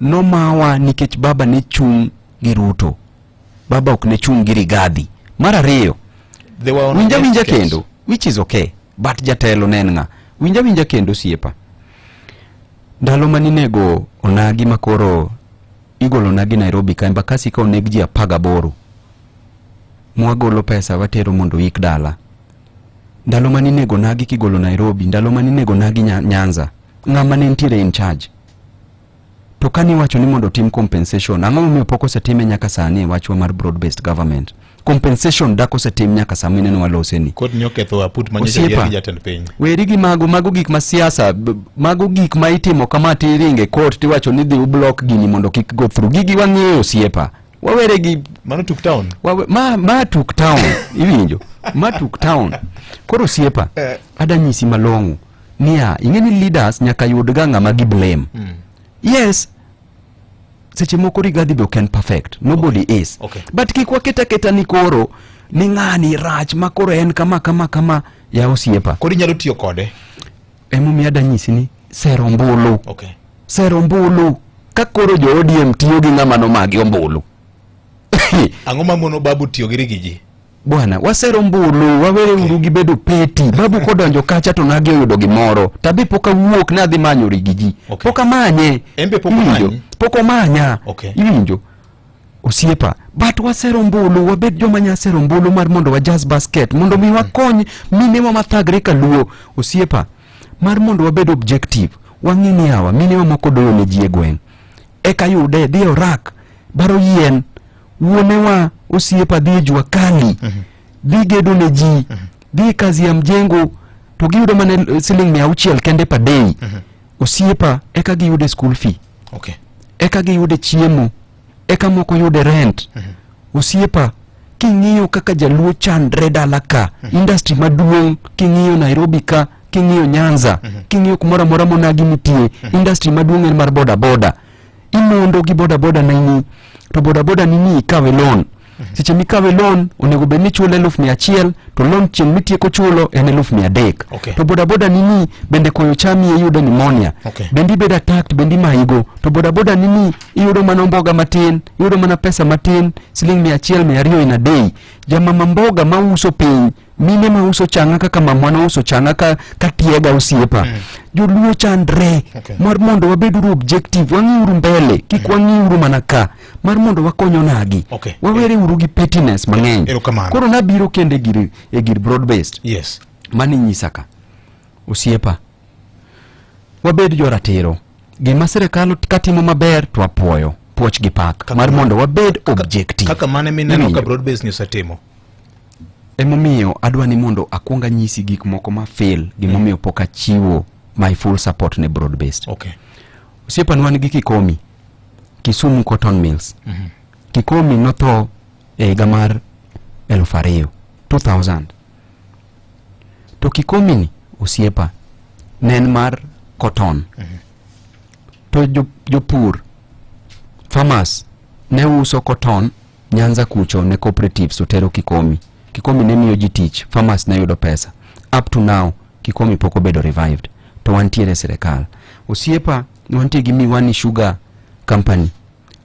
no mawa nikech baba ne chung gi Ruto. Baba ok ne chung gi Rigathi. Mara riyo. Winja kendo, which is okay. But jatelo nenga. Winja kendo siepa. Ndalo maninego onagi makoro igolo nagi Nairobi ka embakasi ka oneg ji 18. Mwagolo pesa watero mondo ik dala. Ndalo maninego nagi kigolo Nairobi, ndalo maninego nagi Nyanza. Ng'ama ne ntiere in charge. To kani wacho ni mondo tim compensation, ang'o momiyo pok osetime nyaka sani wachwa mar broad based government. Compensation dako setim nyaka samine no waloseni. Kod nyoketho aput manyisa yeri jatend piny. Weri gi mago gik ma siasa, mago gik ma itimo kama tiringe court tiwacho ni dhi ublock gini mondo kik go through. Gigi wang'eyo siepa. Wawere gi mano tuk town. Ma tuk town. Iwinjo. Ma tuk town. Koro siepa. Adanyisi malongo. Nia, ingeni leaders nyaka yudga ng'ama gi blame. Yes. Seche moko Rigathi be ken perfect. Nobody is. Okay. But kikwa keta ni koro ni ng'ani rach makoro en kama ya osiepa. Kodi nyalo tiyo kode. Emomiyo adanyisi ni sero mbulu. Okay. Sero mbulu. Kakoro jo ODM tiyo gi ng'ama no magi ombulu. Ang'o mamono babu tiyo gi Rigiji? Bwana, wasero mbulu, wawere urugi bedo peti. Babu kodonjo kacha to nage yudo gimoro. Tabi poka wuok na dhi manyo Rigiji. Okay. Poka manye. Embe poka manyi? Poko manya. Okay. Iwinjo. Osiepa. But wasero mbulu, wabed joma nya sero mbulu mar mondo wa jazz basket. Mondo mi wakony mine wa mathagre kaluo. Osiepa. Mar mondo wabed objective. Wang'ini hawa, mine wa moko doyo ne ji e gweng'. Eka yude, dhi orak. Baro yien. Uonewa osiepa dhi jua kali. Dhi gedo ne ji. Dhi kazi ya mjengo. To giyudo mane siling 600 kende pa day. Osiepa, eka giyude school fee. Okay. Eka giyude chiemo. Eka moko yude rent. Osiepa, king'iyo kaka jaluo chandre dala ka. Industry maduong', king'iyo Nairobi ka, king'iyo Nyanza, king'iyo kumora mora monagi nitie. Industry maduong' en mar boda. Imondo gi boda na ini. To boda nini ikawe loan. Siche mikawe loan, onego bedni chulo 1,100, to loan chien mitieko chulo en 300. Okay. To boda nini bende koyo chami iyudo pneumonia. Okay. Bendi beda attacked, bendi maigo. To boda nini iyudo mana mboga matin, iyudo mana pesa matin, siling 100, 200 in a day. Jama mboga mauso piny, mine mauso changa kaka mamwana uso changa ka tiega osiepa. Joluo chandre. Okay. Mar mondo wabeduru objective, wang'iuru mbele, kik wang'iuru mana ka. Mar mondo wakonyo nagi. Okay. Wawere uru gi pettiness mang'eny. Koro nabiro kende gir broad based. Yes. Mani nyisaka. Osiepa. Wabed jo ratiro. Gima sirikal katimo maber to apuoyo. Puoch gi pak. Mar mondo wabed objective. Kaka mane mineno ka broad based news atimo. Emomiyo adwani mondo akwonga nyisi gik moko ma fail. Gimomiyo poka chiwo my full support ne broad based. Okay. Osiepa nwan gi Kikomi. Kisumu Cotton Mills. Kikomi notho higa mar 2000. To Kikomi ni osiepa nen mar cotton. To jopur farmers ne uso cotton Nyanza kucho ne cooperatives otero Kikomi. Kikomi ne miyo ji tich, farmers ne yudo pesa. Up to now Kikomi poko bedo revived. To wantiere serikal. Osiepa wantie gi Miwani Sugar Company.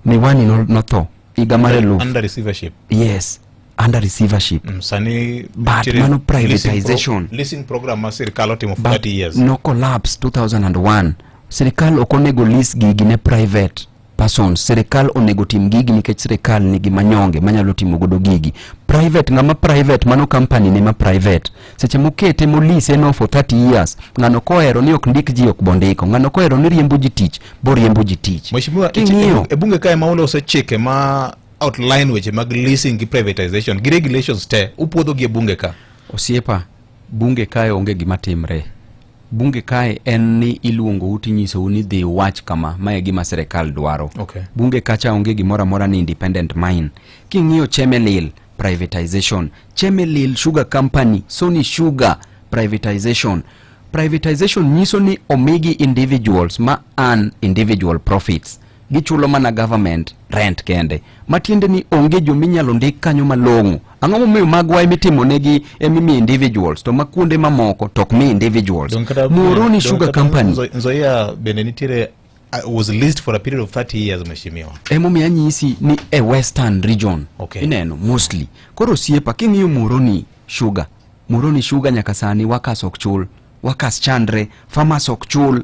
Miwani notho higa mar under receivership. Yes, under receivership. Sani but mano privatization. Leasing program ma serikal otimo for 30 years. No collapse 2001. Serikal okonego lease gigi ne private persons. Serikal onego tim gigi nikech serikal nigi manyonge manyalo timo godo gigi. Private ngama private mano company ne ma private. Seche mokete mo lease no for 30 years. Ngano koero ni ok ndik ji ok bondiko. Ngano koero ni riembo ji tich, bo riembo ji tich. Mheshimiwa, e bunge kae maule osechike ma outline weche mag leasing gi privatization gi regulations te upuodho gi bunge ka. Osiepa, bunge kae onge gima timre. Bunge kae en ni iluongo utinyiso ni dhi wach kama mae gima serikal dwaro. Okay. Bunge kacha onge gimora mora ni independent mine. King'iyo Chemelil privatization, Chemelil Sugar Company, Sony Sugar privatization. Privatization nyiso ni omigi individuals ma earn individual profits. Gichulo mana government rent kende. Matiende ni onge jominyalo ndik kanyo malong'o. Ang'o momiyo magwa emitimo negi emimi individuals to makunde mamoko tok mi individuals. Muhoroni Sugar Company. Nzoia bende nitiere was leased for a period of 30 years mheshimiwa. Emomiyo anyisi ni a western region. Okay. Ineno mostly. Koro osiepa king'iyo Muhoroni Sugar nyaka sani wakas ok chul, wakas chandre, farmers ok chul.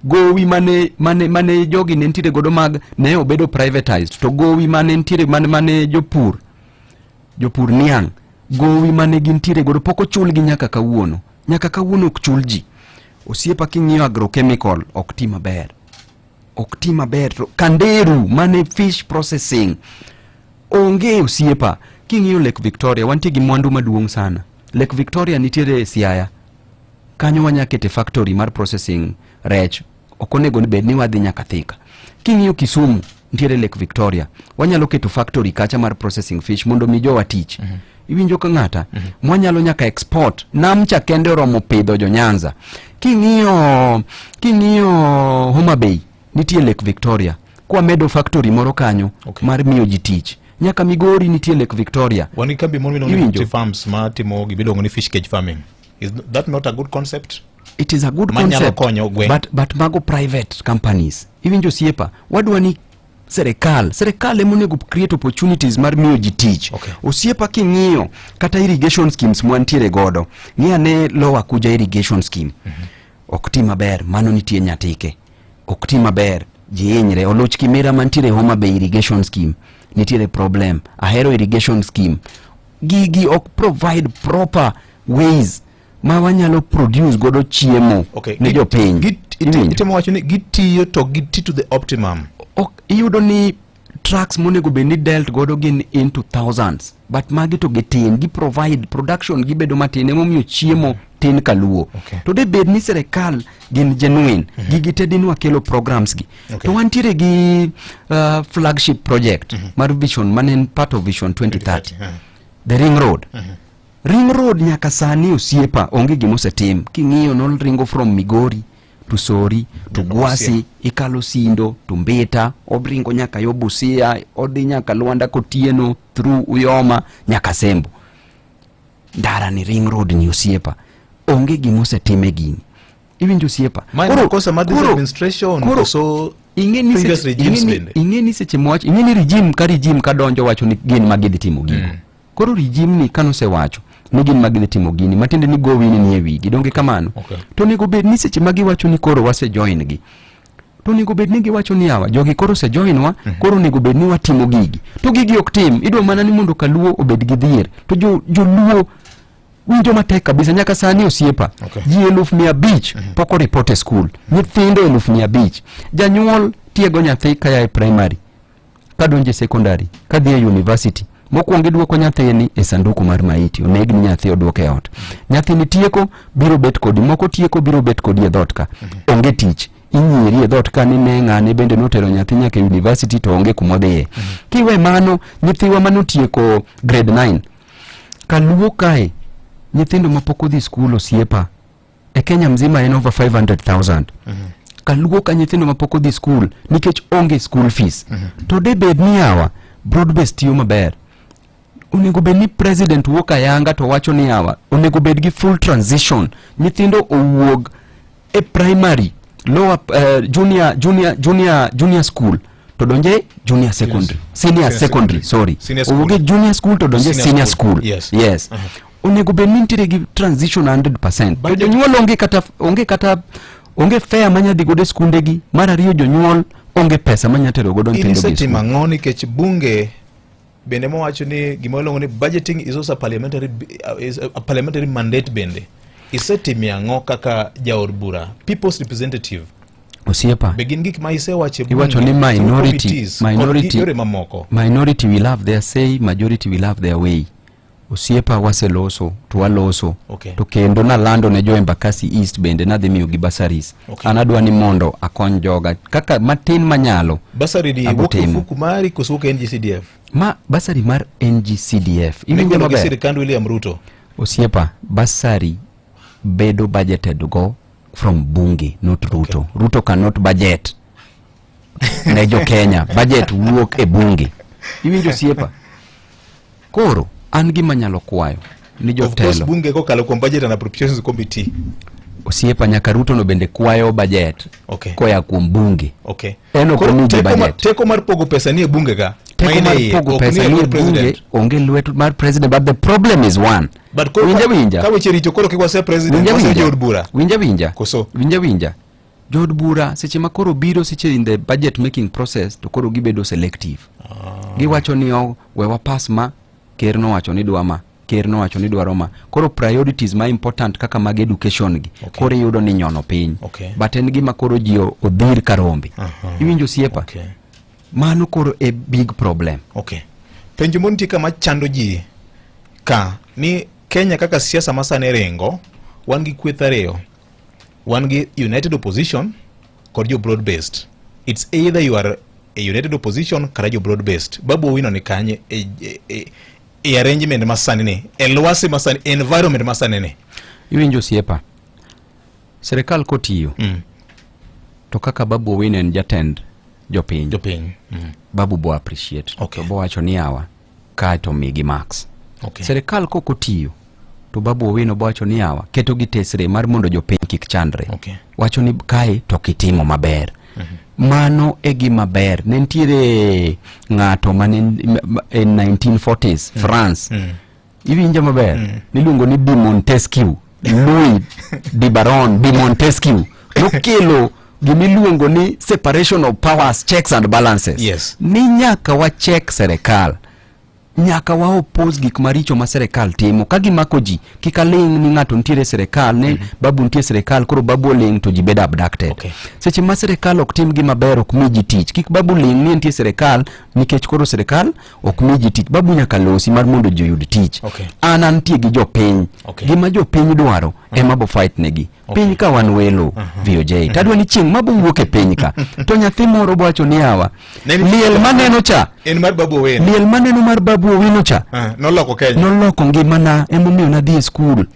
Gowi mane jogi ne ntiere godo mag ne obedo privatized, to gowi mane ntiere mane jopur niang', gowi mane gintiere godo pok ochul gi nyaka kawuono ok chul ji. Osiepa king'iyo agrochemical ok ti maber, to Kanderu mane fish processing onge. Osiepa king'iyo Lake Victoria wantie gi mwandu maduong' sana. Lake Victoria nitiere Siaya, kanyo wanyakete factory mar processing rech, okonego ni bed ni wadhi nyaka Thika. King'iyo Kisumu nitiere Lake Victoria, wanyalo keto factory kacha mar processing fish mondo mi jowa tich. Iwinjo ka ng'ata mwanyalo nyaka export nam cha kende romo pidho jo Nyanza. King'iyo Homa Bay nitie Lake Victoria, kwa medo factory moro kanyo mar miyo ji tich. Nyaka Migori nitie Lake Victoria. Wani kambi mono farms ma timo gibido ngoni fish cage farming. Is that not a good concept? It is a good concept, but mago private companies. Iwinjo osiepa, wadwa ni serikal emonego create opportunities mar miyo ji tich. Osiepa king'iyo kata irrigation schemes mwantiere godo, ng'iyane Lower Kuja irrigation scheme. Ok ti maber, mano nitie Nyatike. Ok ti maber, jihinyre. Oloch Kimera mantiere Homa Bay irrigation scheme nitiere problem. Ahero irrigation scheme. Gigi ok provide proper ways ma wanyalo produce godo chiemo ne jopiny. Itemo wacho ni gitiyo to giti to the optimum. Iyudo ni trucks monego be ni dealt godo gin into thousands, but magi to gitin, gi provide production gibedo matin, emomiyo chiemo tin kaluo. To de bed ni serikal gin genuine, gigi tedinwa kelo programs gi. To wantiere gi flagship project mar Vision, manen part of Vision 2030. The Ring Road. Ring Road nyaka sani osiepa onge gimosetim. King'iyo nol ringo from Migori to Sori to Gwasi, ikalo Sindo to Mbeta, obringo nyaka yo Busia, odhi nyaka Luanda Kotieno through Uyoma nyaka Sembo. Ndara ni Ring Road ni osiepa onge gimosetime gini. Iwinjo osiepa. Koro kosa madhi administration so previous regimes bende. Ingeni seche mwach, ingeni regime ka donjo wacho ni gin magidhi timo gino. Koro regime ni kanose wacho ni gin magidhi timo gini, matinde ni gowi ni nie wigi, donge kamano. To nego bed ni seche magi wacho ni koro wase join gi, to nego bed ni giwacho ni yawa jogi koro se join wa, koro nego bed ni watimo gigi. To gigi ok tim, idwa mana ni mondo kaluo obed gi dhier. To joluo winjo matek kabisa nyaka sani osiepa. Ji 1,500 poko report e school. Nyithindo 1,500. Janyuol tiego nyathi kaya e primary, kadonje secondary, kadhi e university. Mokwongo duoko nyathini e sanduku mar maiti, onegni nyathi oduoke e ot. Nyathini tieko biro bet kodi, moko tieko biro bet kodi e dhot ka. Onge tich. Inyiri e dhot ka ni ne ng'ane bende notero nyathi nyaka university to onge kumodhiye. Kiwe mano, nyithiwa manotieko grade 9. Kaluo kae, nyithindo mapoko dhi school osiepa. E Kenya mzima en over 500,000. Kaluo ka nyithindo mapoko dhi school nikech onge school fees. To de bed ni yawa broad-based tiyo maber. Onego bed ni president wuok ayanga to wacho ni yawa onego bed gi full transition. Nyithindo owuog e primary, lower junior school to donje junior secondary, senior secondary, sorry. Owuog junior school to donje senior school. Yes. Onego bed ni nitiere gi transition 100%. To jonyuol onge fare manyadhi godo e skunde gi. Mar ariyo jonyuol onge pesa manyatero godo ntendo gi. Iniseti mang'oni kech bunge bende mo wacho ni gimolongo ni budgeting is also a parliamentary mandate bende. Iseti miang'o kaka jaod bura, people's representative. Osiepa. Begin gik ma ise wache bunge. Iwacho ni minority will have their say, majority will have their way. Osiepa waseloso, to waloso. To kendo na lando ne jo Embakasi East bende na dhi miyo gi basaris. Anadwa ni mondo akony joga kaka matin manyalo. Basari di wuku mari kusuka NGCDF. Ma basari mar NGCDF. Iwinjo maber. Sirikand William Ruto. Osiepa, basari bedo budgeted go from bunge, not Ruto. Ruto cannot budget. Nejo Kenya, budget wuok e bunge. Iwinjo osiepa. Koro an gima nyalo kwayo ni jotelo. Of course bunge ko kalo kwa budget and appropriations committee. Osiepa nyaka Ruto no bende kwayo budget. Okay. Koya kuom bunge. Okay. Eno komiti budget. Teko mar pogo pesa ni e bunge ga. Teko mar pogo pesa ni e bunge onge lwetu mar president, but the problem is one. But winja. Ka weche richo koro kikwase president wase jod bura. Winja. Koso. Winja. Jod bura seche ma koro biro seche in the budget making process to koro gibedo selective. Giwacho ni wewa pass ma ker no wacho ni dwa ma. Ker no wacho ni dwaro ma. Koro priorities ma important kaka mag education gi. Okay. Koro yudo ni nyono piny. Okay. But en gima koro ji odhir karombi. Iwinjo Siepa. Okay. Mano koro a big problem. Okay. Penjo monti kama chando ji ka ni Kenya kaka siasa masane rengo wan gi kweth ariyo. Wan gi united opposition kod jo broad based. It's either you are a united opposition kara jo broad based. Babu Owino ni kanye arrangement masane ni, elwasi masane, environment masane ni. Iwinjo Siepa. Serikal kotiyo. To kaka Babu Owino en jatend jopiny. Babu bo appreciate. Okay. To bo wacho ni awa ka to migi max. Okay. Serikal kotiyo to Babu Owino bo wacho ni awa keto gi tesre mar mondo jopiny kik chandre. Okay. Wacho ni kae to kitimo maber. Mano e gima ber. Nentiere ng'ato mane in 1940s France. Iwinja maber. Niluongo ni de Montesquieu. Louis de Baron de Montesquieu. Nokelo gimiluongo ni separation of powers, checks and balances. Yes. Ni nyaka wa check serikal. Nyaka wa oppose gik maricho ma serikal timo. Ka gimako ji, kika ling ni ng'ato ntiere serikal ne Babu ntie serikal koro Babu ling to ji bed abducted. Okay. Seche ma serikal ok tim gima ber ok mi ji tich. Kik Babu ling ni ntie serikal nikech koro serikal ok mi ji tich. Babu nyaka losi mar mondo ji yud tich. Okay. An ntie gi jopiny. Okay. Gima jopiny dwaro ema bo fight negi. Okay. Piny ka wan welo VOJ. Tadwa ni chieng' ma bo wuok e piny ka. To nyathi moro bo wacho ni awa. Liel maneno cha. En mar Babu Owino. Liel maneno mar Babu Owino cha. Noloko Kenya. Noloko ngimana emomiyo nadhi e skul.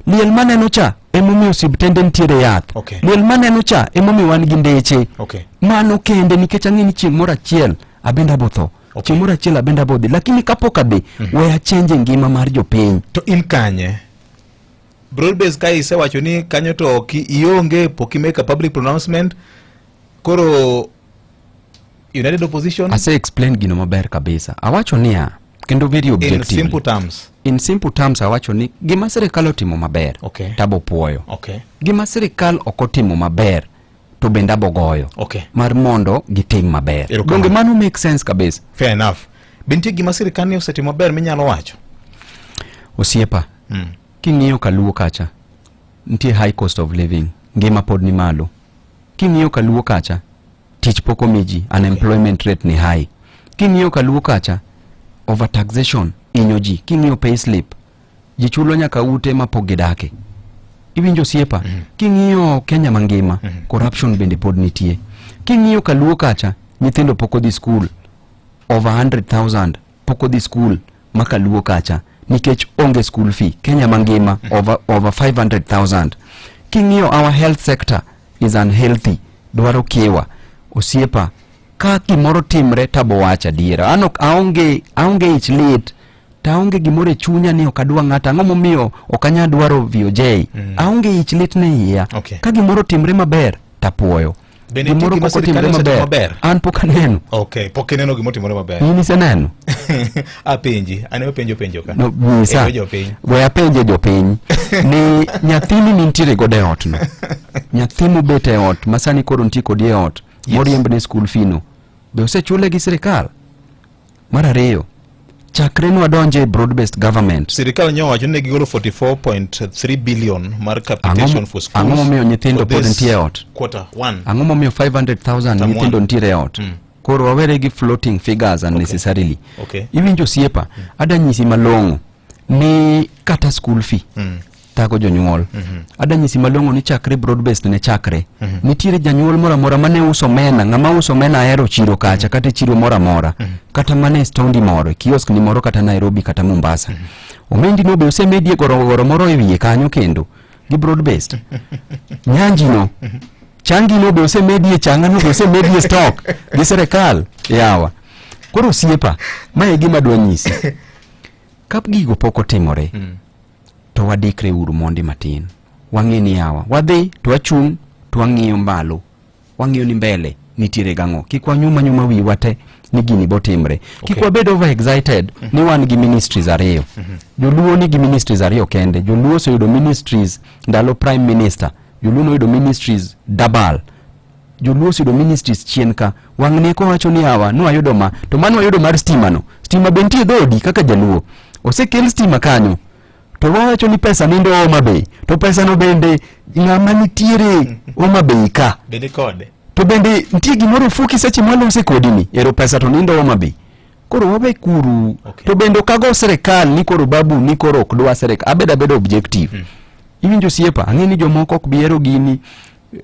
Liel maneno cha emomiyo sibtende ntiere yath. Okay. Liel maneno cha emomiyo wan gi ndeche. Okay. Mano kende nikech ang'eni chieng' moro achiel abenda botho. Okay. Chieng' moro achiel abenda bodhi. Lakini kapok adhi we achange ngima mar jopiny. To in kanye broad base kai isewacho ni kanyo to ionge pok make a public pronouncement koro united opposition ase explain gino maber kabisa. Awacho niya kendo very objectively. In simple terms awacho ni gima serikal otimo maber. Okay. Tabo puoyo. Okay. Gima serikal ok otimo maber to benda bogoyo. Okay. Mar mondo gitim maber. Donge mano make sense kabisa. Fair enough. Binti gima serikal ni osetimo maber minyalo wacho. Osiepa. King'iyo Kaluo kacha ntie high cost of living, ngima pod ni malo. King'iyo Kaluo kacha tich poko miji, unemployment rate ni high. King'iyo Kaluo kacha overtaxation inyoji. King'iyo payslip ji chulo nyaka ute ma pok gidake. Iwinjo Siepa. King'iyo Kenya mangima corruption bende pod nitie. King'iyo Kaluo kacha nyithindo poko dhi school over 100,000 poko dhi school ma Kaluo kacha nikech onge school fee. Kenya mangima over 500,000. King'iyo our health sector is unhealthy, dwaro kiwa. Osiepa ka gimoro timre tabo wacha diera. Aonge ich lit. Taonge gimore chunya ni okadwa ng'ata. Ang'o momiyo okanya dwaro VOJ. Aonge ich lit ne iya. Okay. Ka gimoro timre maber tapuoyo. Gimoro poko timre maber. An poka neno. Okay, poka neno gimoro timre maber. Nini se neno? Apenji, aneo penjo ka. No, bisa. We apenje jopiny. Ni nyathini nitiere gode ot no. Nyathimo bete ot, masani koro ntie kodi e ot. Yes. Moriembne school fee no. Be osechule gi serikal. Mar ariyo, chakre nwa donje broad based government. Serikal nyo wacho ne gigolo 44.3 billion mar capitation for schools. Ang'o momiyo nyithindo pod ntie ot? Quarter 1. Ang'o momiyo 500,000 nyithindo ntiere ot? Koro wawere gi floating figures unnecessarily. Okay. Iwinjo Siepa, ada nyisi malong'o ni kata school fee tago jonyuol. Ada nyisi malong'o ni chakre broad based ne chakre. Nitiere janyuol mora mora mane uso mena, ng'ama uso mena ahero chiro kacha kata chiro mora mora. Kata mane stondi moro, kiosk ni moro kata Nairobi kata Mombasa. Omendi no be osemedie goro moro e wiye kanyo kendo gi broad based. Nyanji no. Changi no be osemedie, changa no be osemedie stock gi serikal yawa. Koro Siepa, mae gima dwa nyisi. Kap gigo poko timore. To wadikre uru mondi matin. wang'eni yawa wadhi to wachung' to wang'iyo mbalo wang'iyo ni mbele nitiere gang'o kik wanyuma wi wate ni gini botimre kik wabed over excited ni wan gi ministries ariyo joluo ni gi ministries ariyo kende joluo oyudo ministries ndalo prime minister joluo oyudo ministries dabal joluo oyudo ministries chien ka wang'ne ko wacho ni yawa no ayudo ma to mano ayudo mar stima bentie dhodi kaka jaluo osekel stima kanyo to wacho ni pesa nindo Homa Bay to pesa no bende ng'ama nitiere Homa Bay ka bende kode to bende nitie gimoro fuki seche mwalose kodini ero pesa to nindo Homa Bay koro wabe kuru to bende kago serikal ni koro babu ni koro ok dwa serikal abeda objective iwinjo siepa ang'eni jomoko ok biero gini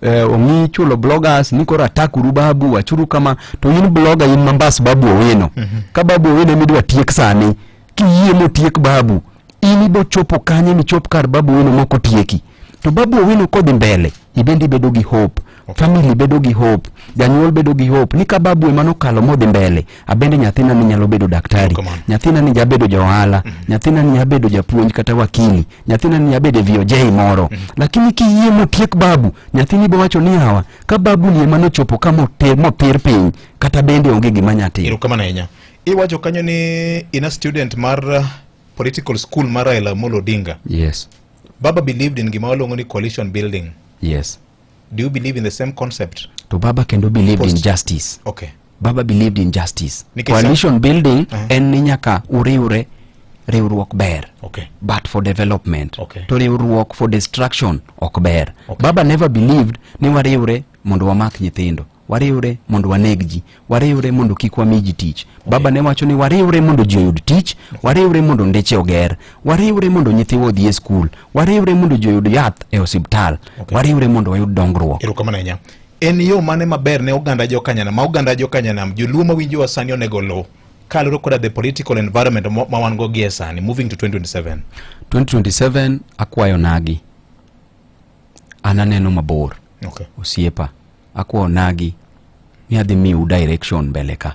ongi chulo bloggers ni koro atakuru babu wachuru kama to in blogger in Mambas Babu Owino ka Babu Owino midwa tiek sani kiyie motiek babu ini bo chopo kanye mi chop kar Babu Owino moko tieki to Babu Owino kodhi mbele ibendi bedo gi hope family bedo gi hope janyuol bedo gi hope ni ka babu emano kalo modhi mbele abende nyathina ni nyalo bedo daktari nyathina ni jabedo johala nyathina ni jabedo japuonj kata wakili nyathina ni jabedo VOJ moro lakini kiyie motiek babu nyathini bo wacho ni hawa ka babu ni emano chopo kama moter piny kata bende onge gima nyati iro kama nanya iwacho kanyo ni ina student mar political school mar Raila Amolo Odinga. Yes. Baba believed in gima walongo ni coalition building. Yes. Do you believe in the same concept? To Baba kendo believed in justice. Okay. Baba believed in justice. Coalition building en ni nyaka uriure riwruok ber. Okay. But for development. Okay. To riwruok for destruction ok ber. Okay. Baba never believed ni wariure mondo wamak nyithindo. Wariure mondo wanegji. Wariure mondo kik wamiji tich. Okay. Baba ne wacho ni wariure mondo ji oyud tich. Wariure mondo ndeche oger. Wariure mondo nyithiwa odhi e skul. Wariure mondo ji oyud yath e osiptal. Okay. Wariure mondo wayud dongruok. Erokamano ahinya. En yo mane maber ne oganda jokanyana ma oganda jokanyana joluo mawinjo wasani onego lo kaloro koda the political environment ma wan go gie sani moving to 2027 akwayo nagi ananeno mabor. Okay. Osiepa akwayo nagi mi adhi miu direction mbele ka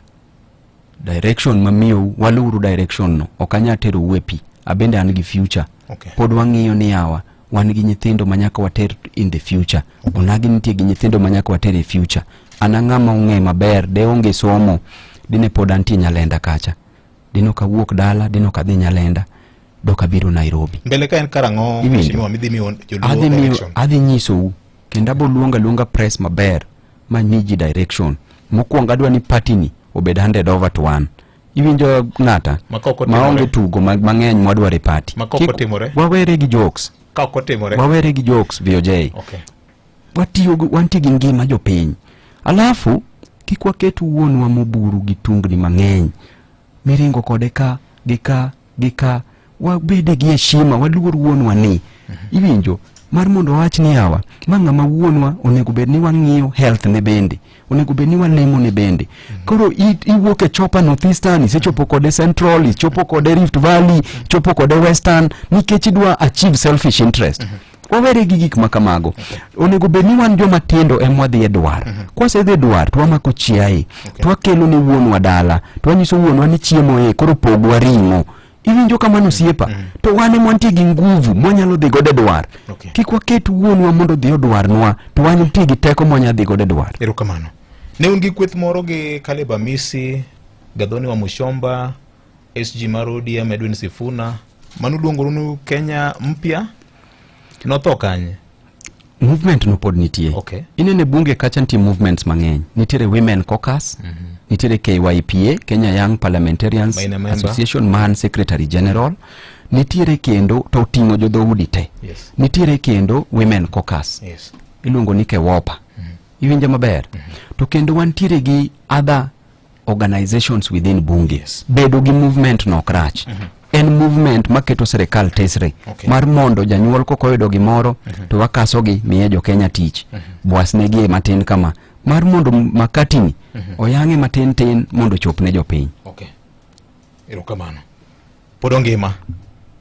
direction ma miu waluru direction no okanya tero wepi abende an gi future. Okay. Pod wang'iyo ni yawa wan gi nyithindo manyaka water in the future. Okay. Onagi nitie gi nyithindo manyaka water e future. Anang'ama ong'e maber de onge somo dine pod antie Nyalenda kacha. Dino ka wuok dala dino ka dhi Nyalenda doka biro Nairobi. Mbele ka en karango mheshimiwa midhi miyo joluo direction. Adhi nyisou kendo abo luonga press maber ma miji direction. Mokwongo adwa ni party ni obed 100/1. Iwinjo ng'ata maonge tugo mang'eny mwadware party. Makoko timore. Wawere gi jokes. Kako timore. Wawere gi jokes VOJ. Okay. Wanti gi ngima jopiny. Alafu kik waketu wuonwa moburu gi tungni mang'eny. Miringo kode ka gika wabede gi heshima waluor wuonwa ni. Iwinjo mar mondo wach ni yawa ng'ama wuonwa onego bed ni wang'iyo health ne bende onego bed ni walemo ne bende. Koro iwuok e chopa northeastern isechopo kode central ichopo kode Rift Valley chopo kode western nikech idwa achieve selfish interest. Wawere gi gik makamago. Okay. Onego bed ni wan joma tindo emwadhi e dwar. Kwase dhi dwar to wamako chiaye. Okay. To wakelo ni wuonwa dala. To wanyiso wuonwa ni chiemo koro pogwa ring'o. Iwinjo kamano siepa. To wane mwantie gi nguvu mwanyalo dhi gode dwar. Okay. Kik waket wuonwa mondo dhi odwarnwa to wantie gi teko mwanya dhi gode dwar. Erokamano. Ne un gi kweth moro gi Caleb Amisi, Gathoni wa Mushomba, SG Marodi, Edwin Sifuna, manu luongorunu Kenya mpya. Notho kanye? Movement no pod nitie. Okay. Inene bunge kacha nitie movements mang'eny. Nitiere Women Caucus, nitiere KYPA, Kenya Young Parliamentarians Association, man Secretary General, nitiere kendo to ting'o jodhoudi te. Yes. Nitiere kendo Women Caucus. Yes. Iluongo ni Kewopa. Iwinja maber. To kendo wantiere gi other organizations within bunge. Yes. Bedo gi movement no krach. En movement maketo serikal tesre. Okay. Mar mondo janyuol kokoyudo gimoro to wakasogi miye jo Kenya tich. Bwasnegi matin kama. Mar mondo makatini oyang'e matin mondo chopne jopiny. Okay. Erokamano. Pod ngima.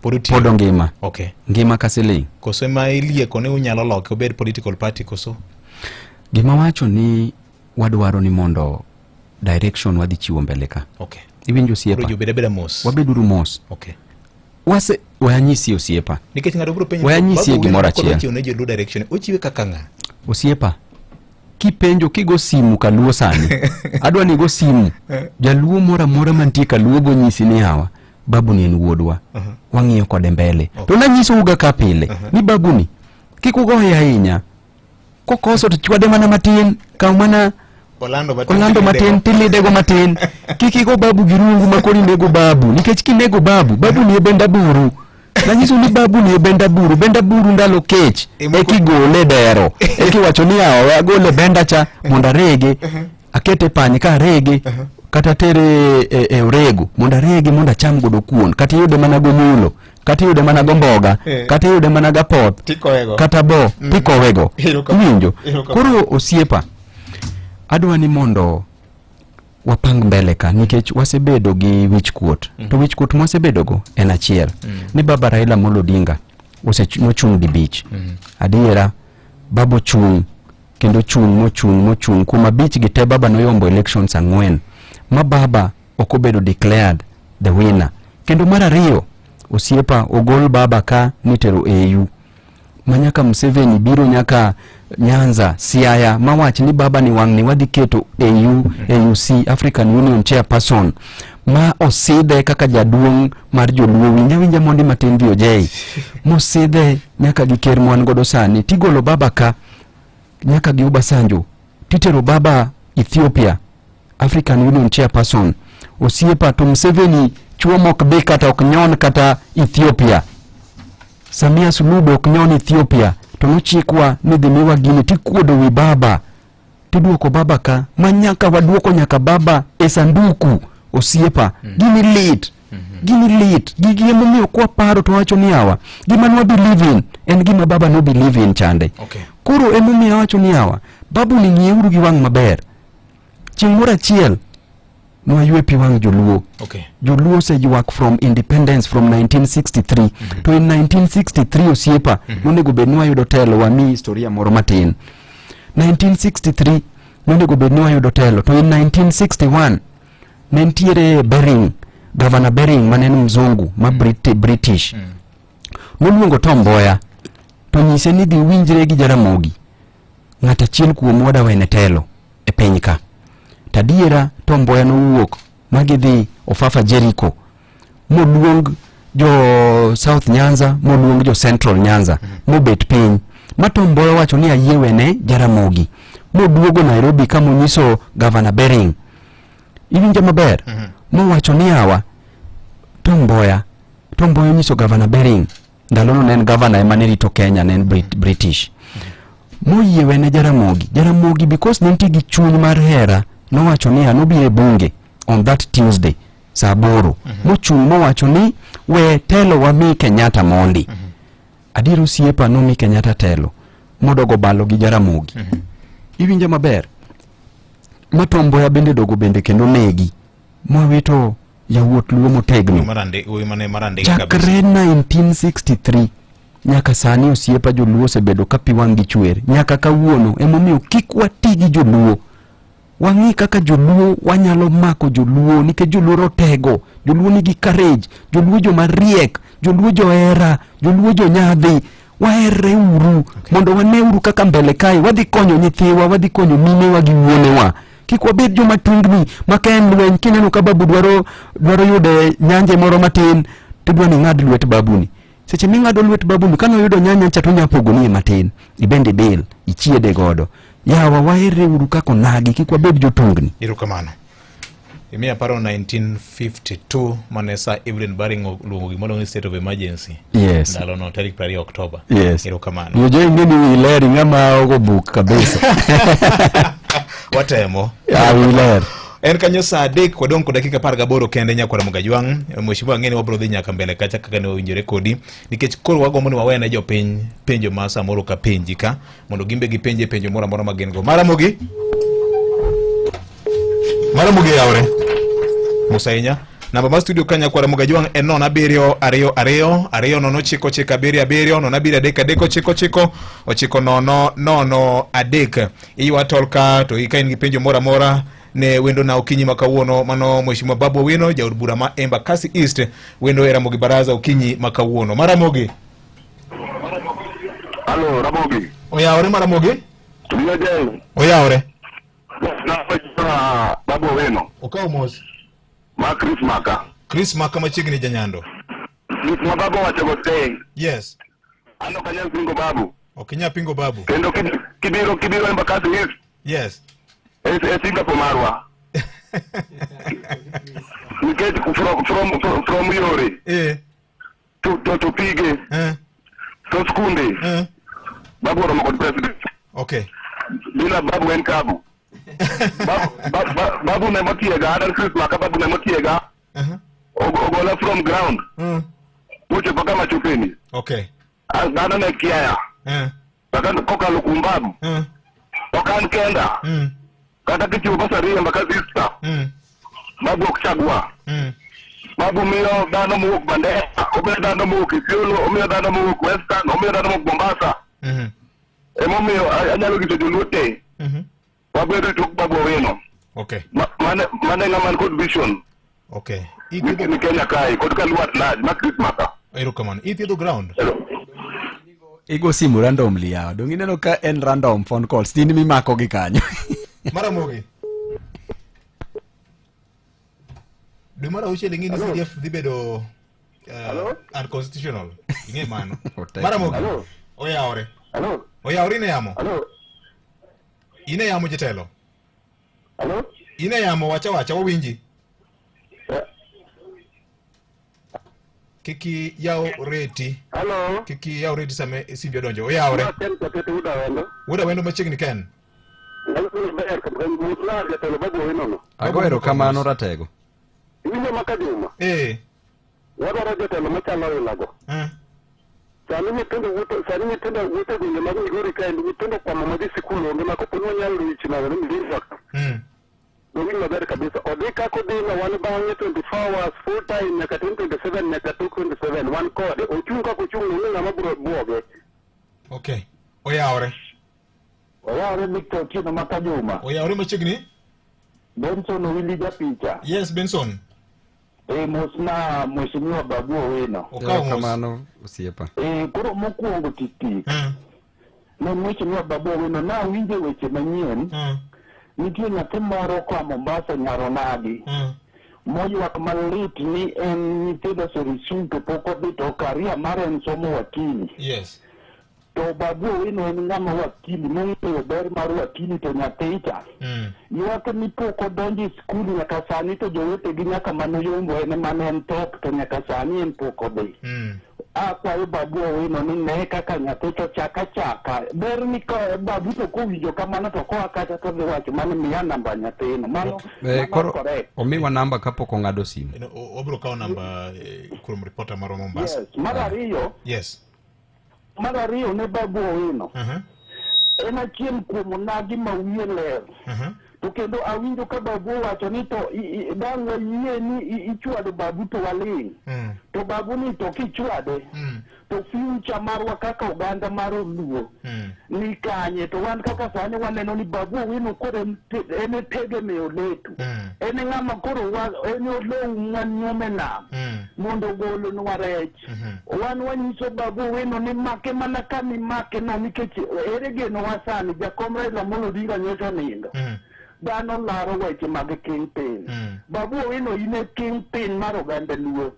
Pod ngima. Okay. Ngima kasiling. Koso ma ilieko ne unyalo loke obed political party koso? Gima wacho ni wadwaro ni mondo direction wadhi chiwo mbele ka. Okay. Iwinjo siepa. Beda mos. Wabeduru mos. Okay. wanyisi osiepa nikech ngado bro penjo wanyisi gimoro achiel onejo do direction ochiwe kaka nga osiepa kipenjo kigo simu kaluo sani adwa ni go simu jaluo mora mantie kaluo go nyisi ni hawa babu ni en wuodwa wang'iyo kode mbele to nanyiso uga ka pile ni babu ni kikugo ahinya kokoso to chwade mana matin ka mana Orlando matin tilidego matin kikigo babu girungu makori nego babu nikech kinego babu ni benda buru nanyiso ni babu ni benda buru ndalo kech ekigole dero ekiwacho ni awa agole benda cha monda rege akete pani ka rege kata tere e orego monda rege monda cham godo kuon kata yude mana gonyulo kata yude mana gomboga kata yude mana gapoth kata bo pikowego winjo koro osiepa adwa ni mondo wapang mbele ka nikech wasebedo gi wichkuot to wichkuot mosebedo go en achiel ni baba Raila Amolo Odinga nochung di beach adiera babo chung kendo mochung kuma beach gite baba noyombo elections 4 ma baba okobedo declared the winner kendo mara riyo osiepa ogol baba ka nitero AU manyaka Museveni biro nyaka Nyanza Siaya mawach ni baba ni wang ni wadhi keto AUC African Union chairperson ma oside kaka jaduong mar joluo winja mondi matin VOJ moside nyaka giker mwan godo sani tigolo baba ka nyaka gi Obasanjo titero baba Ethiopia African Union chairperson osiepa to Museveni chuo mok be kata ok nyon kata Ethiopia Samia Suluhu ok nyon Ethiopia to nochikwa ni dhimiwa gini tikuodo wi baba tiduoko baba ka manyaka waduoko nyaka baba e sanduku osiepa gini lit gigi momiyo kwa paro to wacho ni hawa gima no believe in en gima baba no believe in chande koro emomiyo wacho ni hawa babu ni ngieuru gi wang maber chimura chiel no yue pi wang joluo joluo se yuak from independence from 1963 to in 1963 osiepa nonego bed ni wayudo telo wami historia moro matin 1963 nonego bed ni wayudo telo to in 1961 nentiere Bering Governor Bering manen mzungu ma British noluongo Tom Mboya to nyise ni dhi winjre gi Jaramogi ng'ata chiel kuom wada wene telo e piny ka tadiera Tom Mboya nowuok magidhi Ofafa Jericho moluong jo South Nyanza moluong jo Central Nyanza mobet piny ma Tom Mboya wacho ni ayiewene Jaramogi moduogo Nairobi kama onyiso Governor Bering iwinja maber mowacho ni hawa Tom Mboya onyiso Governor Bering ndalono nen governor emane rito Kenya nen British moyiewene Jaramogi because nenti gi chuny mar hera nowacho ni anobire bunge on that Tuesday saa 8 mochung mowacho ni we telo wa mi Kenyatta mondi adiro siepa no mi Kenyatta telo modogo balo gi Jaramogi iwinja maber matombo ya bende dogo bende kendo negi mowito yawuot luo motegno marande chakre 1963 nyaka sani osiepa joluo sebedo kapi wangi chwer nyaka kawuono emomiyo kik watigi joluo wangi kaka joluo wanyalo mako joluo nikech joluo rotego joluo nigi courage joluo jo mariek joluo jo era joluo jo nyadhi wahere uru mondo waneuru kaka mbele kai wadhi konyo nyithiwa wadhi konyo minewa gi wuonewa kik wabed jo matungni maken lweny kineno ka babu dwaro yude nyanje moro matin tidwa ni ng'ad lwet babuni seche ming'ado lwet babuni kano yudo nyanya cha to nyapogo ni matin ibende bil ichiede godo yawa wahere uru kako nagi kik wabed jo tungni irukamano Imia paro 1952 manesa Evelyn Baring luongo gimoro ni state of emergency. Yes. Ndalo no tarik 20 Oktoba. Yes. Irukamano. Yoje ngeni wileri ngama ogo book kabisa. Watemo. Wileri. En kanyo saa 3 kwa donko dakika 18 kende nya kwa Mugajwang. Mheshimiwa ngeni wabro dhi nyaka mbele kacha kaka ne owinjore kodi nikech koro wagomo ni wawena jo penjo masa moro ka penji ka mondo gimbe gi penjo moro moro magen go. Maramogi yaure. Musainya namba ma studio kanya kwa Mugajwang en 07220977 9 adek iwa tolka to ikain gi penjo mora ne wendo na okinyi makawuono mano Mheshimiwa Babu Owino jaod bura ma Embakasi East wendo e Ramogi Baraza okinyi makawuono. Maramogi. Hello, Ramogi. Oyawore Maramogi? Oyawore. Na Babu Owino. Okaw mos. Ma Chris Maka machiegni janyando. Chris Babu wacho gote. Yes. Ano kanya pingo Babu. Okinya pingo Babu. Kendo kibiro Embakasi East. Yes. Singa pomarwa. We get from Yore. To Pige. To Skunde. Babu Ramon president. Okay. Bila Babu en Kabu. Babu ne matiega, Adam Chris Maka Babu ne matiega. Ogola from ground. Uche paka machupeni. Okay. Dana ne kiaya. Paka koka lukumbabu. Okan kenda. Kata kichu basari Embakasi East. Babu okuchagua. Babu miyo dano muok Bandera, omiyo dano muok Isiolo, omiyo dano muok Western, omiyo dano muok Mombasa. Emomiyo anyalo gito joluote. Babu edo tuk Babu Owino. Okay. Mane ng'aman kod vision. Okay. Ni Kenya kai kod kaluat laj ma Chris Maka. Erokamano. Ithiedho ground. Igo simu randomly yawa. Dong ineno ka en random phone calls. Tin mimako gi kanyo. Maramogi. Dwe mar auchiel ing'e ni CDF dhi bedo unconstitutional. Ing'e mano. Maramogi. Oyawore. Oyawore ine yamo. Ine yamo jatelo. Ine yamo wacha wawinji. Kiki yaw reti. Kiki yaw reti same simbi odonjo. Oyawore. Wuda wendo machiegni ken. Ago erokamano ratego. Iwinjo Makajuma. Wadwaro jotelo machalo ilago. Sani nyithindo wuotho gwenge mag Migori kae, nyithindo kwamo madhi sikul onge ma kopo nyalo wich nago ni Migori. Dongin maber kabisa. Odhi kako dhi na wan bang'e 24 hours full time nyaka 2027 nyaka 2027 wan kode. Ochung' kako ochung' ni ng'ama biro buoge. Okay. Oyawore. Oyawore Victor Otieno Makajuma. Oyawore machiegni? Benson Owili japicha. Yes, Benson. Mosna Mheshimiwa Babu Owino. Kamano osiepa. Koro mokwongo titi. Ne Mheshimiwa Babu Owino na winje weche manyien. Nitie nyathi moro kwa Mombasa Nyaronadi. Moywak malit ni en nyithindo Sorisuto pok odhi to karia mare en somo wakili. Yes. To Babu Owino en ng'ama wakili mong'eyo ber mar wakili to nyathicha. Ywak ni pok odonjo e skul nyaka sani to jowetegi nyaka manoyombo en mane en top to nyaka sani en pok odhi. Akwayo Babu Owino ni ne kaka nyathicho chaka. Ber ni Babu to kowinjo kamano to koa kata to dhi wacho mano miya namba nyathino. Mano koro omiwa namba kapok ong'ado simu. Obiro kawo namba kuom reporter mar Mombasa. Yes. Mar ariyo. Yes. Mar ariyo ne Babu Owino. En achiel kuom onagi ma wiye ler. To kendo awinjo ka Babu wacho ni to dang' wayie ni ichwado Babu to waling'. To Babu ni to kichwade. To future marwa kaka oganda mar Luo ni kanye to wan kaka sani waneno ni Babu Owino koro en tegemeo letu. En ng'ama koro en olou ng'anyuome nam mondo golonwa rech. Wan wanyiso Babu Owino ni make mana ka ni make no nikech ere geno wa sani jakom Raila Amolo Odinga nyocha nindo. Dhano laro weche mag kingpin. Babu Owino ine kingpin mar oganda Luo.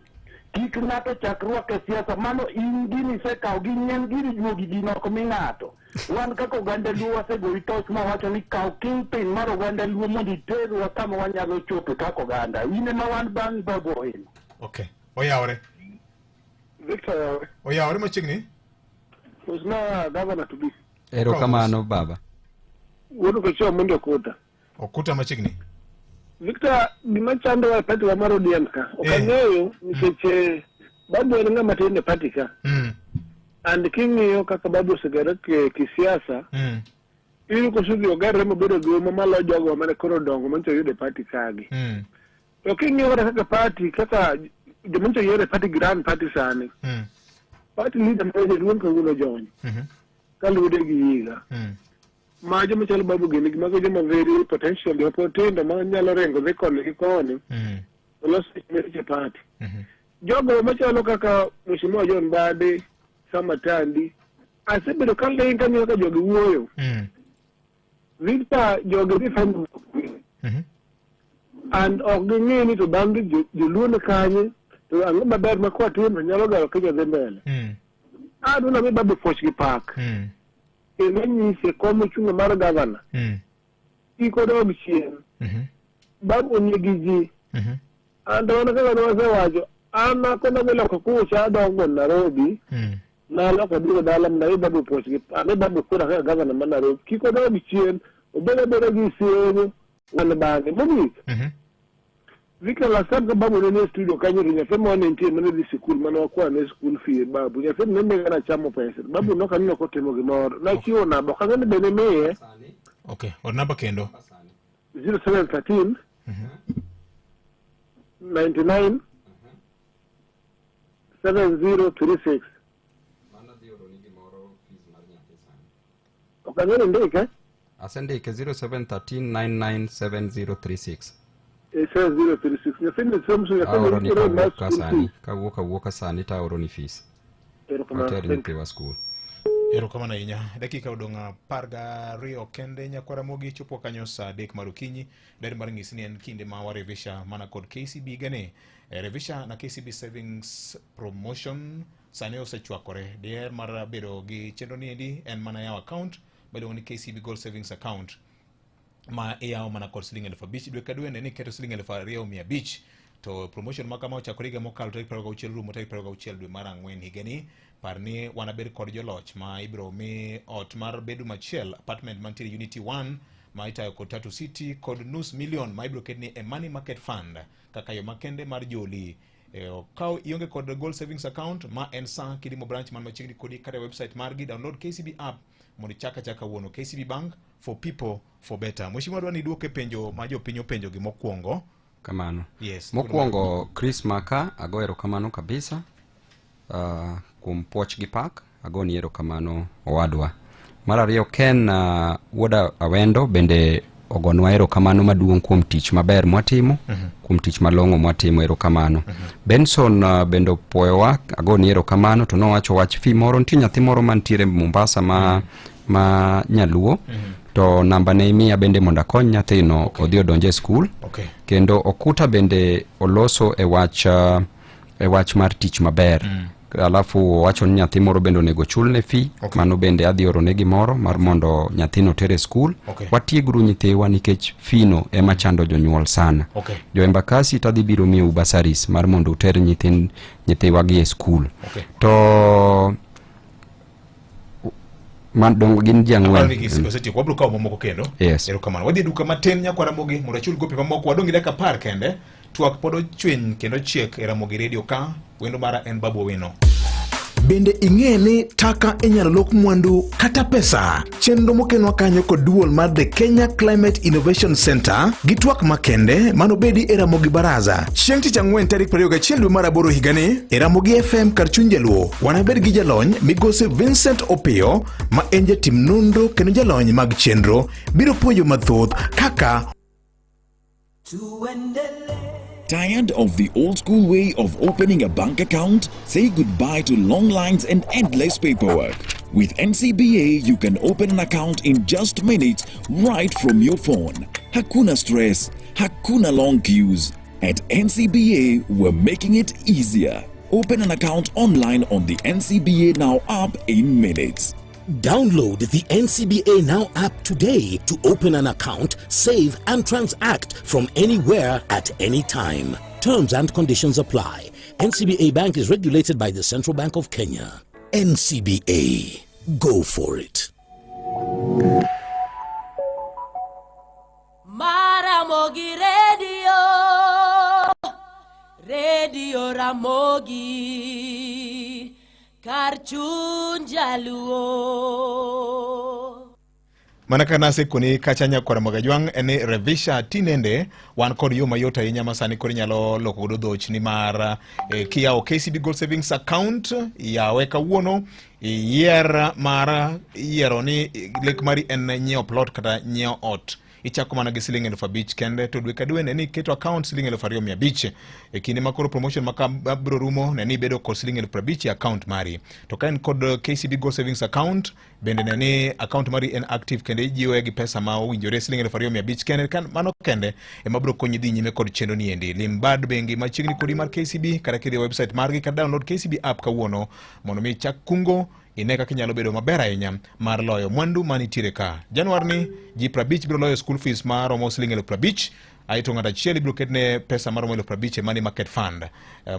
Kik ng'ato chakruok e siasa, mano in gini sekaw gi nyien giri juogi gino ok mi ng'ato. Wan kaka oganda Luo wasegori toch ma wacho ni kaw kingpin mar oganda Luo mondo iterwa kama wanyalo chope kaka oganda. In ema wan bang' Babu Owino. Okay. Oyawore. Victor Oyawore. Oyawore machiegni? Usna gavana to be. Erokamano baba. Wuono kocho mondo Okuta. Okuta machiegni. Victor, gima chando wa pati wa maro ODM ka. Okang'eyo nikech Babu en ng'ama tin e pati ka. And king'iyo kaka Babu osegere kisiasa. Iyudo kosugi ogere mobedo gi mamalo jogo mane koro dongo mancho yude pati kagi. To king'iyo kaka pati kaka jomancho yude pati grand pati sani. Pati leader mane duong' kawuono jony. Kaluwore gi higa. ma joma chalo babu gini mago joma very potential jo potendo ma nyalo rengo dhi koni gi koni los meche party jogo machalo kaka Mheshimiwa John Bade Sama Tandi asebedo ka lenga ni ka jogo wuoyo Victor jogo bi famu and ogni ni to bandi joluone kanye to ango maber ma kwa tim nyalo galo ka jodhi mbele aduna mi babu Fochgi Park ni se como chunga mar governor iko do bichien babu onyegiji ando na kaka no wajo ana kona bela ko kucha dongo Nairobi na loko dio dalam na babu Fochgi ane babu kura ka governor man Nairobi kiko do bichien obele gi siyo na bangi mami Vika la sababu babu nene studio kanyo rinya fema wane ntie mene di sikul mana wakua ne school fee babu nya fema nene gana chamo pesa babu noka nino kote mogi moro na chio na boka ngani bene meye okay or namba kendo 0713 99 7036 okangani ndike asendike 0713997036 7036 nyafini somsu nyafini kawuoka sani ta oro ni fees oteri nyithewa school erokamano ahinya dakika odong' 12 kende nyakwara mogi chopo kanyo saa 3 mar okinyi daher mar ng'isi ni en kinde ma warevisha mana kod KCB gane revisha na KCB Savings Promotion sani osechwakore daher mar bedo gi chenro ni endi en mana yaw account bedo ni KCB Gold Savings Account ma iyawo mana kod $5,000 dwe ka dwe ne ni keto $2,500 to promotion ma kama ochakore higa mokalo tarik 26 rumo tarik 26 dwe mar ang'wen higani parni wanabed kod joloch ma ibiro mi ot mar bedu machiel apartment mantiere Unity 1 ma itayo kod Tatu City kod $500,000 ma ibiro ketni e Money Market Fund kaka yo makende mar joli kao ionge kod Gold Savings Account ma en sa kidimo branch man machiegni kodi kata website margi download KCB app mondo chaka wuono KCB Bank for people for better. Mheshimiwa dwani duoke penjo ma jopiny openjo gi mokwongo kamano. Yes. Mokwongo Chris Maka agoero kamano kabisa. Kum Fochgi Park agoni erokamano owadwa. Mar ariyo Ken wuoda Awendo bende ogonwa erokamano maduong' kuom tich maber mwatimo, kuom tich malong'o mwatimo erokamano. Benson bende opuoyowa agoni erokamano to nowacho wach fi moro nitie nyathi moro mantiere Mombasa ma nyaluo to namba ne imiya bende mondo akony nyathino odhi odonje skul. Kendo Okuta bende oloso e wach mar tich maber. Alafu wacho ni nyathi moro bende onego chulne fee mano bende adhi oro ne gimoro mar mondo nyathino tere skul. Watiegru nyithiwa nikech fino ema chando jonyuol sana. Jo Embakasi tadhi biro miyo basaris mar mondo uter nyithiwa gi e skul. To man dong gin jang'wen wabro kawo mamoko kendo erokamano wadhi duka matin nyakwara mogi mondo achul gope mamoko wadongi dakika 10 kende twak pod ochwiny kendo chiek e Ramogi Radio ka wendo mara en Babu Owino. Bende ing'e ni taka inyalo lok mwandu kata pesa. Chenro mokenwa kanyo kod duol mar The Kenya Climate Innovation Center gi twak makende mano bedi e Ramogi Baraza. Chieng' tich ang'wen tarik 21 dwe mar 8 higani e Ramogi FM kar chuny Jaluo wanabed gi jalony migosi Vincent Opiyo ma en jatim nonro kendo jalony mag chenro biro puonjo mathoth kaka Tired of the old school way of opening a bank account? Say goodbye to long lines and endless paperwork. With NCBA, you can open an account in just minutes right from your phone. Hakuna stress, hakuna long queues. At NCBA, we're making it easier. Open an account online on the NCBA Now app in minutes. Download the NCBA Now app today to open an account, save and transact from anywhere at any time. Terms and conditions apply. NCBA Bank is regulated by the Central Bank of Kenya. NCBA. Go for it. Ramogi Radio Ramogi Kar chuny Jaluo. Manaka nase kuni kachanya kwa magajwang ene revisha tinende wan kod yo mayota yinyama sani kod nyalo loko godo dhoch ni mar kia o KCB Gold Savings Account ya weka uono yier mar yiero ni lek mari en nyeo plot kata nyeo ot. Ichako mana gi siling 5,000 kende to dwe ka dwe ne ni keto account siling 2,500 e kinde makoro promotion maka bro rumo ne ni bedo kod siling 50,000 account mari to kaen kod KCB Gold Savings Account bende ne ni account mari en active kende ijiwe gi pesa ma owinjore siling 2,500 kende kan mano kende e mabro konyi dhi nyime kod chenro ni endi limbad bengi machiegni kodi mar KCB kata kidhi website margi ka download KCB app kawuono mondo mi chak kungo ine kaka nyalo bedo maber ahinya mar loyo mwandu manitiere ka. Januar ni ji 50 biro loyo school fees mar romo siling 50,000 aito ng'ata achiel biro ketne pesa mar romo 50,000 money market fund.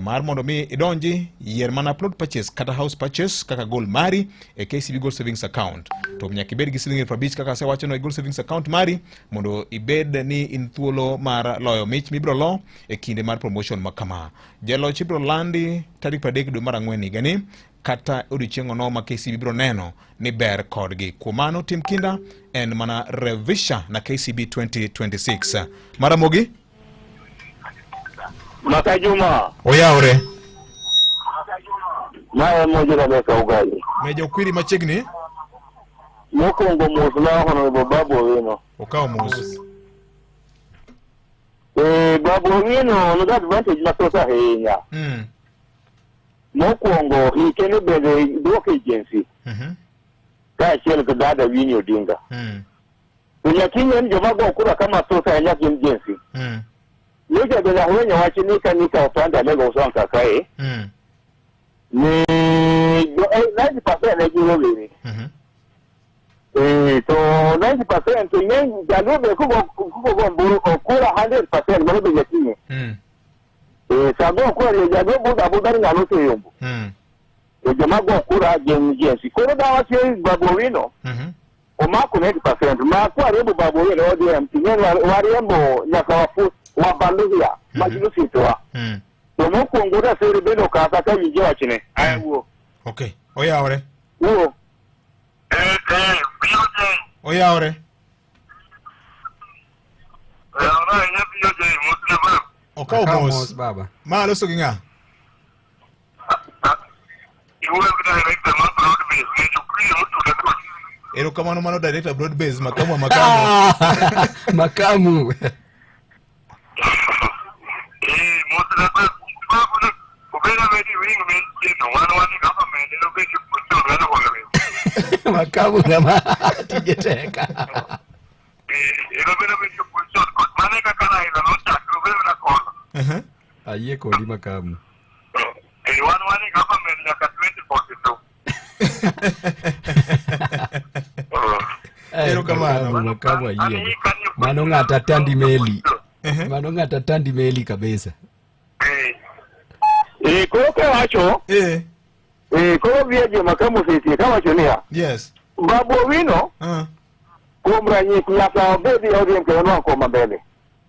Mar mondo mi idonji yier mana plot purchase kata house purchase kaka goal mari e KCB Gold Savings Account. To nyaka ibed gi siling 50,000 kaka asewacho no e Gold Savings Account mari mondo ibed ni in thuolo mar loyo mich mibiro lo e kinde mar promotion makama. Jaloch biro landi tarik 30 dwe mar Ang'wen higani kata odiochieng' no ma KCB biro neno ni ber kodgi. Kuom mano tim kinda en mana revisha na KCB 2026. Maramogi? Maka Juma. Oyaore. Maya moja na meka ugali. Meja ukwiri machiegni? Mokongo mos na hono babu wino. Okao mos. Babu wino no advantage na tosa henya. Mokongo ikene bede block agency. Ka chiel ka dada winyo dinga. Unyakinyo nje mago kura kama tosa ya nyaki agency. Yoja bela wenye wachinika nika upanda lego usanka kae. Ni 90% ya jiro bini. So 90% yenye jalube kuko mburu kura 100% malobe nyakinyo. Sago kura jago buda ngalote yombo. Jamago kura jensi. Kura da wasi babu wino. Omako 90%. Makua rembo babu wino ODM. Tinyen warembo nyakawafu wabaluya. Majilu sitwa. Omoko ngura siri beno kaka mijewa chine. Aya uo. Okay. Oya ore. Uo. Oya ore. Okao mos baba. Ma lo soginga. Ero kama mano director broad base makamu. Makamu. Makamu ngama tijeteka. Aye kodi makamu. Ero kamano makamu aye. Mano ng'ata tandi meli. Mano ng'ata tandi meli kabisa. Koko wacho. Koko vieje makamu sisi kama chonia. Yes. Babu wino. Kumra nyiki nyaka bedi ODM kwa koma mbele.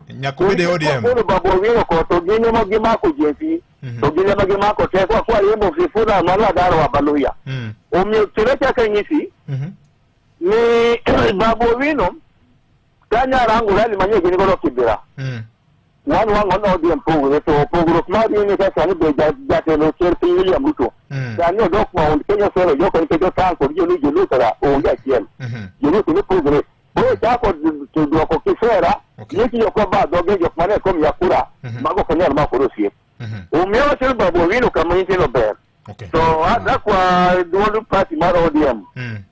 Nyakubede ODM. Kwa babu wino kwa togine magimako jefi. Togine magimako tekwa kwa yembo fifuna mala daro wa baluya. Umyeteleka kanyisi. Ni babu wino. Kanya rangu lali manye gini kono kibira. One ODM pogro to pogro kumari ni kasa ni beja jate no serpi William Ruto. Kanya dok ma on Kenya sero yoko ni kejo tanko jelu jelu kara onja kiel. Jelu ni pogro. Bo chako to doko kisera. Yiki yoko ba doge yoko mane kom yakura. Mago kanya ma korosie. Umeo sel babu wino kama yiti no ber. So ada kwa dual party mara ODM.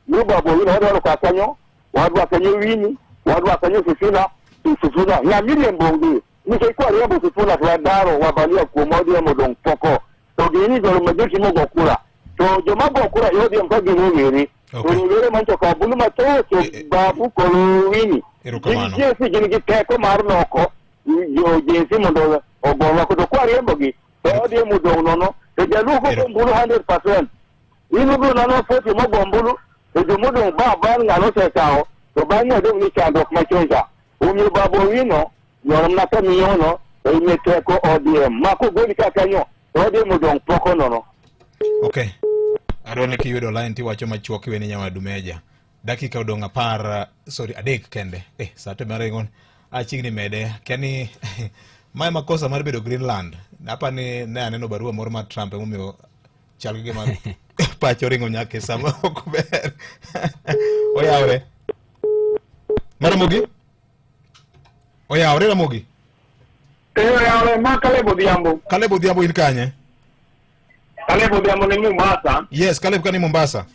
Ni babu wino wado kwa kanyo, wado kanyo wini, wado kanyo sifuna. Na million bongi. Nikikuwa rembo sifuna kwa daro wabalia kumodia modong poko. So gini jolo majuki mogo kura. So jomago kura yodi mkagi mwiri. Unigere mancho kabulu mato so babu kolo wini. Jinsi jini kiteko marunoko. Jinsi mondo ogonwa kutokuwa rembo gi. Yodi modong nono. Ejaluko kumbulu 100%. Inubu nono 40 mogo mbulu. Ejumudu ba ngalo sekao. So banyo dem ni chando kumachonja. Umi babu wino. Yoram na kami yono, imeteko ODM. Mako goli kakanyo, ODM udong poko nono. Okay. Adone ki yudo line ti wacho machuoki we ni nyama dumeja. dakika odong' 10 kende. Saa te marengon achigni mede kani mae makosa mar bedo Greenland. Napa ni ne aneno barua moro mar Trump emomiyo chal gi ma pacho ringo nyake sama ok ber. Oyawre. Maramogi? Oyawre Ramogi? Oyawre ma Caleb Odhiambo. Caleb Odhiambo in kanye? Caleb Odhiambo ni Mombasa. Yes, Caleb kani Mombasa.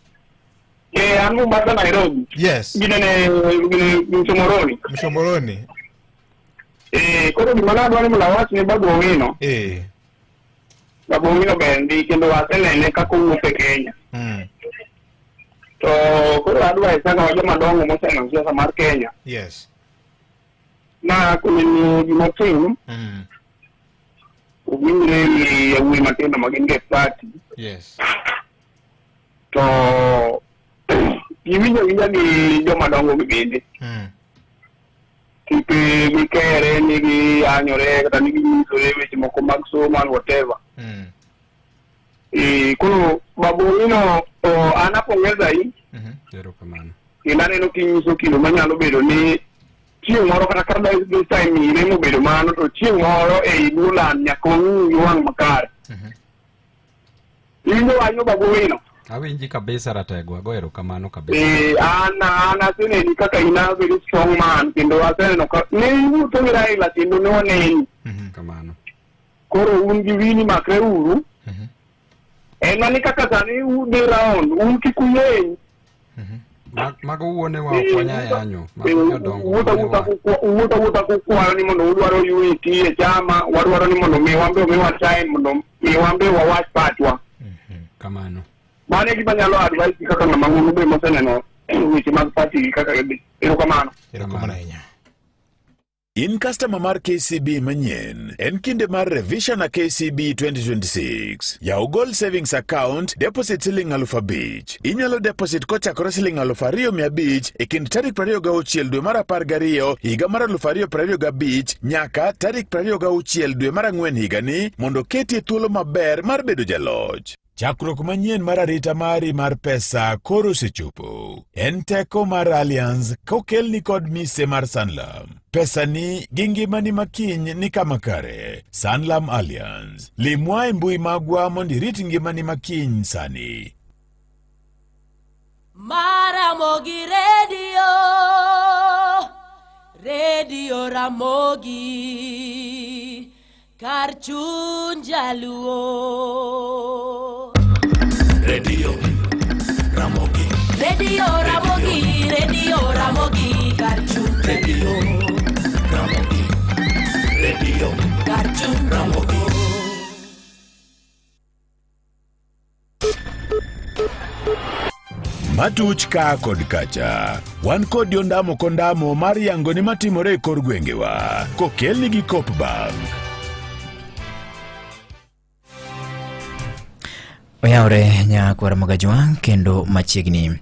An Mombasa Nairobi. Yes. Gine Mshomoroni. Koro gimana adwani mulawach ni Babu Owino. Babu Owino bendi kendo wasenene kaka owuok e Kenya. To koro adwai sana wa joma dongo moseno siasa mar Kenya. Yes. Na kunini gimotim. Ugimre ni yawui matendo magin get party. Yes. To iwinjo ni joma dongo gibende. Kipe gikere nigi anyore kata nigi nyisore weche moko mag somo and whatever. Kono Babu Owino anapongeza hii. Ero kamano. Kila neno kinyiso kilo manyalo bedo ni chieng' moro kata kada this time ine mo bedo mano to chieng' moro e Bulan nyakong yuang makare. Iwinjo wanyo Babu Owino. Awinji kabisa Rategwa, goero kamano kabisa. Ana sene ni kaka ina very strong man kendo asene no ka ne to ni Raila kendo no ne kamano. Koro ungi wini makre uru. Mani kaka sani ude round kikuyen. Mago uone wa kwanya yanyo. Mago dongo. Uta kukwa ni mono udwaro unity e chama, wadwaro ni mono miwambe time mono miwambe wa watch patwa. Kamano. Mane gibanyalo advice kaka na mangunu be moseneno weche mag party kaka ero kamano. Ero kamano nya. In customer mar KCB manyien, en kinde mar revision na KCB 2026. Ya ugol savings account, deposit siling 5,000. Inyalo deposit kochakore siling 2,500 e kind tarik 26 dwe mar 12 higa mar 2025 nyaka tarik 26 dwe mar 4 higani mondo ketie thuolo maber mar bedo jaloch. Chakruok manyien mar arita mari mar pesa koro sechopo. En teko mar Allianz kokelni kod mise mar Sanlam. Pesa ni gingimani makiny ni kama kare. Sanlam Allianz. Limwa e mbui magwa mondi rit ngimani makiny sani. Maramogi Radio Ramogi Karchun Jaluo. Radio Ramogi Karchun Radio Karchun Ramogi. Matuch ka kod kacha. Wan kod yondamo kondamo mar yango ni matimore kor gwengewa. Kokelni gi Coop Bank. Oyawre nyakwara magajwang kendo machiegni.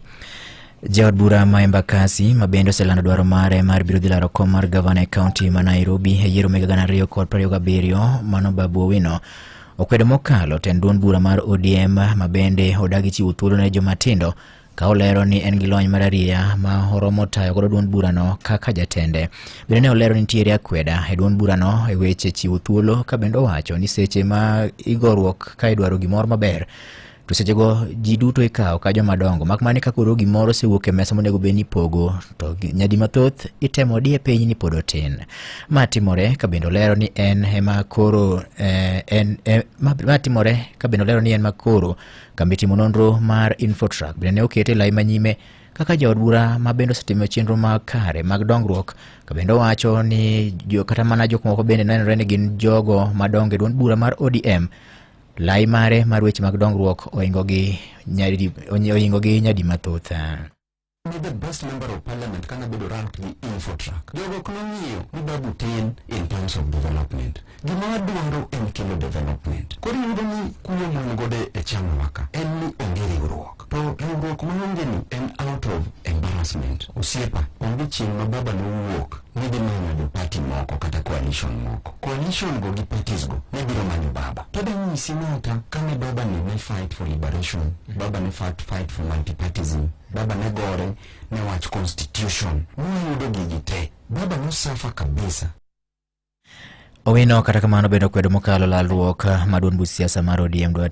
Jaod bura ma Embakasi mabendo selando dwaro mare mar biro dhi laro kom mar gavana e kaunti ma Nairobi e yiero mega 2027 mano Babu Owino okwedo mokalo tend duond bura mar ODM mabende odagi chiwo thuolo ne jomatindo ka olero ni en gi lony mar ariya ma oromo tayo godo duond burano kaka jatende. Bende ne olero ni nitiere akweda e duond burano e weche chiwo thuolo ka bende owacho ni seche ma igoruok ka idwaro gimoro maber to sechego ji duto ikawo ka joma dongo makmani ka koro gimoro sewuok e mesa monego bed ni pogo to nyadi mathoth itemo di e piny ni pod otin. Matimore ka bende olero ni en ema koro matimore ka bende olero ni en makoro kambi timo nonro mar Infotrack bende ne okete lai manyime kaka jaod bura ma bende osetimo chenro mag kare mag dongruok ka bende owacho ni kata mana jok moko bende nenore ni gin jogo madongo e duond bura mar ODM lai mare mar weche mag dongruok oingo gi nyadi mathoth. The best member of parliament can be ranked the Infotrack. Yogo kunongiyo ni Babu tin in terms of development. Gima duaro en kilo development. Kori yudo ni kuyo mwangode e chama waka. En ni ongeri uruok. To riuruok mwangode ni en out of embarrassment. Usiepa, ongi ching mababa no uruok. Nidi manyo do party moko kata coalition moko. Coalition go gi parties go. Nebiro manyo baba. Tada ni sinata kane baba ne fight for liberation, baba ne fight for multipartyism, baba ne gore ne wach constitution, yudo gigite, baba no safa kabisa. Owino kata kamano bedo kwedo mokalo lalruok maduon buch siasa mar ODM dwa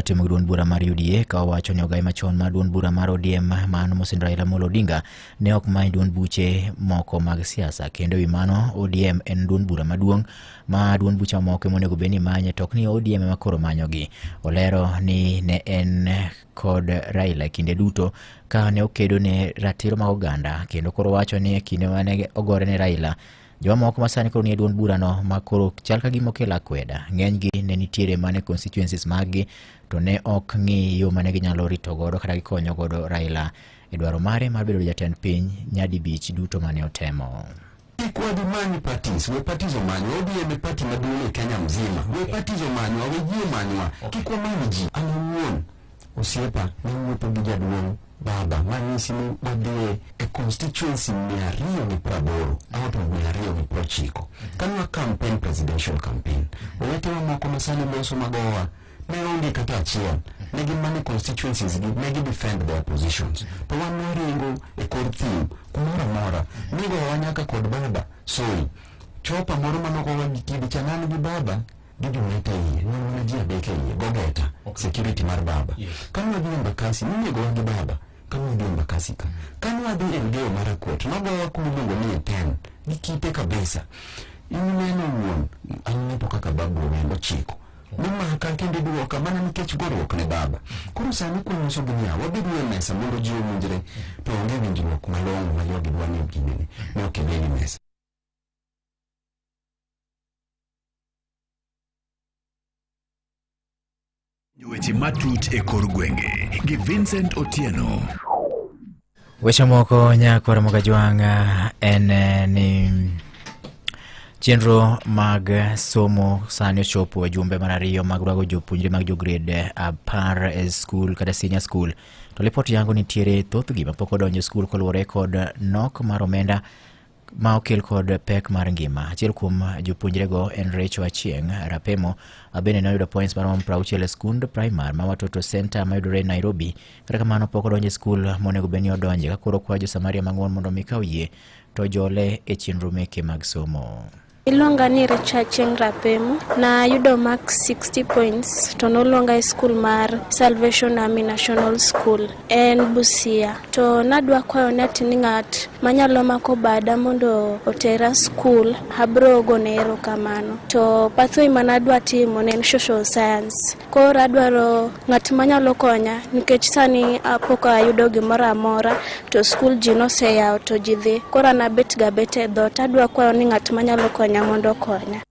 timo duond bura mar UDA ka owacho ni ogai machon mar duond bura mar ODM mano mosindo Raila Amolo Odinga ne ok many duond buche moko mag siasa kendo wi mano ODM en duond bura maduong' ma duond bucha moko monego beni manye tok ni ODM makoro manyogi. Olero ni ne en kod Raila kinde duto ka ne okedo ne ratiro mag oganda kendo koro wacho ni kinde mane ogore ne Raila joma moko masani koro nie duond bura no makoro chal ka gimo kela kweda ng'enygi ne nitiere mane constituencies magi to ne ok ng'i yo mane ginyalo rito godo kata gikonyo godo Raila e dwaro mare mar bedo jatend piny nyadi bich duto mane otemo. Kwa dumani parties, we parties omanywa, ODM party maduong' e Kenya mzima, we parties omanywa, we jie manywa, kikwa manji, anuon, osiepa, niwuoto gi jaduong' baba, manyisi ni wadhie e constituency 280, out of 290. Kanwa campaign, presidential campaign, owetewa moko masani loso magowa, ne onge kata achiel, negi mani constituencies, negi defend their positions. To wanuringo e kod thim, kumora mora, nigo wanyaka kod baba, soi, chopa moro manoko wajikidi chanani gi baba, gidi umeta iye, nunajia beke iye, gogeta, security mar baba. Kanwa di Embakasi, nigo wangi baba, kanwa di Embakasi ka. Kanwa di Elgeyo Marakwet, magawa kumulungo ni 10, nikite kabisa. Inumeno uon, anito kaka babu wendo chiko. Mama kakende duoka mana nikech gorwok ne baba. Koro sani kuno so dunia wabedo e mesa mondo jiwo munjre to onge winjruok malong'o ma jogi dwani oginene ne okebeni mesa. Weche matut e kor gwenge gi Vincent Otieno. Weche moko nyakwara Mogajwang' en ni chenro mag somo sani ochopo jumbe mar ariyo mag rwago jopuonjre mag grade 10 e school kata senior school. To report yango nitiere thothgi mapok odonjo school koluwore kod nok mar omenda ma okel kod pek mar ngima. Achiel kuom jopuonjrego en Rachel Achieng' Rapemo bende ne oyudo points marom 60 e skund primar ma Watoto Center mayudore Nairobi. Kata kamano pok odonjo school monego beni odonje ka koro kwajo Samaria Mang'uon mondo mikaw yie to jole e chenro meke mag somo. Ilonga ni Rachel Achieng' Rapemo na yudo max 60 points to nolonga e school mar Salvation Army National School en Busia. To nadwa kwayo neti ni ng'at manyalo mako bada mondo otera school habro gone erokamano. To pathway manadwa timo ne en social science. Koro adwaro ng'at manyalo konya nikech sani apoko ayudo gimoro amora to school ji noseyawo to ji dhi. Koro anabet ga bete dhot adwa kwayo ni ng'at manyalo konya mondo konya.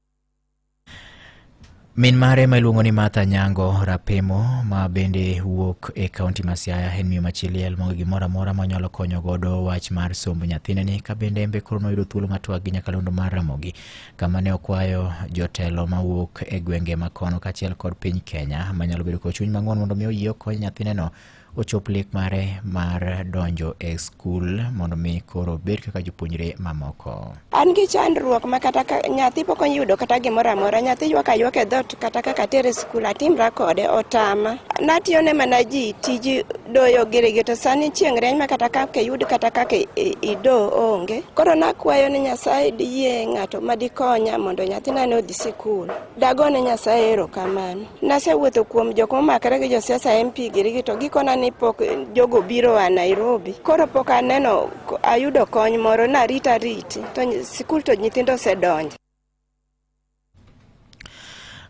Min mare ma iluongo ni Martha Nyango Rapemo ma bende wuok e kaunti ma Siaya en miyo machiliel monge gimoro amora manyalo konyo godo wach mar sombo nyathine ni ka bende embe koro noyudo thuolo matwak gi nyakalondo mar Ramogi kama ne okwayo jotelo mawuok e gwenge makono kachiel kod piny Kenya manyalo bedo kod chuny mang'won mondo mi oyie okony nyathine no ochop lek mare mar donjo e skul mondo mi koro bed kaka jopuonjre mamoko. An gi chandruok ma kata nyathi pok oyudo kata gimoro amora, nyathi ywak e dhot kata kaka tere skul atimra kode otama. Natiyo ne mana ji tiji doyo girigi to sani chieng' rieny ma kata kaka yud kata kaka ido onge. Koro nakwayo ni Nyasaye diyie ng'ato madikonya mondo nyathina ne odhi sikul. Dagone Nyasaye erokamano. Nasewuotho kuom jok momakre gi josiasa MP girigi to gikona ni pok jogo biro a Nairobi. Koro pok aneno ayudo kony moro na rita to sikul to nyithindo osedonjo.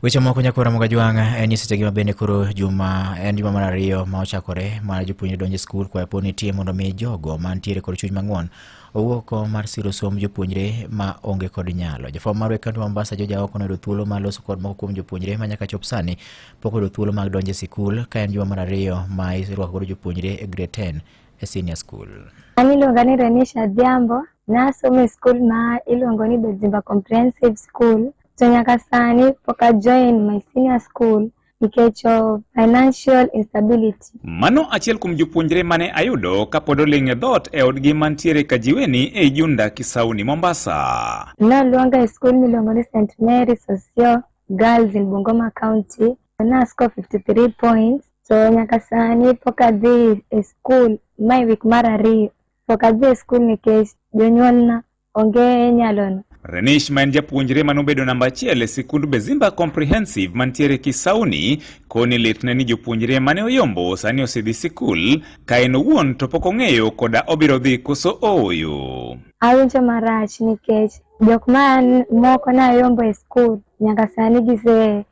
Weche moko nyakwara Mogajwang' en seche gi mabende koro juma mar ariyo ma ochakore mar jopuonjre donjo e skul kwa po nitie mondo mi jogo mantiere kod chuny mang'won owuok mar siro som jopuonjre ma onge kod nyalo. Jafwambo mar Kaunti ma Mombasa George Aoko noyudo thuolo mar loso kod moko kuom jopuonjre ma nyaka chop sani pok oyudo thuolo mag donjo e sikul ka en juma mar ariyo ma irwako godo jopuonjre e grade 10 e senior school. Ani iluonga ni Renisha Dhiambo nasomo e skul ma iluongo ni Bedzimba Comprehensive School. To nyaka sani pok a join my senior school because of financial instability. Mano achiel kuom jopuonjre mane ayudo kapod oling' e dhot e odgi mantiere Kajiweni e Junda Kisauni Mombasa. Naluonga e skul miluongo ni St. Mary Sosio girls in Bungoma County. Na score 53 points. So nyaka sani pok adhi e school my week mar ariyo. Pok adhi e school nikech jonyuolna onge nyalono. Renish ma en japuonjre manobedo namba 1 e sikund Bezimba Comprehensive mantiere Kisauni koni litne ni jopuonjre mane oyombo sani osedhi sikul ka en owuon to pok ong'eyo koda obiro dhi koso oyo. Awinjo marach nikech jok man moko na yombo e school nyaka sani gise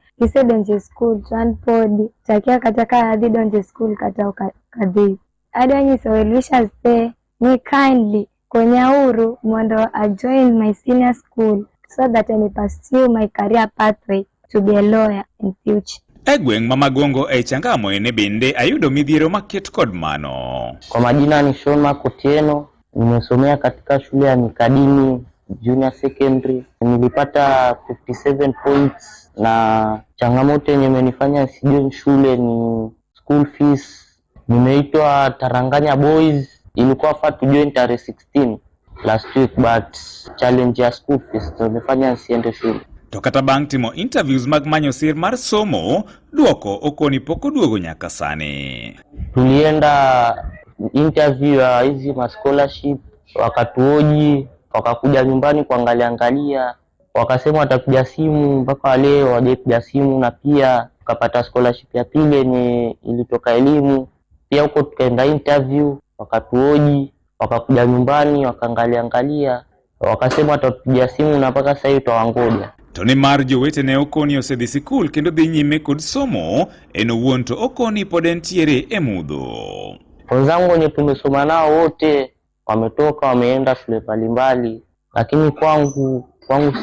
donje school to an pod takia kata ka adhi donje school kata ok adhi. Adwa nyiso well-wishers te ni kindly konyauru mondo I join my senior school so that I may pursue my career pathway to be a lawyer in future. Egweng Mamagongo e Changamwe ne bende ayudo midhiero maket kod mano. Kwa majina ni Sean Makotieno, nimesomea katika shule ya Mikadini Junior Secondary. Nilipata 57 points na changamoto yenye imenifanya sijoin shule ni school fees. Nimeitwa Taranganya Boys, ilikuwa faa to join tarehe 16 last week but challenge ya school fees imefanya nisiende shule. To kata bang' timo interviews mag manyo sir mar somo, duoko okoni poko duogo nyaka sani. Tulienda interview ya hizi ma scholarship, wakatuoji, wakakuja nyumbani kuangalia, wakasema watapiga simu, mpaka leo hawajapiga simu, na pia tukapata scholarship ya pili yenye ilitoka elimu. Pia huko tukaenda interview, wakatuoji, wakakuja nyumbani, wakaangalia, wakasema watapiga simu na mpaka sasa hivi tawangoja. Toni mar jowete ne okoni osedhi sikul kendo dhi nyime kod somo, en owuon to okoni pod entiere e mudho. Wenzangu wenye tumesoma nao wote wametoka, wameenda shule mbalimbali, lakini kwangu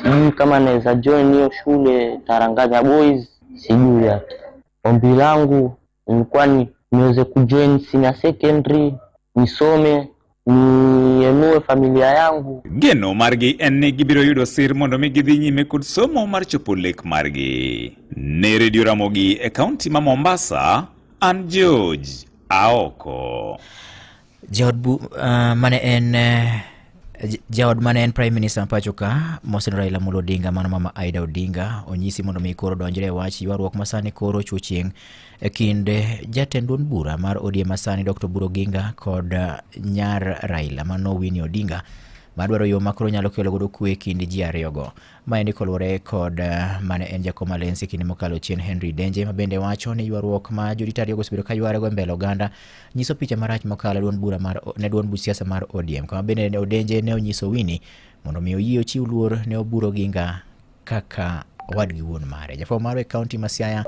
sijui kama naweza join hiyo shule Taranganya Boys, sijui hata. Ombi langu ilikuwa niweze kujoin senior secondary, nisome, nienue familia yangu. Geno margi en ni gibiro yudo sir mondo mi gidhi nyime kod somo mar chopo lek margi. Ne Radio Ramogi e kaunti ma Mombasa, an George Aoko. Jaod mane en Prime Minister Pachoka, Mosen Raila Amolo Odinga, mana mama Aida Odinga, onyisi mondo mi koro donjre wach ywaruok masani koro chuchieng e kinde jatend duond bura mar ODM masani Dr. Buro Ginga kod nyar Raila mano Winnie Odinga madwaro yo makoro nyalo kelo godo kwe kinde ji ariyogo. Maendi kolore kod mane en jakom Malensi kinde mokalo chien Henry Denje, mabende wacho ni ywaruok ma jodita ariyogo osebedo ka yware go mbele oganda nyiso picha marach mokalo duond bura mar duond buch siasa mar ODM. Kama bende Odenje ne onyiso Winnie mondo mi oyie ochiw luor ne Oburo Ginga kaka wadgi wuon mare. Jafo mar kaunti ma Siaya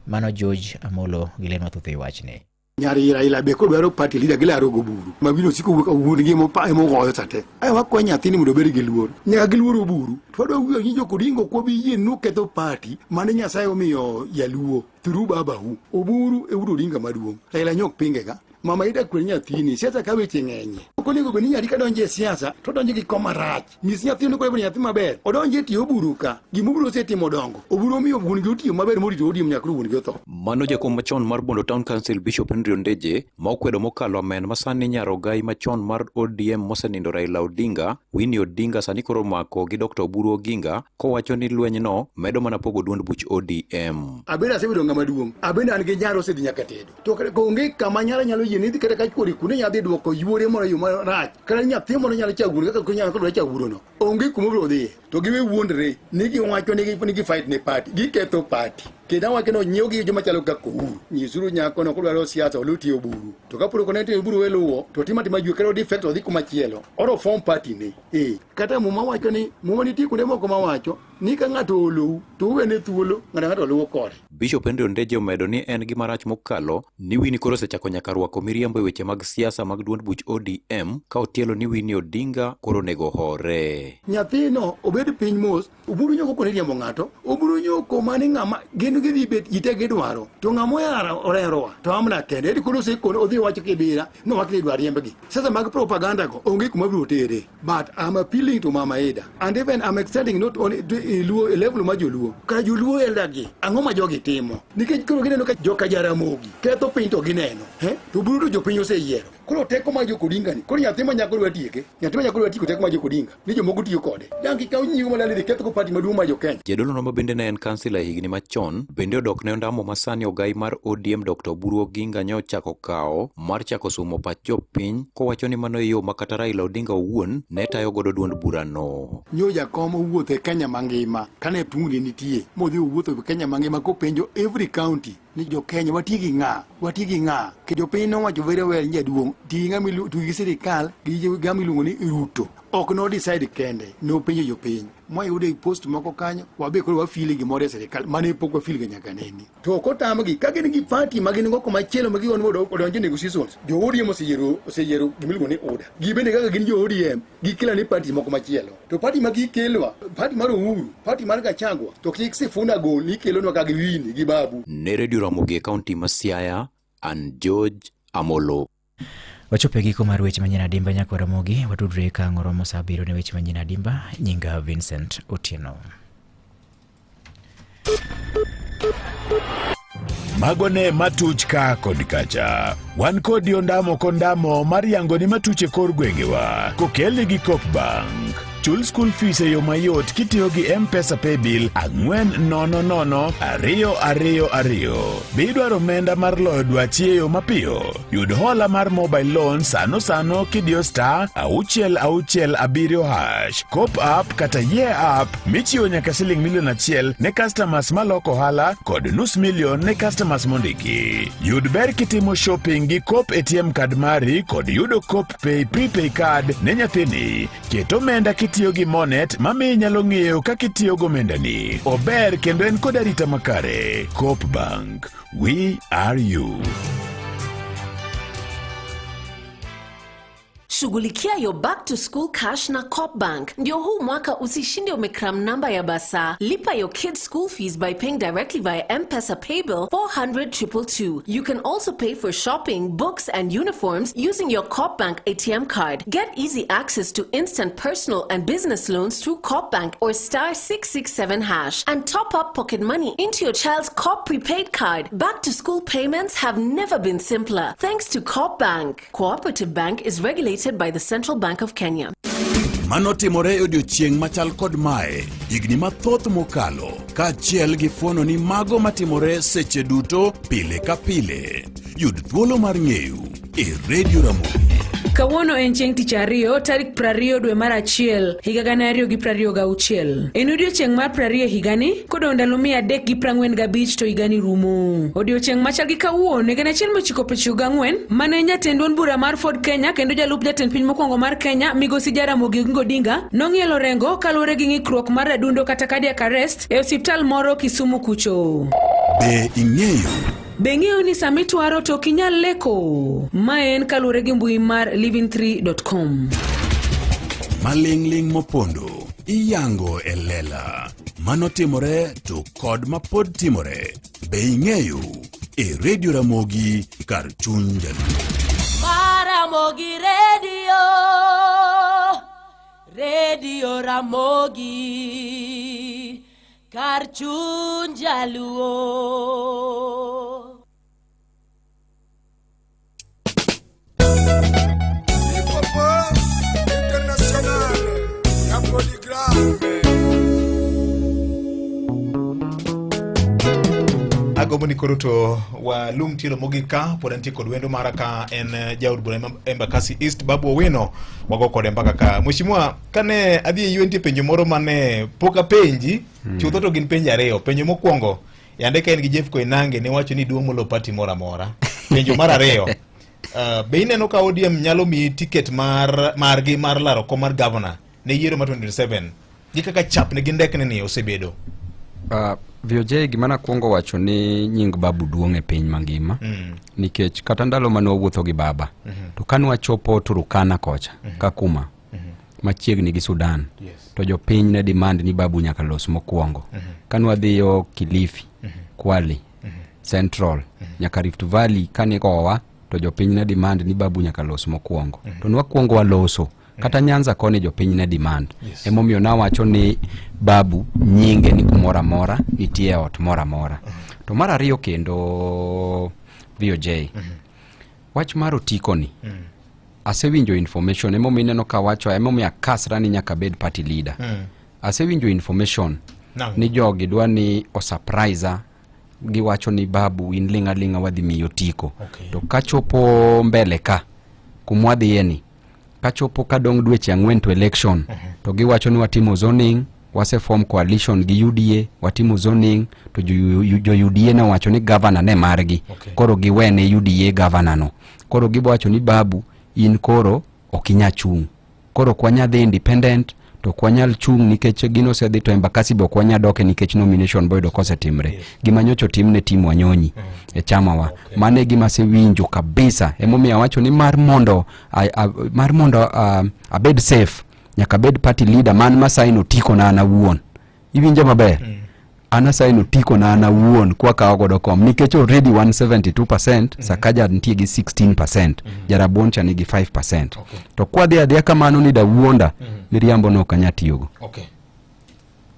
mano George Amolo gilen mathuth wachne. Nyari Raila be ko dwaro party leader gila rogo buru mabino siko wuon gi mo pa mo goyo tate ai wakwa nyathini modo beri gi luor nyaka gi luor buru to do wiyo nyijo kodingo ko bi yie no ketho party mane Nyasaye omiyo yaluo thuru babahu Oburu e Oburu Odinga maduong Raila nyok pingega mama ida kwen nyathini siasa ka weche ng'enye okonego beni nyari ka donje siasa to donje gi koma rach mis nyathini ko nyathi maber odonje ti Oburu ka gimoburo setimo dongo Oburu miyo wuon gi otiyo maber morito ODM nyakru wuon gi otho. Mano jakom machon mar Bondo Town Council Bishop Henry Ondeje ma okwedo mokalo amen masani nyaro gai machon mar ODM mosenindo Raila Odinga Winnie Odinga sani koro mako gi Dr. Oburu Oginga kowacho ni lweny no medo mana pogo duond buch ODM. Abena sebedo ngama duong abena an gi nyaro sedhi nyaka tedo to ko nge kama nyalo yeni kata ka kori kune nyadhi duoko yuore moro yo marach kata nyathi moro nyalo chaguro kaka kunya ko chaguro no onge kumobro dhi to giwe wuondre ni giwacho ni gi fight ne party giketho party kenda wakeno nyiew gi joma chalo kaka Oburu nyisuru nyako no kodwaro siasa oluti Oburu to kapuro konete Oburu weluwo to timatima jwe kero defect odhi kuma chielo oro form party ne kata muma wacho ni muma nitie kunde moko mawacho ni ka ng'ato olow to uwene thuolo ng'ato luwo kore. Bishop Henry Ondeje omedo ni en gi marach mokalo ni Winnie koro sechako nyaka rwako miriambo e weche mag siasa mag duond buch ODM ka otielo ni Winnie Odinga koro nego hore. Nyathino obed piny mos Oburu nyoko kone riambo ng'ato Oburu nyoko mani ng'ama gin gidhi bet jite gidwaro to ng'amo yara orerowa to amna kende edi koro sekono odhi wacho kibira no wakli dwar riembegi sasa mag propaganda go onge kuma biro tere but I'm appealing to Mama Ida and even I'm extending not only to level ma joluo ka joluo eldagi ang'o ma jogi timo nikech koro gineno ka joka Jaramogi ketho piny to gineno to Oburu to jopiny oseyiero Koro teko ma Joko Odinga ni. Koro nyathi ma nyako dwa tieke. Nyathi ma nyako dwa tieko teko ma Joko Odinga. Ni jomoko tiyo kode. Dangi kaw nyiwo malali de ketho ko party maduong' ma Jo-Kenya. Jadolo no bende ne en kansila higni machon bende odok ne ondamo masani ogai mar ODM Dr. Oburu Oginga nyo chako kao mar chako sumo pach jopiny kowacho ni mano yo makata Raila Odinga owuon ne tayo godo duond bura no. Nyo jakom owuotho e Kenya mangima kane tungni nitie modhi owuotho e Kenya mangima kopenjo every county ni Jo-Kenya wati gi ng'a ke jopiny nowacho very well jaduong' ti ng'ama tugi sirikal gi gama iluongo ni Ruto ok no decide kende no penjo jopiny mwayudo e post moko kanyo wabe koro wafili gimoro e sirikal mane pok wafili ga nyaka neni to kotamgi ka gin gi party magin go komachielo magi on modo odonjo negotiations jo ODM oseyero gimiluongo ni order gi bende kaka gin jo ODM gi kila ni party moko machielo to party magi kelwa party mar Uhuru party mar Gachagua to kik sifuna gol ni kelonwa ka giwini gi Babu ne Radio Ramogi County ma Siaya and George Amolo. Wachope giko mar weche manyien adimba nyako Ramogi watudre ka ngoromo saa 7 ne weche manyien adimba nyinga Vincent Otieno. Magone matuch ka kod kacha. Wan kodi ondamo kondamo mar yango ni matuche kor gwengewa. Kokele gi Coopbank. Chul school fees e yo mayot kitiyo gi M-Pesa Paybill 4002222. Bidwaro omenda mar loyo dwachi e yo mapiyo. Yud hola mar mobile loan sano kidiyo star 667#. Coop app kata yeah app michiwo nyaka siling milion 1 ne customers maloko hala kod nus milion ne customers mondiki. Yud ber kitimo shopping gi Coop ATM card mari kod yudo Coop Pay prepay card ne nyathini. Keto omenda tiyo gi Monet mami nyalo ng'eyo kaka itiyo go omendani. Ober kendo en kod arita makare. Coopbank, we are you. Shughulikia your back to school cash na Coopbank. Ndio huu mwaka usishinde umekram namba ya basa. Lipa your kids school fees by paying directly via M-Pesa Paybill 400-222. You can also pay for shopping, books and uniforms using your Coopbank ATM card. Get easy access to instant personal and business loans through Coopbank or star 667#. And top up pocket money into your child's Coop prepaid card. Back to school payments have never been simpler. Thanks to Coopbank. Cooperative Bank is regulated by the Central Bank of Kenya. Mano timore odiochieng' machal kod mae higni mathoth mokalo kaachiel gi fono ni mago matimore seche duto pile ka pile. Yud thuolo mar ng'eyo e Radio Ramogi. Kawuono en chieng' tich ariyo tarik 20 dwe mar 1 higa 2026. En odiochieng' mar 20 higani kodong' ndalo 345 to higani rumo. Odiochieng' machal gi kawuono en achiel mochiko 94 mane jatend duond bura mar Ford Kenya kendo jalup jatend piny mokwongo mar Kenya Migosi Jaramogi Odinga nong'ielo rengo kaluwore gi ng'ikruok mar adundo kata cardiac arrest e osiptal moro Kisumu kucho. Be ing'eyo Beng'eyo ni sami twaro to kinyal leko. Maen kalure gi mbui mar living3.com. Malingling mopondo iyango e lela. Mano timore to kod mapod timore. Be ing'eyo e Radio Ramogi kar chuny jaluo. Ramogi Radio Ramogi kar chuny jaluo. Agombo ni koro to walum tilo mogika pod antie kod wendo mara ka en jaod bura Embakasi East Babu Owino wago kod embaka ka. Mheshimiwa, kane adhi UNT penjo moro mane poka penji chutho to gin penjo ariyo. Penjo mokwongo yandeka en gi Jeff Koinange ne wacho ni duong' molo party mora mora. Penjo mar ariyo be ineno ka ODM nyalo mi ticket margi mar laro kom mar governor ne yiero ma 27 gi kaka chap ne gindekne ni osebedo. VOJ gimana kuongo wacho ni nying Babu duong' e piny mangima nikech kata ndalo mane owuotho gi baba to kanu wachopo Turukana kocha kakuma machiegni gi Sudan to jo piny ne demand ni Babu nyaka los mokwongo kanu wadhiyo Kilifi Kwale Central nyaka Rift Valley kane kowa to jo piny ne demand ni Babu nyaka los mokwongo to nwakwongo waloso kata Nyanza kone jo piny ne demand emomiyo na wacho ni Babu nyinge ni kumora mora nitie ot mora mora. To mar ariyo kendo VOJ wach mar otiko ni asewinjo information emo mineno ka wacho emo mi akasra ni nyaka bed party leader. Asewinjo information ni jogi dwa ni o surprise giwacho ni babu in linga wadhi miyo tiko. To kachopo mbele ka kumwadhi yeni kachopo kadong dweche 4 to election to giwacho ni watimo zoning, wase form coalition gi UDA, watimo zoning to jo UDA na wacho ni governor ne margi. Koro giwene UDA governor no. Koro giwacho ni babu in koro okinya chung. Koro kwanya the independent to kwanyal chung nikech gino se dhi to Embakasi bo kwanya doke nikech nomination boy do kose timre. Gima nyocho timne timu Wanyonyi e chama wa. Mane gima se winjo kabisa. Emomiyo wacho ni mar mondo abed safe. Nyaka bed party leader man masaino tiko na anawuon. Iwinjo maber. Anasaino tiko na anawuon kwa kaogodo kom nikech already 172%, Sakaja ntie gi 16%, Jaraboncha nigi 5%. To kwa dhia kamano ni da wuonda miriambo no kanyatiyogo.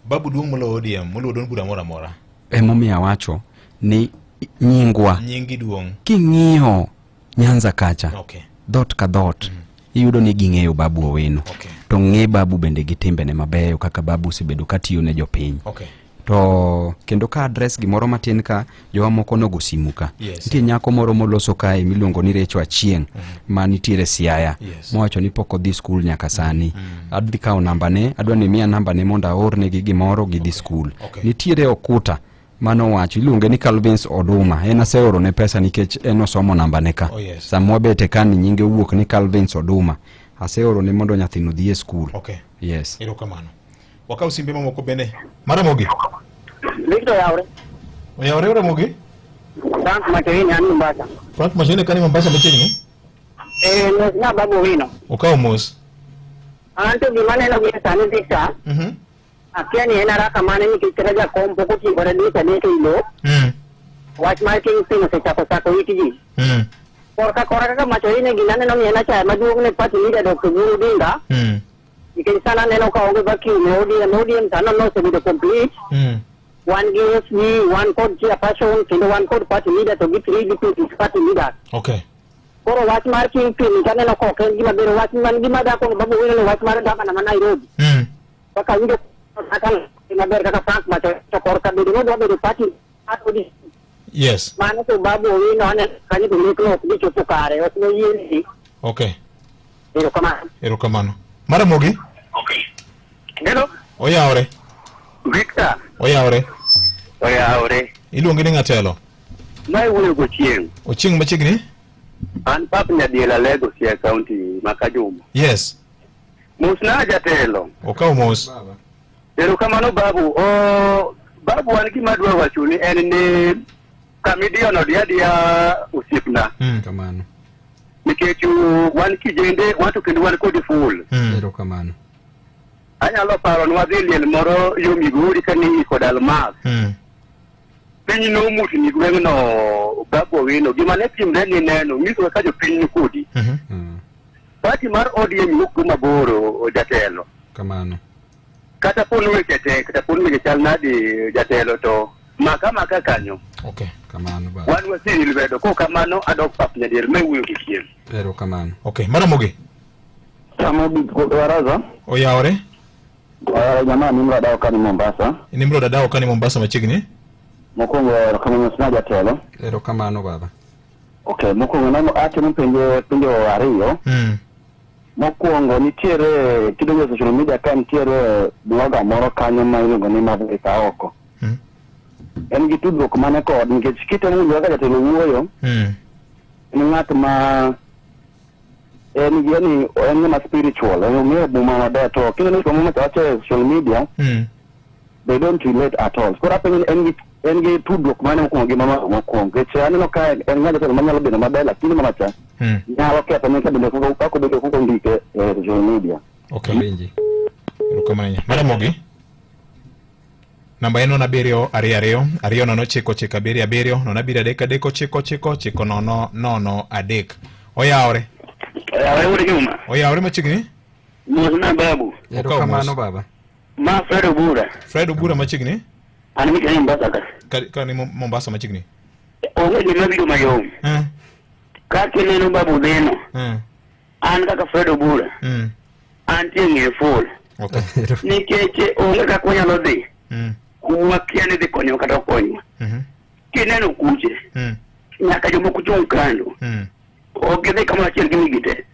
Babu duong molo ODM molo don bura mora. Emomiyo wacho ni nyingwa. Nyingi duong. King'iyo Nyanza kacha. Dot ka dot. Iyudo ni ging'eyo Babu Owino. To ng'e babu bende gi timbene mabeyo kaka babu sibedo katiyo ne jopiny. To kendo ka address gimoro matin ka jowa moko nogo simu ka. Nitie nyako moro moloso kae miluongo ni Recho Achieng ma nitiere Siaya. Mowacho ni pok odhi skul nyaka sani. Adhi kawo nambane, adwa ni miya nambane mondo aorne gi gimoro gi dhi skul. Nitiere Okuta mano wacho iluonge ni Calvins Oduma. En aseoro ne pesa nikech en osomo nambane ka. Samwa bete kan nyinge wuok ni Calvins Oduma. Aseoro ne mondo nyathino dhi e skul. Yes. Erokamano. Wakau simbe mamoko bende. Maramogi. Victor Yaure. Yaure Maramogi. Frank Machini ani Mombasa. Frank Machini kani Mombasa mchini? Na Babu Owino. Wakau mos. Anto gimana na gisa ni Victor. Akia ni ena raka mane ni kitaraja kompo kuti waradisa neke ilo. Watch marking thing se chako sako wiki. Korka ka Machini ginane no ena cha maduong ne party leader Dr. Guru Dinga. Ikinsana neno ka onge baki ODM sana no se video complete. One gives me one code chairperson, kendo one code party leader to get 3 deputy party leaders. Koro watch marking pin kana no ko ken gima bero watch man gima da ko Babu Owino watch mar da kana Nairobi. Saka video akan maber kaka Frank Macho to korka bero do party atodi. Yes. Mano to Babu Owino ane kani to leklo di chopukare osno yini. Erokamano. Maramogi. Hello. Oyaore. Victor. Oyaore. Iluongi ni Ngatelo. Mai wuoyo go Chieng. Ochieng machiegni? An pap Nyadiela Lagos ya county Makajuma. Yes. Musna jatelo. Okao mos. Erokamano Babu. Babu wan gima dwa wacho ni en ni kamidio no dia usipna. Kamano. Nikech wan kijende wato kendo wan kod full. Erokamano. Anyalo paro ni wadhi liel moro yo Migori kani kod Almas. Piny no muti ni gweng'no Babu Owino gima ne timre ni neno nyiso ka jopiny ni kodi. Party mar ODM wuok maboro jatelo. Kamano. Kata pon weche tek, kata pon weche chal nadi jatelo to maka kanyo. Kamano ba. Wan wasiri lwedo ko kamano adok pap Nyadiel mai wuoyo gi Chieng. Erokamano. Maramogi. Maramogi ko Waraza. Oyaore. Jamaa Nimrod Dao kani Mombasa. Nimrod Dao kani Mombasa machiegni? Mokongo kama msina jatelo. Erokamano baba. Mokongo nano ati mpenjo ariyo. Mokongo nitiere kidogo social media kan nitiere bloga moro kanyo ma iluongo ni Mavika Oko. En gi tudruok mane kod nikech kitemo wuoyo ka jatelo wuoyo. En ng'at ma en ma spiritual. En buma maber to kineno somo ma tache social media. They don't relate at all. Kora pengen en gi tudruok mane mokongo gi mama mokongo. Kech aneno ka en ng'at jatelo manyalo bedo maber lakini mama cha. Nyalo ketho ne kabinde kako bedo kuko ndike social media. Benji. Erokamano. Maramogi. Namba eno na birio ariyo nono chiko chika birio nona bira deka deko chiko nono adek. Oyaore. Oyaore machiegni? Musna Babu. Erokamano baba. Ma Fred Obura machiegni? An mi kani Mombasa Kani Mombasa machiegni? Onge gima biro mayom. Ka kineno Babu Owino. an kaka Fred Obura antie ng'e full nikech onge kaka wanyalo dhi kuma kia ni dhi konyo kata konyo kineno kuche nyaka jomoko chung kando ok gidhi kama achiel gi wigi te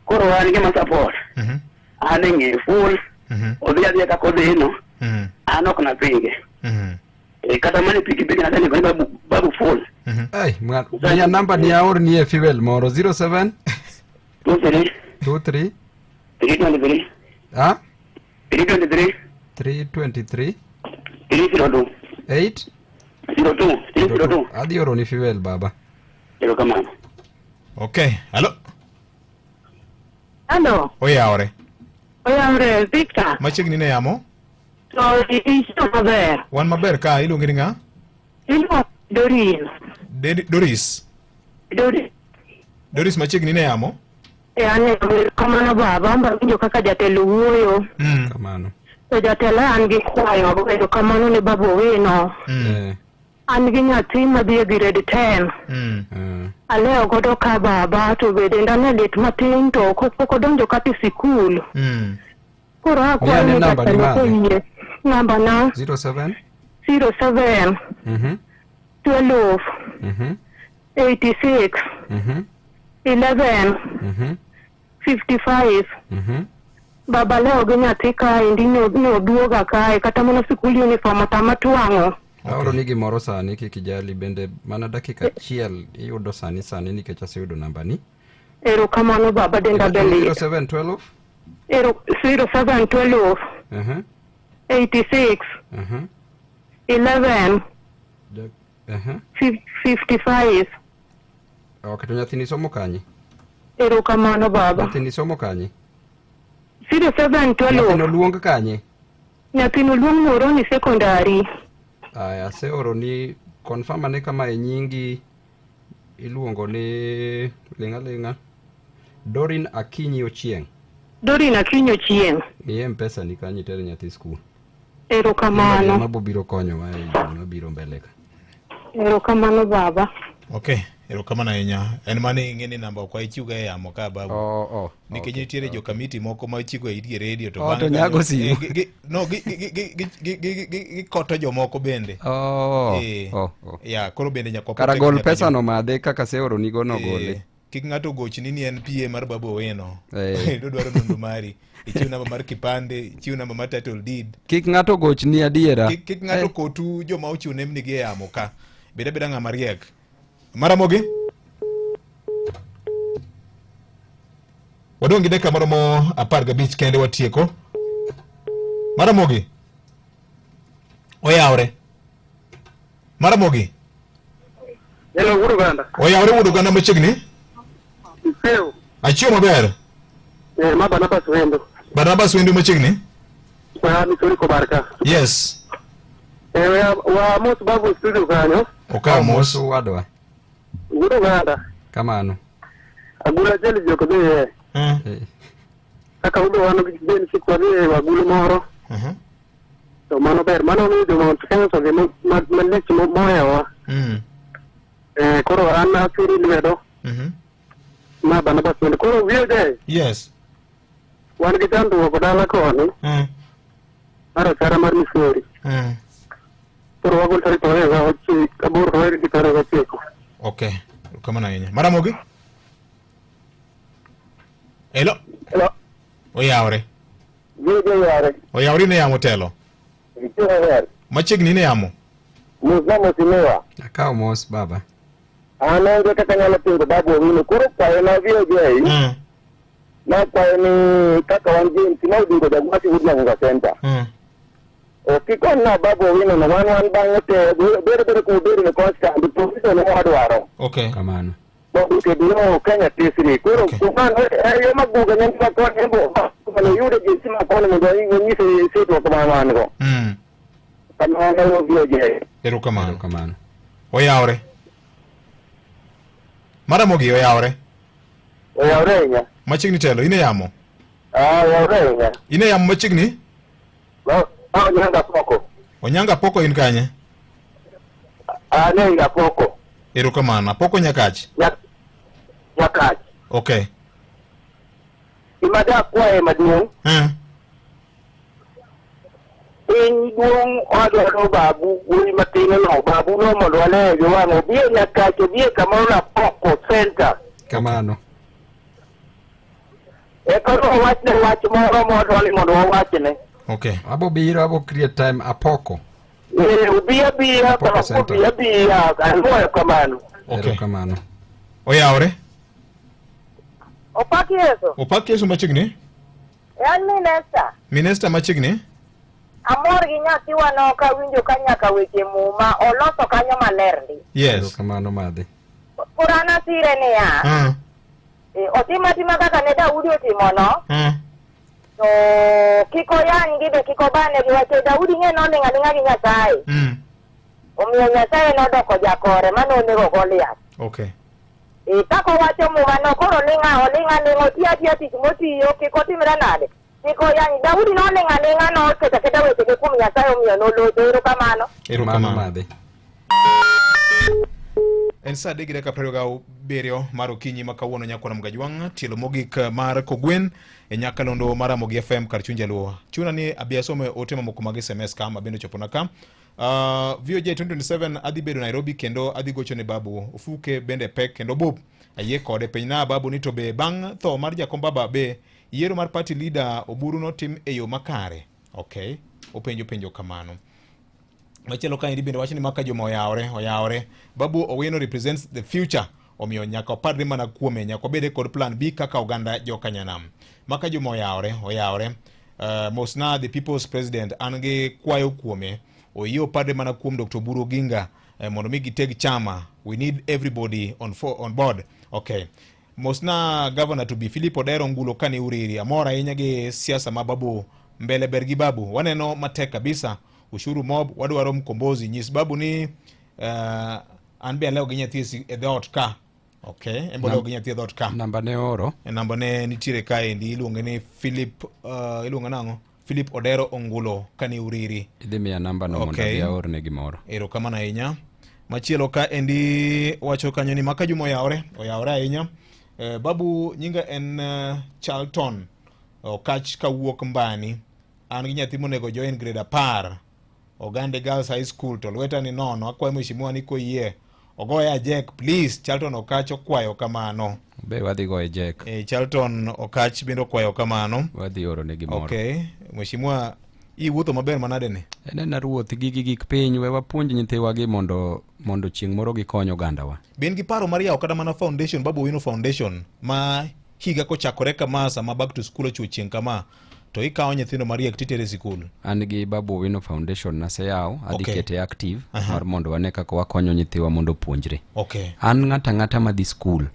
koro an gima support an ng'e full odhi adhiya kaka odhino an ok napinge kata mane pikipiki natani koni babu full manya namba ni aor ni e fuel moro 07 23 323 323 302 802 adi oro ni fuel baba ero kamano. Okay, hello. Hello. Oyawre Victor. Machiegni ne yamo? So iso maber. Wan maber ka iluongi nga? Doris. Doris machiegni ne yamo? Ane kamano baba mba winjo kaka jatelo wuoyo. Kamano. To jatelo an gi kwayo bedo kamano ne babu Owino. An gi nyathi madhi e grade 10. Aleo godo ka baba to bende ndane lit matin to pok odonjo kata sikul. Koro akwayo ni namba na 07 12 86 11 55. Baba leo gi nyathi kae ndi noduoga kae kata mana sikul uniform atama tuang'o. Aoro ni gimoro sani kikijali bende mana dakika chiel iyudo sani nikech aseyudo namba ni. Ero kamano baba denda bende. 0712 0712 86 11 55. Okay, to nyathini somo kanye? Ero kamano baba. Nyathini somo kanye? 0712. Nyathino luong kanye? Nyathino luong Moroni Secondary. Aya, aseoro ni confirm ane kama e nyingi iluongo ni linga Dorin Akinyi Ochieng. Ni M-Pesa ni kanyi tere nyathi skul. Ero kamano. Mabo biro konyo mabiro mbele ka. Ero kamano baba. Okay, ero kamano ahinya. En mane ing'eni namba kwa ichiuga e yamo ka babu. Nikech nitiere jo kamiti moko ma ichigo e idie radio to bang'. To nyago simu. No, koto jomoko bende. Ya, koro bende nyako. Kara gol pesa no madhe kaka seoro nigo no gole. Kik ng'ato gochni ni en PA mar Babu Owino. Dwaro nonro mari. Ichiw namba mar kipande, ichiw namba mar title deed. Kik ng'ato gochni adiera. Kik ng'ato kotu joma ochiw nembni gi e yamo ka. Beda ng'ama riek. Maramogi? Wadong' gi dakika moro mo 15 kende watieko. Maramogi? Oyawre. Maramogi? Hello, Wudu Ganda. Oyawre Wudu Ganda machiegni? Seo. Achio maber? Ma Barnabas Wendo. Barnabas Wendo machiegni? Misori Kobarka. Yes. Wa mos babu studio kanyo. Okaw mos wadwa. Wudu Ganda. Kamano. Agula jeli joko be. Kaka wudu wano gijeni sikwadi wagulu moro. So mano ber, mano ni do mo tkenso ge malech moyawa. Koro ana siri nimedo. Ma Barnabas Wendo. Koro wiyo de. Yes. Wan gi tandu ko dala koni. Mara sara mar Misori. Koro wagul tari to ga wachi kabur roer gi tara wachi ko. Okay. Kama na yenya. Maramogi? Hello. Oyawre. Oyawre ne yamo telo. Machiegni ne yamo. Muzamo simewa. Akaw mos baba. Ano ga kaka nyalo pingo Babu Owino koro kwayo na vio je. Na kwayo ni kaka wanjin tinau dingo jagwasi hudna nga center. Kikon na Babu Owino na wan bangete bere ko bere ne constant the position no adwaro. Okay. Kamano. Babu ke dino Kenya tisiri koro kumano ayo maguga nyamba ko nembo kumano yude jinsi ma kono mo dai ni se to kamano ngo. Kamano no vio je. Ero kamano. Oyawre. Maramogi oyawre. Oyawre nya. Machiegni telo ine yamo. Oyawre nya. Ine yamo machiegni? Onyanga poko. Onyanga poko in kanye? Nenga poko. Ero kamano. Poko nyakach? Nyakach. Okay. Imada kwa maduong. In duong odoro babu uli matino no babu no molwale yowango bie nyakacho bie kamona poko center. Kamano. Ekono wachne wach moro modwani mondo wawachne. Okay. Abo biro abo create time apoko. Ubia anuoyo kamano. Okay. Kamano. Oyaore. Opaki Yesu. Opaki Yesu machiegni? Yan Minister machiegni? Amor gi nyathiwa no ka winjo ka nyaka weche muma oloso kanyo maler ndi. Yes. Kamano madhi. Kurana sire ne ya. Otima kaka ne Daudi otimo no. To kiko yan gibe kiko bane gi wacho Daudi ng'e no ninga gi Nyasaye. Omiyo Nyasaye nodoko jakore mano onego Goliath. Okay. Kako wacho muma no koro linga tiya tich motiyo kiko timre nade. Kiko yan Daudi no linga no keta weche ge kuom Nyasaye omiyo no lodo erokamano. Erokamano madhi. En saa 3:27 mar okinyi ma kawuono nyakwana Mgajwang' tielo mogik mar Kogwen e nyakalondo mar Ramogi FM kar chuny jaluo. Chuna ni abiasome ote mamoko mag SMS ka mabende chopona ka. VOJ 2027 adhi bedo Nairobi kendo adhi gocho ne babu Ofuke bende pek kendo Bob ayie kode penyna babu ni to be bang' tho mar jakom baba be yiero mar party leader Oburu no tim e yo makare. Okay. Openjo kamano. Machielo ka indi bende wachni maka joma oyaore. Babu Owino represents the future. Omiyo nyaka opadre mana kuome nyaka obede kod plan B kaka oganda jokanyanam. Maka joma oyaore. Mosna the people's president ange kwayo kuome. Oyie opadre mana kuom Dr. Oburu Oginga mondo mi giteg chama. We need everybody on board. Okay. Mosna governor to be Philip Odero Ngulo kani uriri. Amora ahinya gi siasa ma babu mbele bergi babu. Waneno matek kabisa. Ushuru mob wadwaro mkombozi nyis babu ni anbe leo ginya thiesi e dot ka. Okay, embo leo ginya thiesi e dot ka. Namba ne oro. Namba ne nitire kae ndi iluonge ni Philip iluonga nango Philip Odero Ongulo kani uriri. Idhi miya namba no mondo ya orne gimoro. Erokamano ahinya. Machielo ka endi wacho kanyo ni maka juma oyaore ahinya. Babu nyinga en Charlton okach kawuok Mbani. An gi nyathi monego join grade 10 Ogande Girls High School to lweta ni nono akwayo mheshimiwa ni koyie ogoya Jack please. Charlton okach okwayo kamano. Be wadhi goye Jack. Charlton okach bende okwayo kamano. Wadhi oro ne gimoro. Okay. Mheshimiwa iwuotho maber manade ne? En ruoth gik piny we wapuonj nyithiwa gi mondo chieng' moro gikonyo ogandawa. Ben gi paro mar yawo kada mana foundation Babu Owino Foundation ma higa kochakore kama sama back to school ochuo chieng' kama to ikawo nyithindo mariek titere sikul. An gi Babu Owino Foundation naseyawo adhi kete active mar mondo wane kaka wakonyo nyithiwa mondo puonjre. Okay. An ng'ata madhi skul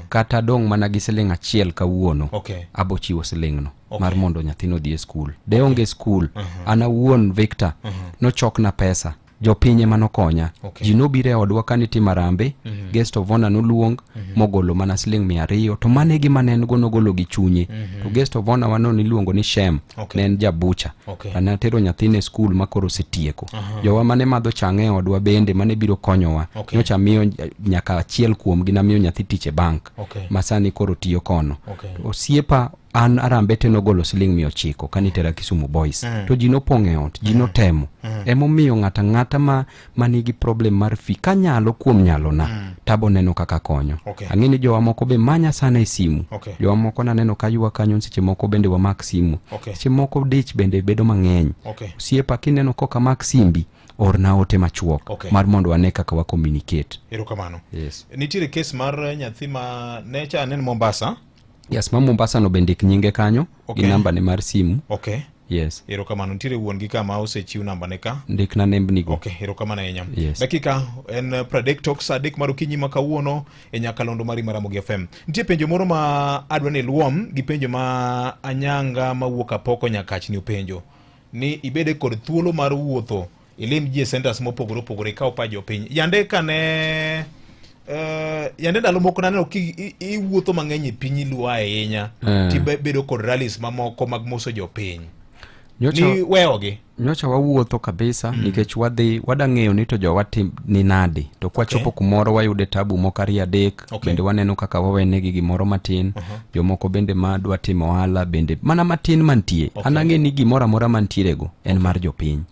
kata dong' mana gi siling achiel kawuono. Abo chiwo silingno mar mondo nyathino dhi e skul. De onge skul an awuon Victor nochokna pesa jopinye manokonya. Ji nobiro e odwa kanitimo arambe, guest of honor noluong mogolo mana siling 200 to mane gi manen go nogolo gi chunye. To guest of honor wano niluongo ni Shem, ne en jabucha. Ana tero nyathine skul makoro setieko. Jowa mane madho chang'e odwa bende mane biro konyowa. Nyocha miyo nyaka achiel kuom gi namiyo nyathi tich e bank. Masani koro tiyo kono. Osiepa an arambe te nogolo siling 900 kanitera Kisumu Boys. To ji nopong'e ot, ji notemo. Emomiyo ng'ata manigi problem mar fi kanyalo kuom nyalo na tabo neno kaka konyo. Ang'eni jowa moko be manya sana e simu. Jowa moko naneno kayua kanyo seche moko bende wa mak simu. Seche moko dich bende bedo mang'eny. Osiepa kineno koka mak simbi orna ote machuok mar mondo wane kaka wa communicate. Erokamano. Yes. Nitiere case mar nyathi ma necha nen Mombasa. Yes, Mombasa no bendik nyinge kanyo gi namba ne mar simu. Yes. Erokamano. Nitiere wuon gi kama osechiw namba ne ka. Ndik na nembni go. Erokamano ahinya. Yes. Dakika en Pradek Talks adek mar okinyi ma kawuono e nyakalondo mari mar Ramogi FM. Nitie penjo moro ma adwa ni luom gi penjo ma Anyanga mawuok Apoko Nyakach ni penjo. Ni ibede kod thuolo mar wuotho ilim ji centers mopogore ka opajo piny. Yande kane yande ndalo moko naneno iwuotho mang'eny e piny iluwa ahinya ti bedo kod rallies mamoko mag moso jopiny. ni weogi nyocha wawuotho kabisa nikech wadang'eyo ni to jowa ni nade to kwachopo kumoro wayude tabu moko ariyo adek bende waneno kaka wawenegi gimoro matin jomoko bende madwa timo ohala bende mana matin mantie an ang'e ni gimoro amora mantierego en mar jopiny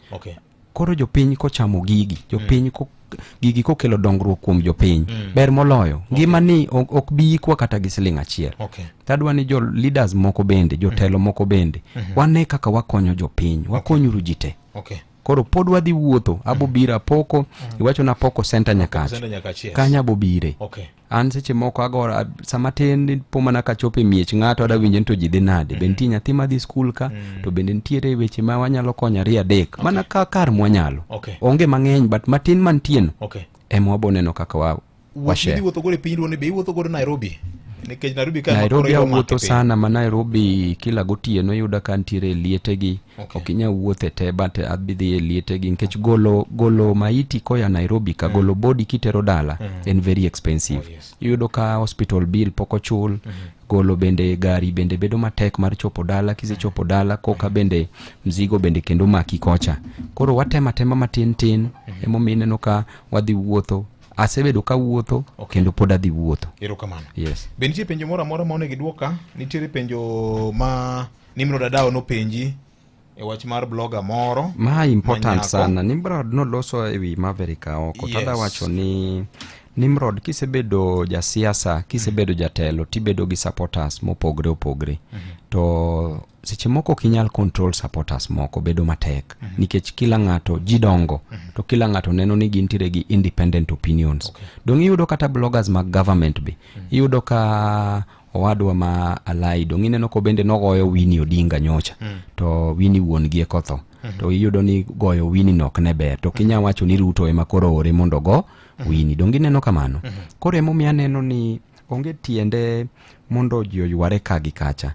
koro jopiny kochamo jopiny gigi kokelo dongruok kuom jopiny ber moloyo ngimani ok bi ikwa kata gi siling achiel tadwa ni jo leaders moko bende jotelo moko bende wane kaka wakonyo jopiny wakonyuru ji te koro pod wadhi wuotho abobira poko iwacho na poko center nyakachi kanya bobire an seche moko agora sama tin po mana ka chope miech ng'ato ada winje to ji dhi nade benti nyathi madhi skul ka to bende nitiere weche ma wanyalo konyari adek mana ka kar mwanyalo onge mang'eny but matin mantieno ema waboneno kaka washare wuotho gore piny duone be iwuotho gore Nairobi nikech Nairobi awuotho sana ma Nairobi kila gotieno yuda ka ntiere lietegi okinya wuothe te but abidhi lietegi nikech golo maiti koya Nairobi ka golo body kitero dala en very expensive yudo ka hospital bill poko chul golo bende gari bende bedo matek mar chopo dala kisechopo dala koka bende mzigo bende kendo maki kocha koro watema matin emomineno ka wadhi wuotho asebedo ka wuotho kendo pod adhi wuotho. Erokamano. Yes. Be nitie penjo moro amora ma onego idwoka? Nitiere penjo ma Nimrod Adao nopenji e wach mar bloga moro. Ma important sana. Nimrod noloso ewi Maverick oko. Tada wacho ni Nimrod kisebedo jasiasa, kisebedo jatelo, tibedo gi supporters mopogre. To seche moko kinyal control supporters moko bedo matek nikech kila ng'ato jidongo to kila ng'ato neno ni gintiere gi independent opinions. Dong iyudo kata bloggers mag government be iyudo ka owadwa ma alai dong ineno ko bende nogoyo Winnie Odinga nyocha to Winnie wuon gi ekotho to iyudo ni goyo Winnie nok ne ber to kinya wacho ni Ruto ema koro ore mondo go Winnie dong ineno kamano. Koro emomiyo aneno ni onge tiende mondo ji oyware ka gi kacha.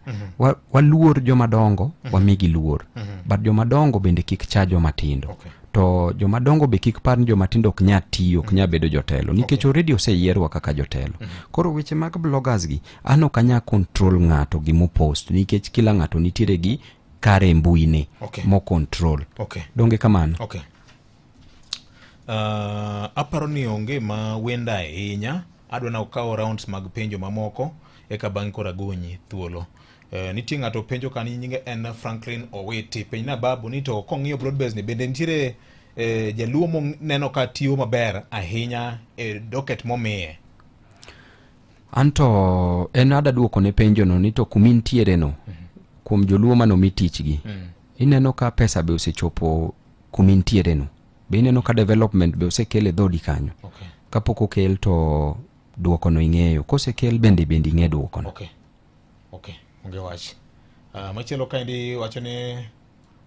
Waluor jomadongo, wamigi luor. But jomadongo bende kik cha jomatindo. To jomadongo be kik par ni jomatindo ok nya tiyo, ok nya bedo jotelo. Nikech already oseyierwa kaka jotelo. Koro weche mag bloggers gi, ano kanya control ng'ato gi mo post. Nikech kila ng'ato nitiere gi kare mbuine mo control. Donge kamano. Aparo ni onge ma wenda ahinya. Adwa na ukawo rounds mag penjo mamoko eka bang' kora gonyi thuolo. Nitie ng'ato penjo kan nyinge en Franklin Owiti. Penjna babu ni to kong'iyo Broadbase ni bende nitiere jaluo neno ka tiyo maber ahinya e docket momiye. Anto en ada duoko ne penjo no ni to kumintiere no kuom joluo mano mitichgi. Ineno ka pesa be osechopo kumintiere no. Be ineno ka development be osekele dhodi kanyo. Kapok okel to duoko no ing'eyo. Kosekel bende ing'e duoko no. Onge wach. Machielo kaendi wacho ni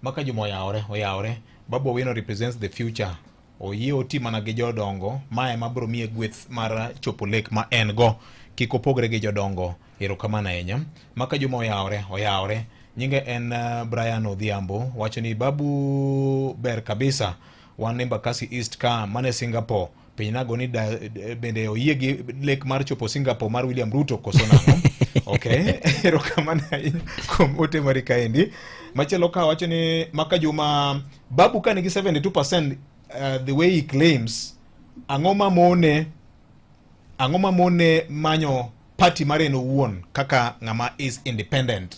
maka juma oyawre. Babu Owino represents the future. Oyie oti mana gi jodongo. Mae mabro miye gweth mar chopo lek ma en go. Kik opogre gi jodongo. Erokamano ahinya. Maka juma oyawre. Nyinge en Brian Odhiambo. Wacho ni babu ber kabisa. Wan Embakasi East ka mane Singapore. Penyinago ni bende oyie gi lek mar chopo Singapore mar William Ruto koso nang'o. Erokamano kuom ote mari kaendi. Machielo ka wacho ni maka juma babu ka nigi 72% the way he claims ang'o ma mone manyo party mare no wuon kaka ng'ama is independent.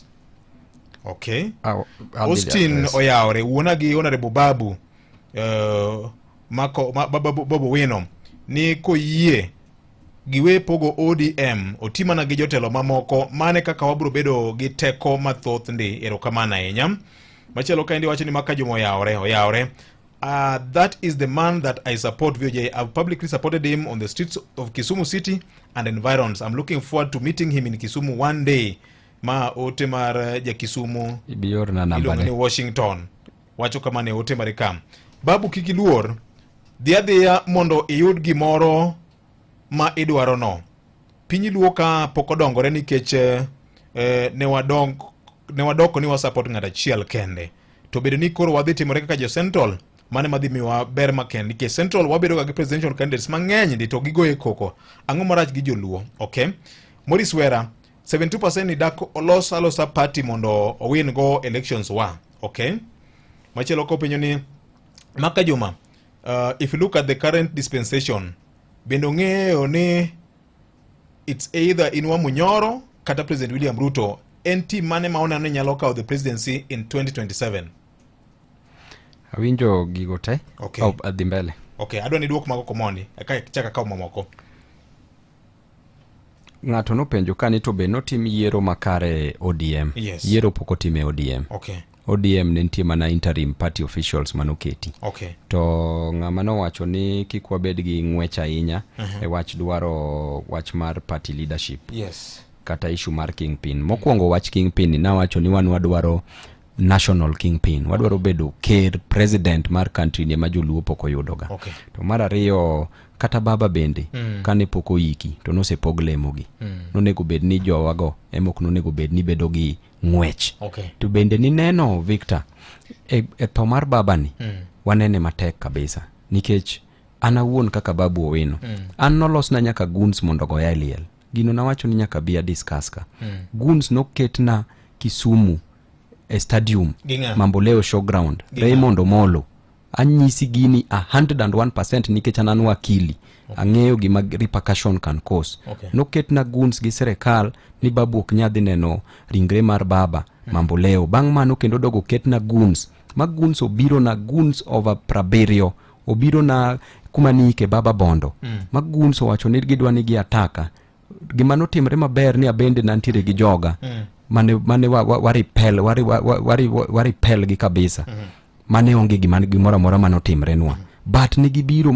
Austin oyawre wuona gi Honorable Babu Babu Owino ni koyie giwe pogo ODM otimana gi jotelo mamoko mane kaka wabro bedo gi teko mathoth ndi. Erokamano ahinya. Machielo kaendi wacho ni maka juma oyawre. That is the man that I support. VJ, I've publicly supported him on the streets of Kisumu City and environs. I'm looking forward to meeting him in Kisumu one day. Ma ote mar ja Kisumu ilong'o ni Washington. Wacho kama ne ote marikam. Babu kikiluor dhiadhiya mondo iyud gimoro ma idwaro no. Piny luo ka poko dongore nikech ne wadoko ni wasupport ng'at achiel kende. To bedo ni koro wadhi timore kaka jo Central mane madhi miwa ber makende. Nikech Central wabedo ga presidential candidates mang'eny ndi to gigoye koko. Ang'o marach gi joluo. Morris Wera 72% ni dak alosa party mondo owin go elections wa. Machielo kopenjo ni Maka Juma, if you look at the current dispensation, bendo ng'eyo ni it's either Inua Munyoro kata President William Ruto NT mane maona ni nyalo kawo the presidency in 2027. Awinjo gigo te. Okay. Adhi mbele. Okay, adwa ni duok mago komondi. Eka chaka kawo mamoko. Ng'ato nopenjo kani to be notim yiero makare ODM. Yes. Yiero pok otime ODM. Okay. ODM ne nitie mana interim party officials manoketi. Okay. To ng'ama nowacho ni kik wabed gi ng'wech ahinya e wach dwaro wach mar party leadership. Yes. Kata issue mar kingpin. Mokwongo wach kingpin na wacho ni wan wadwaro national kingpin. Wadwaro bedo ker president mar country ne majoluo pok oyudoga. Okay. To mar ariyo kata baba bende kane pok oyiki to nosepog lemogi. Nonego bed ni jowago emok nonego bed ni bedo gi ng'wech. Okay. To bende ni neno Victor e tho mar baba ni wanene matek kabisa nikech ana wuon kaka Babu Owino. An nolosna nyaka guns mondo goya liel. Gino na wacho ni nyaka bia discuss ka. Guns noketna Kisumu e stadium Mamboleo Showground. Raymond Omolo. Anyisi gini 101% nikech anan wakili. Ang'eyo gima repercussion can cause. Noketna guns gi serikal ni Babu ok nyadhi neno ringre mar baba Mamboleo. Bang' mano kendo dogo ketna guns. Guns obiro na guns over Praberio. Obiro na kumanike baba Bondo. Guns owacho ni gidwa ni gi ataka. Gima notimre maber ni abende nantiere gi joga mane waripel gi kabisa mane onge gimora mora manotimre nwa but nigibiro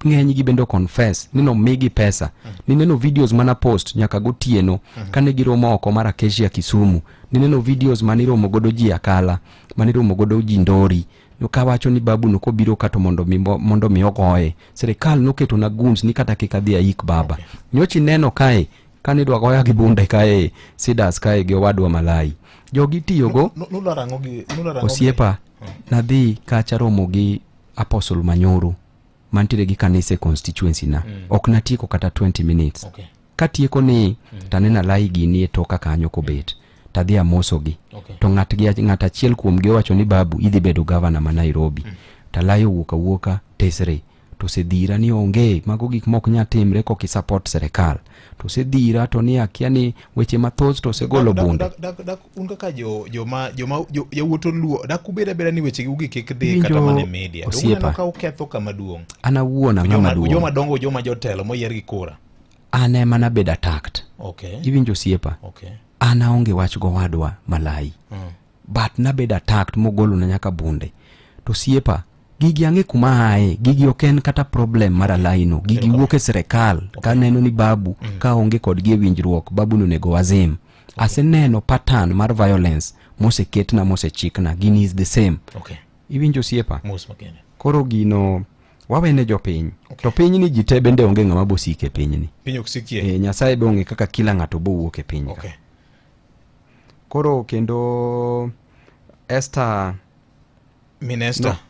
ng'eny gi bendo confess ni no migi pesa ni neno videos mana post nyaka gotieno kane giromo oko mar Acacia Kisumu ni neno videos maniromo godo ji Akala maniromo godo ji Ndori kawacho ni Babu no kobiro kato mondo mi ogoye. Serikal noketo na guns ni kata kikadhi aik baba. Nyochi neno kae kani dwa goya gi bunde kae Sidas kae gi wadwa Malai. Jogi tiyogo osiepa nadhi kacha romo gi Apostle Manyoro mantiere gi kanise constituency na. Ok natieko kata 20 minutes. Katieko ni tanena lai gini e toka kanyo kobet. Tadhi amosogi. To ng'at achiel kuom gi wacho ni Babu idhi bedo governor ma Nairobi. Talayo wuoka tesre. To sedhira ni onge mago gik mok nya timre ko ki support serikal. To sedhira to ni akia ni weche mathoth to segolo bunde. Unga ka joma wuoto luo dak ubeda beda ni weche gi kik dhi kata mane media. Unga ka uketho kama duong. Ana wuona ng'ama duong. Joma dongo joma jotelo moyier gi kura. Ane mana beda takt. Okay. Iwinjo siepa. Okay. Ana onge wach go wadwa Malai. But na beda takt mogolo na nyaka bunde. To siepa gigi ang'e kuma ae, gigi oken kata problem mara laino, gigi wuok e serikal, ka neno ni Babu, ka onge kod gi winjruok, Babu no nego wazim. Aseneno pattern mar violence, mose ketna, mose chikna, gini is the same. Okay. Iwinjo siepa. Mos makene. Koro gino, wawene jo piny. To piny ni jite bende onge ng'ama bosike piny ni. Piny oksikie. Nyasaye be onge kaka kila ng'ato bo wuok e piny. Okay. Koro kendo Esther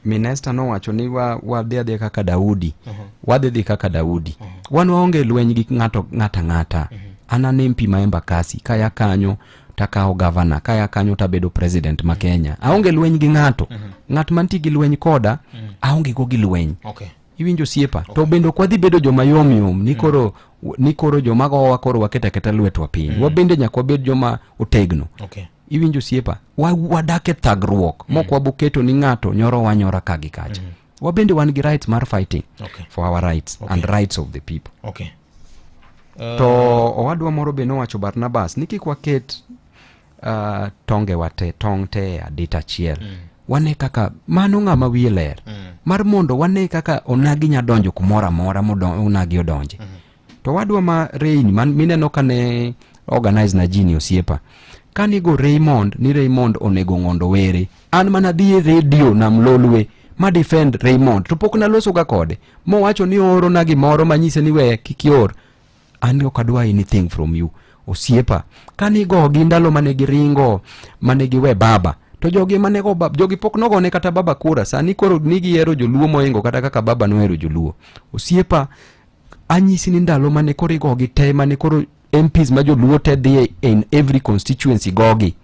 Minesta no wacho ni wadhi kaka Daudi. Wadhi kaka Daudi. Wan waonge lweny gi ng'ata. Ana nempi ma Embakasi kaya kanyo takao governor, kaya kanyo tabedo president ma Kenya. Aonge lweny gi ng'ato. Ng'at manti gi lweny koda aonge go gi lweny. Okay. Iwinjo siepa. To bendo kwadhi bedo joma yom ni koro joma gowa koro waketa lwetwa piny. Wabende nyaka bed joma otegno. Okay. Iwinjo siepa. Wadake thagruok. Moko wabuketo ni ng'ato nyoro wanyora kagi kacha. Wabende wan gi rights mar fighting for our rights and rights of the people. Okay. To owadwa moro be nowacho Barnabas ni kik waket tonge wate tong te adita chiel. Wane kaka mano ng'ama wiye ler. Mar mondo wane kaka onagi nya donjo kumora mora onagi odonje. To wadwa ma Rain mineno kane organize na jini osiepa. Kanigo Raymond onego ng'ondo were. An mana dhi radio na mlolwe ma defend Raymond. To pok naloso ga kode. Mo wacho ni oro na gimoro manyise ni we kikior. An ok adwa anything from you. Osiepa. Kanigo gi ndalo mane giringo, mane giwe baba. To jogi mane go baba, jogi pok nogone kata baba kura. Sani koro nigi hero joluo moingo kata kaka baba nohero joluo. Osiepa. Anyisi ni ndalo mane koro igo gi te mane koro MPs ma joluo te dhi in every constituency gogi.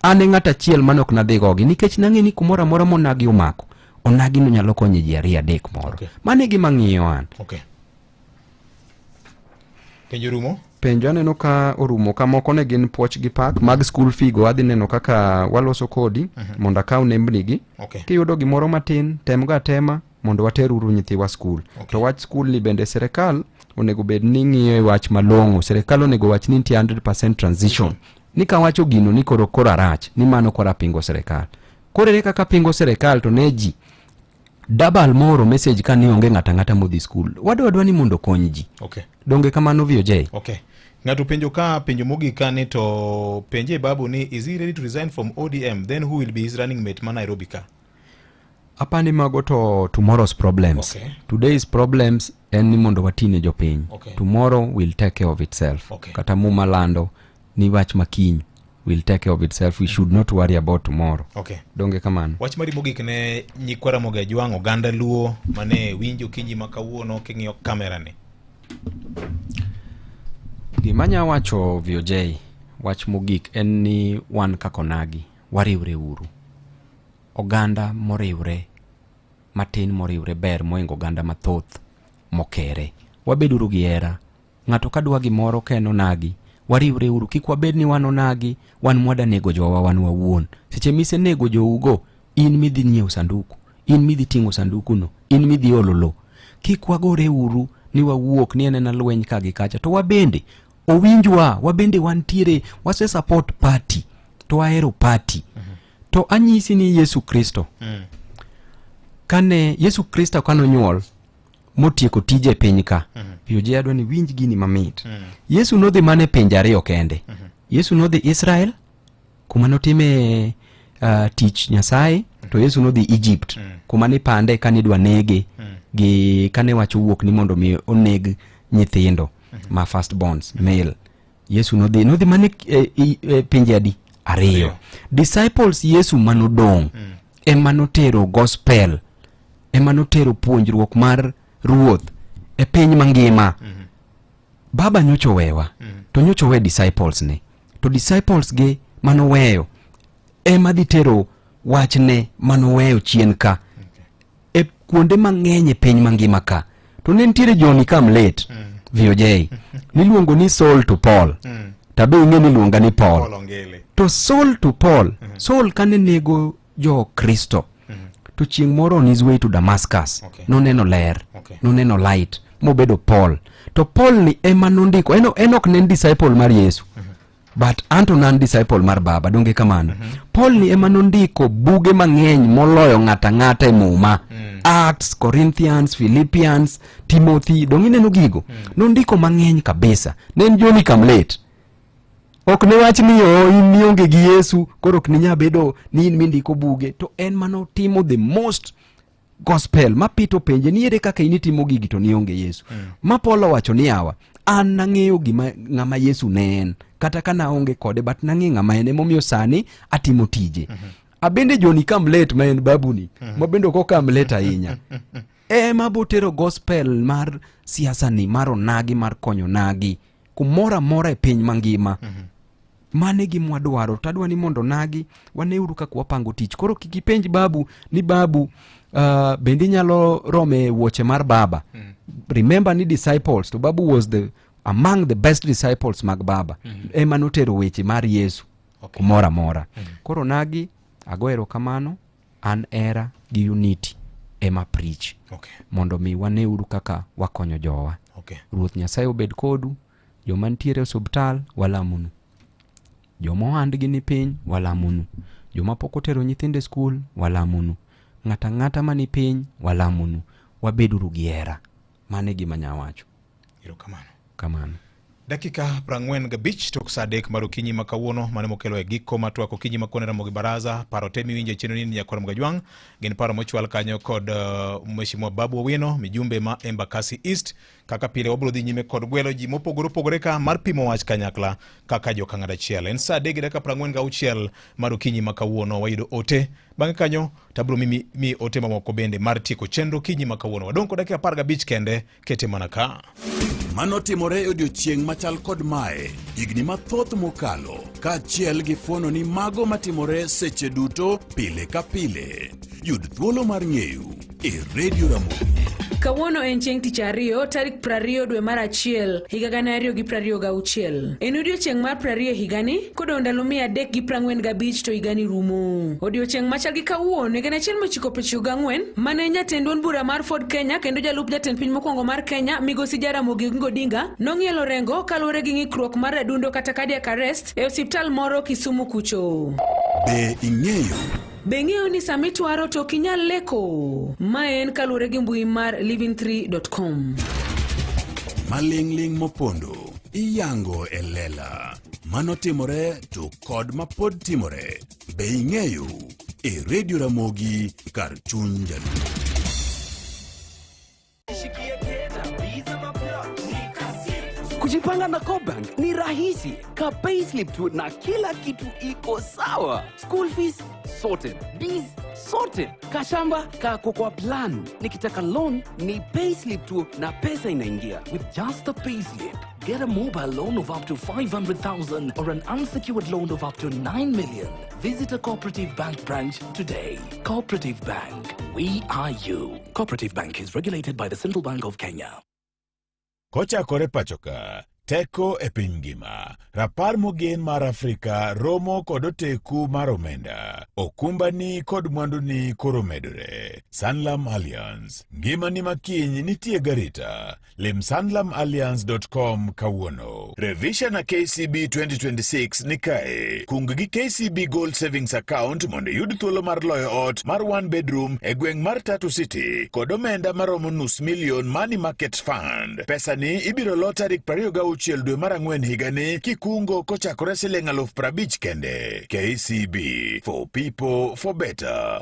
ane ng'ata chiel manok nadhi gogi nikech nang'e ni kumora mora monagi omako onagi no nyalo konyo ji 2-3 moro. Okay. Mane gima ng'iyo an. Okay. Penjo rumo? Penjo aneno ka orumo ka moko ne gin puoch gi pak mag school fee go adhi neno kaka waloso kodi mondo akaw nembni gi. Okay. Kiyudo gimoro matin temga tema mondo wateruru nyithiwa school. Okay. To wach school ni bende serikal onego bed ni ng'iyo wach malong'o. Serikal onego wach ni 100% transition. Ni ka wacho gino ni koro rach ni mano kora pingo serikal. Kore kaka pingo serikal to neji double moro message ka ni onge ng'ata modhi school. Wadwa ni mondo kony ji. Okay. Donge kamano VOJ. Okay. Ng'ato penjo mogika ni to penje babu ni is he ready to resign from ODM, then who will be his running mate ma Nairobi ka? Apani mago to tomorrow's problems. Okay. Today's problems en ni mondo watine jopiny. Okay. Tomorrow will take care of itself. Okay. Kata muma lando ni wach makiny will take care of itself. We should not worry about tomorrow. Okay. Donge kamano. Wach mari mogik ne nyikwara moga Jwang' oganda luo mane winjo kinyi makawuono king'iyo kamera ni. Gimanya wacho VOJ wach mogik en ni wan kakonagi wariwre uru. Oganda moriwre matin moriwre ber moingo oganda mathoth mokere. Wabeduru gi hera. Ng'ato kadwa gimoro keno nagi wariwre uru. Kik wabed ni wan onagi wan mwada nego jowa wan wawuon. Seche mise nego jougo in midhi nyiew sanduku, in midhi ting'o sanduku no, in midhi ololo. Kik wagore uru ni wawuok ni enena lweny kagi kacha. To wabende owinjwa, wabende wantiere wase support party to wahero party. To anyisi ni Yesu Kristo kane Yesu Kristo kanonyuol motieko tije piny ka VOJ adwa ni winj gini mamit. Yesu nodhi mane pinje ariyo kende. Yesu nodhi Israel kuma notime tich Nyasaye, to Yesu nodhi Egypt kuma ni pande kanidwa nege gi kane wacho wuok ni mondo mi oneg nyithindo ma first borns male. Yesu nodhi mane pinje adi ariyo. Disciples Yesu manodong emanotero gospel, emanotero puonjruok mar ruoth e piny mangima. Baba nyocho wewa to nyocho we disciples ne, to disciples ge manoweyo ema dhi tero wachne manoweyo chien ka e kuonde mang'eny e piny mangima ka. To ne nitiere Johnny Kamlet VOJ niluongo ni Saul to Paul. Tabe ing'e niluonga ni Paul. To Saul to Paul, Saul kane nego jo Kristo to chieng' moro on his way to Damascus noneno ler, noneno light mobedo Paul. To Paul ni ema nondiko Enoch ne disciple mar Yesu but anto nan disciple mar Baba. Donge kamano. Paul ni ema nondiko buge mang'eny moloyo ng'ata e muma. Acts, Corinthians, Philippians, Timothy. Donge neno gigo nondiko mang'eny kabisa. Nen Johnny Kamlet ok ne wach ni in nionge gi Yesu koro ok ninya bedo ni in mindiko buge. To en mano timo the most gospel mapito penje ni ere kaka initimo gigi to nionge Yesu. Ma Paulo wacho ni awa an nang'eyo gima ng'ama Yesu ne en kata kana onge kode but nang'eyo ng'ama en emomiyo sani atimo tije. Abende Johnny Kamlet ma en babuni mabendo ko Kamlet ahinya ema botero gospel mar siasa ni mar onagi mar konyo nagi kumora mora e piny mangima. Mane gi mwadwaro tadwa ni mondo nagi waneuru kaka wapango tich. Koro kikipenj babu ni babu bendi nyalo rome wuoche mar Baba. Remember ni disciples to babu was among the best disciples mag Baba. Ema notero weche mar Yesu kumora mora. Koro nagi agoero kamano an era gi unity ema preach. Mondo mi waneuru kaka wakonyo jowa. Ruoth Nyasaye obed kodu. Joma ntiere osubtal walamunu. Joma ohandgi ni piny walamunu. Joma pok otero nyithinde skul walamunu. Ng'ata mani piny walamunu. Wabeduru gi hera. Mane gima nyawacho. Kamano. Dakika 45 tok saa 3 mar okinyi ma kawuono mane mokelo e giko matwak okinyi makone Ramogi Baraza. Paro te miwinjo cheno ni Nyakwar Moga Jwang' gin paro mochwal kanyo kod Mheshimiwa Babu Owino mijumbe ma Embakasi East. Kaka pile wabro dhi nyime kod gwelo ji mopogore ka mar pimo wach kanyakla kaka joka ng'ada chiel. En saa 3:46 mar okinyi ma kawuono wayudo ote. Bang'e kanyo tabro mi ote mamoko bende mar tieko chenro kinyi ma kawuono. Wadong' kod dakika 15 kende kete mana ka. Manotimore odiochieng' machal kod mae higni mathoth mokalo, kaachiel gi fuono ni mago matimore seche duto pile ka pile. Yud thuolo mar ng'eyo e Radio Ramogi. Kawuono en chieng' tich ariyo tarik 20 dwe mar achiel higa 2026. En odiochieng' mar 20 higani kodong' ndalo 345 to higani rumo. Odiochieng' machal gi kawuono en achiel mochiko 94 mane jatend duond bura mar Ford Kenya kendo jalup jatend piny mokwongo mar Kenya Migosi Jaramogi Oginga Odinga nong'ielo rengo kaluwore gi ng'ikruok mar adundo kata cardiac arrest e osiptal moro Kisumu kucho. Be ing'eyo? Beng'eyo ni sami twaro to kinyal leko. Ma en kaluwore gi mbui mar living3.com. Maling'ling mopondo iyango e lela. Manotimore to kod mapod timore. Be ing'eyo e Radio Ramogi kar chuny jaluo. Kujipanga na CoBank ni rahisi. Ka payslip tu na kila kitu iko sawa. School fees sorted, bills sorted, kashamba kako kwa plan. Nikitaka loan ni payslip tu na pesa inaingia. With just the payslip, get a mobile loan of up to 500,000 or an unsecured loan of up to 9 million. Visit a Cooperative Bank branch today. Cooperative Bank, we are you. Cooperative Bank is regulated by the Central Bank of Kenya. Kochakore pachoka, teko e piny ngima. Rapar mogen mar Afrika romo kod oteku mar omenda. Okumbani kod mwanduni koro medore. Sanlam Alliance. Ngima ni makiny nitie garita. Lim sanlamalliance.com kawuono. Revision na KCB 2026 nikae. Kung gi KCB Gold Savings Account monde yud thuolo mar loyo ot mar 1 bedroom e gweng' mar Tatu City. Kod omenda maromo $500,000 Money Market Fund. Pesa ni ibiro lo tarik 26 dwe mar 4 higani kikungo kochakore siling 50,000 kende. KCB, for people, for better.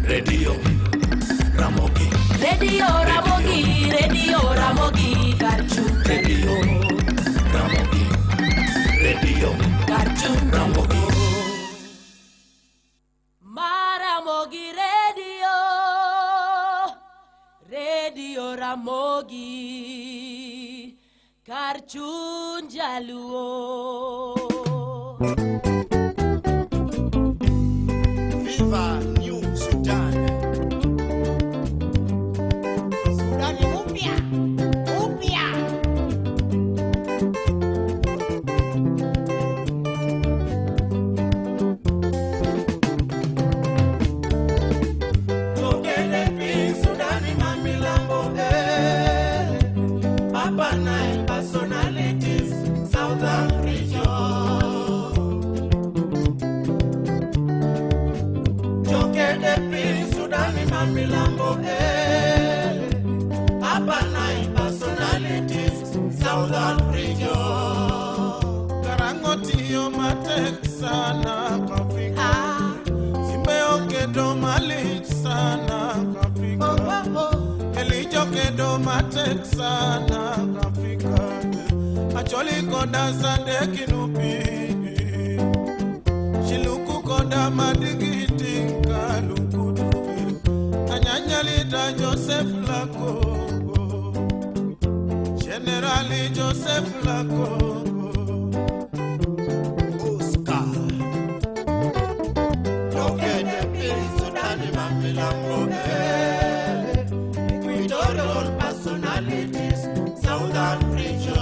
Radio Ramogi. Radio Ramogi, Radio Ramogi, Cartoon. Radio Ramogi. Radio Cartoon. Ramogi. Maramogi Radio. Radio Ramogi, Cartoon Jaluo. Viva New Sudan. Sudani upya, upya. Tokele pi Sudani mamilambo Papa Nile personalities Southern region. Tokele pi Sudani mamilambo Papa Nile personalities Southern region. Karango tiyo matek sana Afrika. Simeo kedo malich sana Afrika. Elijo kedo matek sana Afrika. Acholi koda sande kinupi. Shiluku koda madigiti kalukudu. Anyanyalita Joseph Lako. Generali Joseph Lako. Oscar. Tokene pili Sudani mamilambo Equatorial personalities Southern region.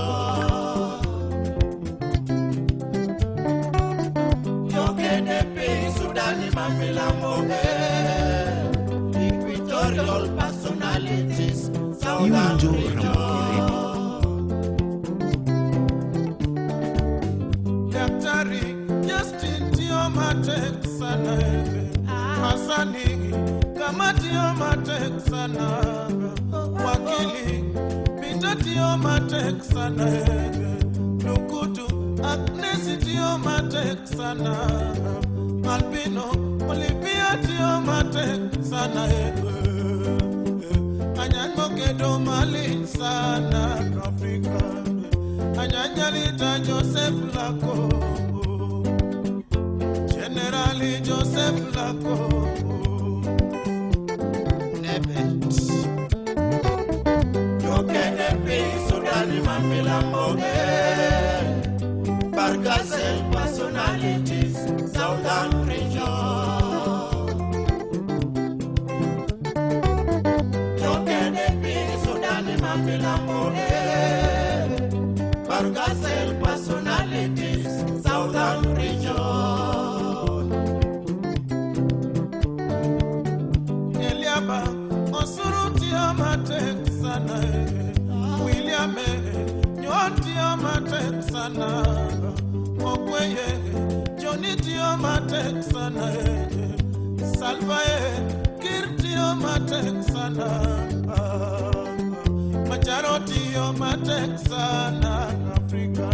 Tokene pili Sudani mamilambo Equatorial personalities Southern region. Daktari Justin Tiomatek sana Hasani kama Tiomatek sana Wakili Peter Tiomatek sana Lukutu Agnes Tiomatek sana Albino Olivia Tiomatek sana Anyango kedo mali sana Afrika Anyanyalita Joseph Lako. Generali Joseph Lako. Nebe. Yokene pi Sudani mamilambo Bargasel personalities Southern region Yokene pi Sudani mamilambo Bargasel personalities Southern region Eliaba Osuruti amatek sana William Nyoti amatek sana Okweye Joniti amatek sana Salva Kirti amatek sana Majority amatek sana Africa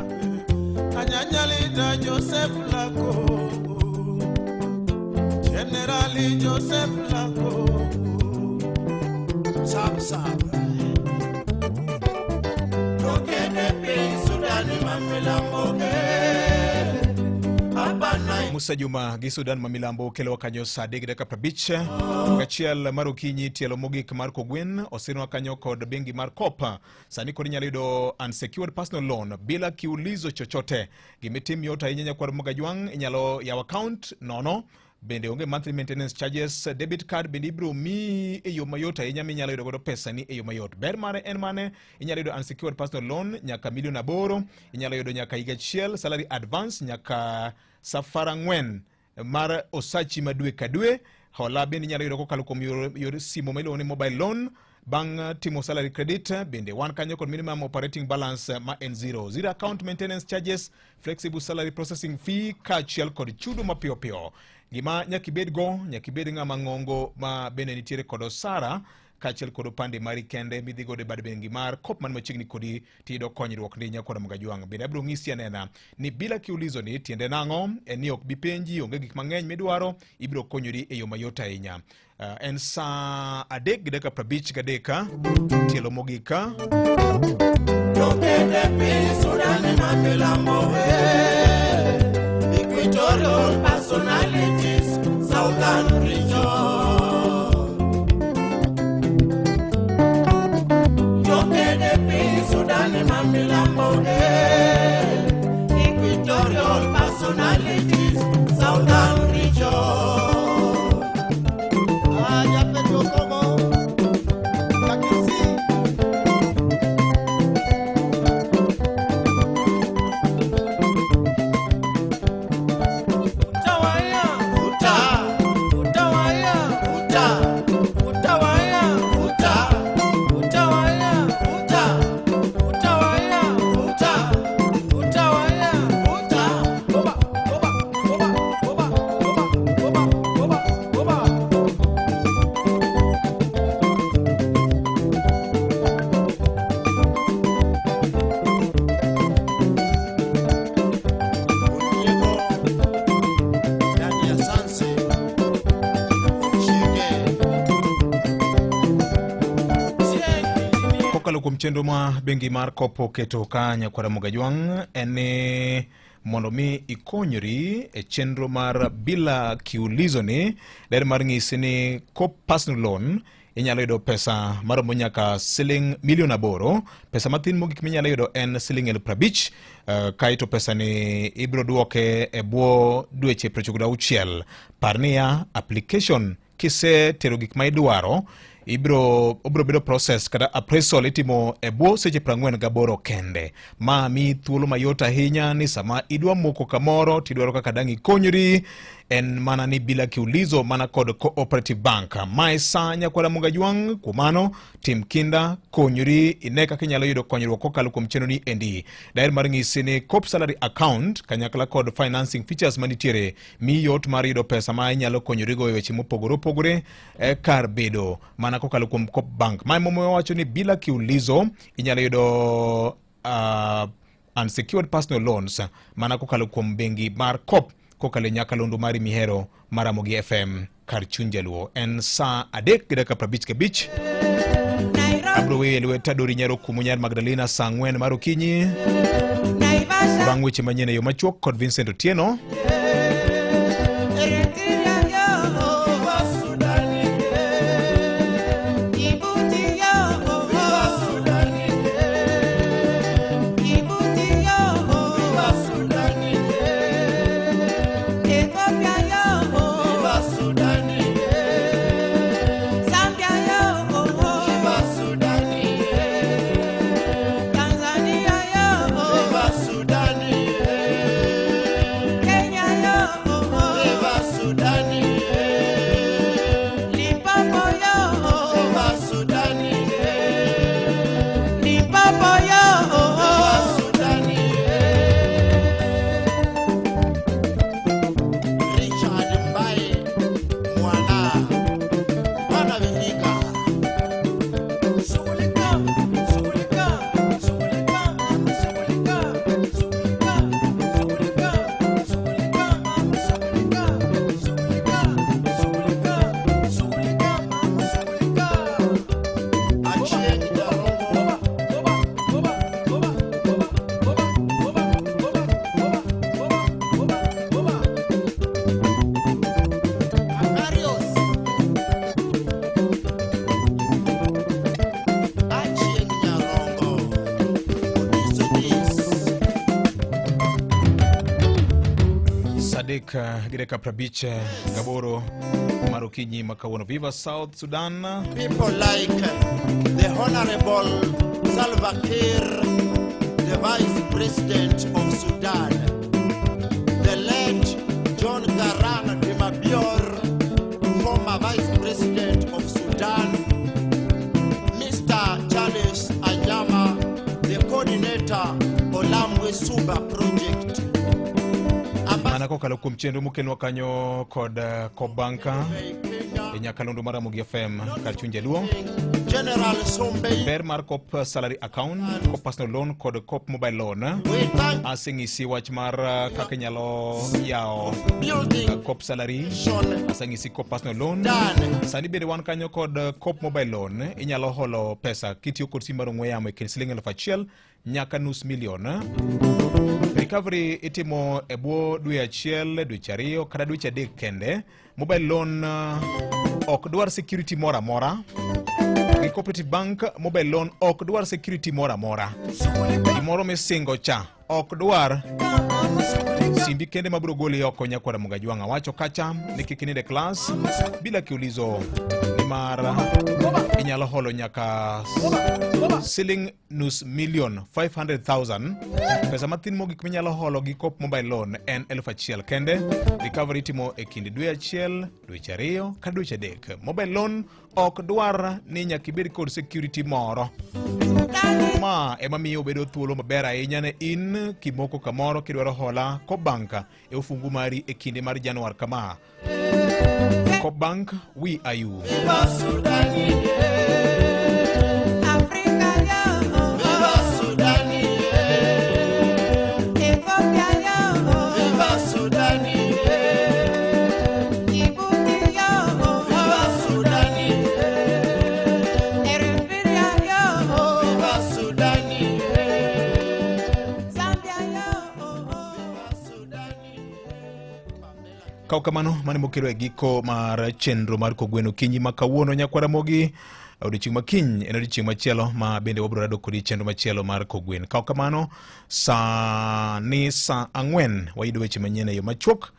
Anyanyalita Joseph Lako Generali Joseph Lako Sam Tokene pi Sudani mamilambo Musa Juma gi Sudan mamilambo kelo kanyo sa degde ka prabich gachiel marokinyi tielo mogik mar Kogwen osino kanyo kod bengi mar Kopa sani kod nyalo yudo unsecured personal loan bila kiulizo chochote gimitim yota inyanya kwa Mogajwang inyalo yaw account nono bende onge monthly maintenance charges debit card bende ibro mi eyo mayota inyalo yudo godo pesa ni eyo mayot ber mare en mane inyalo yudo unsecured personal loan nyaka $1,000,000 inyalo yudo nyaka higa achiel salary advance nyaka safara ngwen mar osachi madwe kadwe hola bende inyalo yudo kokalo kuom yor simo miluongo ni mobile loan bang timo salary credit bende wan kanyo kod minimum operating balance ma en zero account maintenance charges flexible salary processing fee kachiel kod chudo mapiyo piyo gima nyakibed go nyakibed ng'ama ng'ongo ma bende nitiere kod osara kachiel kod opande mari kende midhi gode bad bengi mar Kop man machiegni kodi tido konyruok ni nyakod Mogajwang bende abro ng'isi anena ni bila kiulizo ni tiende nang'o en ni ok bipenji onge gik mang'eny midwaro ibro konyori e yo mayot ahinya en sa 3:53 tielo mogika Yokene pi Sudani mamilambo Equatorial personalities Southern region Yokene pi Sudani mamilambo Equatorial personalities Southern region Ayapeto como Kakisi chenro ma bengi mar Kopo keto kanya kwa Mogajwang ene mondo mi ikonyri e chenro mar bila kiulizo ni der mar ng'isi ni Kop personal loan inyalo yudo pesa maromo nyaka $1,000,000 pesa mathin mogik minyalo yudo en $50,000 kaito pesa ni ibro duoke e bwo dweche 96 parnia application kise tero gik ma idwaro obro bedo process kada appraisal itimo e bwo seche 48 kende ma mi thuolo mayot ahinya ni sama idwa moko kamoro tidwaro kaka dangi konyri en mana ni bila kiulizo mana kod Cooperative Bank mae sa nyakwara Mogajwang kumano tim kinda konyri ineka kinyalo yudo konyruok kokalo kuom chenro ni endi daher mar ng'isi ni Coop salary account kanyakla kod financing features manitiere mi yot mar yudo pesa ma inyalo konyri go e weche mopogore opogore kar bedo mana kokalo kuom Coop Bank mae momo wacho ni bila kiulizo inyalo yudo unsecured personal loans mana kokalo kuom bengi mar Coop kokale nyakalondo mari mihero Maramogi FM kar chunjaluo en sa 3:55 abro wewe tadori nyaro kumunyar Magdalena sa 4 mar okinyi bang' weche manyien yo machuok kod Vincent Otieno Ibu Sadik Gireka Prabich Gaboro Marukinyi Makawono. Viva South Sudan. People like the Honorable Salva Kiir, the Vice President of Sudan, the late John Garang de Mabior, former Vice President of Sudan, Mr. Charles Anyama, the coordinator Olamwe Suba Project. Anako kaloku mchendo mukenwa kanyo kod Kobanka Nyakalondo mara Mugi FM Karchunje Luo General Sombe Ber mar Cop salary account, Cop personal loan kod Cop mobile loan. Asingisi wach mar kaka nyalo yao Cop salary, asingisi Cop personal loan. Sani bende wan kanyo kod Cop mobile loan. Inyalo holo pesa kitiyo kod simu mar ong'we yamo e siling 1,000 nyaka nus milion. Recovery itimo ebwo dwe achiel, dwe chariyo, kada dwe chadek kende. Mobile loan ok dwar security mora mora. Gi Cooperative Bank mobile loan ok dwar security mora mora. Imoro misingo cha ok dwar simbi kende mabiro goli oko Nyakwara Mugajwanga wacho kacha ni kikinide class bila kiulizo ni mara inyalo holo nyaka siling nus million 500,000. Pesa matin mogik minyalo holo gi Cop mobile loan en 1,000 kende. Recovery timo e kinde dwe achiel, dwe chariyo, ka dwe chadek. Mobile loan ok dwar ni nyaka ibed kod security moro. Ma ema miyo bedo thuolo maber ahinya ne in kimoko kamoro kidwaro hola Kobanka e ofungu mari e kinde mar Januar kama. Kobank, we are you. Viva Sudani, Africa, Viva Sudani, Ethiopia, Viva Sudani, Djibouti, Viva Sudani, Eritrea, Viva Sudani, Zambia, Viva Sudani. Kaukamano mane mokiro e giko mar chenro mar Kogweno kinyi makawuono Nyakwara Mogi. Odiochieng' makiny en odiochieng' machielo ma bende wabiro rado kodi chenro machielo mar Kogwen. Kaukamano sa 4 wayudo weche manyien e yo machuok.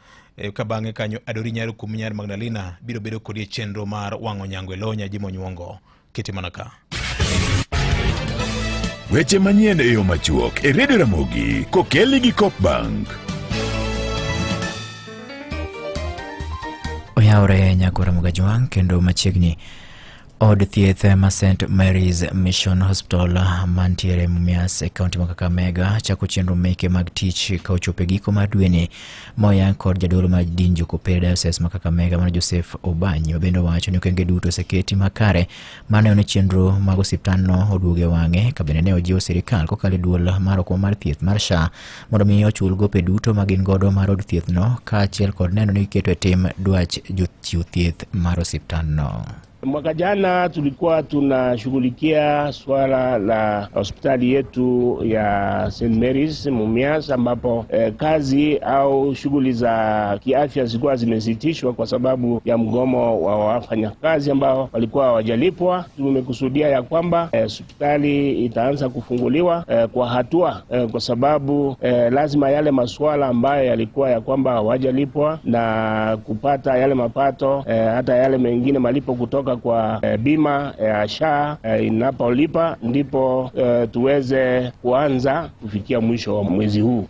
Ka bang'e kanyo Adori Nyaro kuom Nyar Magdalena biro bedo kodi chenro mar wang'o nyango Elonya ji monyuongo. Kete manaka. Weche manyien e yo machuok e Radio Ramogi kokeli gi Coop Bank. Oyaore Nyakwara Mugajwang kendo machiegni od thieth ma St Mary's Mission Hospital mantiere Mumias e kaunti ma Kakamega chako chenro meke mag tich ka ochope giko mar dweni. Moya kod jadolo ma din Jokopere Diocese ma Kakamega mano Joseph Obanyi bende wacho ni okenge duto seketi makare mane ne chenro mag osiptandno oduoge wang'e ka bende ne ojiwo sirikal kokalo duol mar okwa mar thieth mar SHA mondo mi ochul gope duto ma gin godo mar od thiethno ka achiel kod neno ni keto e tim dwach jochiw thieth mar osiptandno. Mwaka jana tulikuwa tunashughulikia swala la hospitali yetu ya St Mary's Mumias ambapo kazi au shughuli za kiafya zilikuwa zimesitishwa kwa sababu ya mgomo wa wafanyakazi ambao walikuwa hawajalipwa. Tumekusudia ya kwamba hospitali itaanza kufunguliwa kwa hatua kwa sababu lazima yale masuala ambayo yalikuwa ya kwamba hawajalipwa na kupata yale mapato hata yale mengine malipo kutoka kwa bima ya SHA inapolipa ndipo tuweze kuanza kufikia mwisho wa mwezi huu.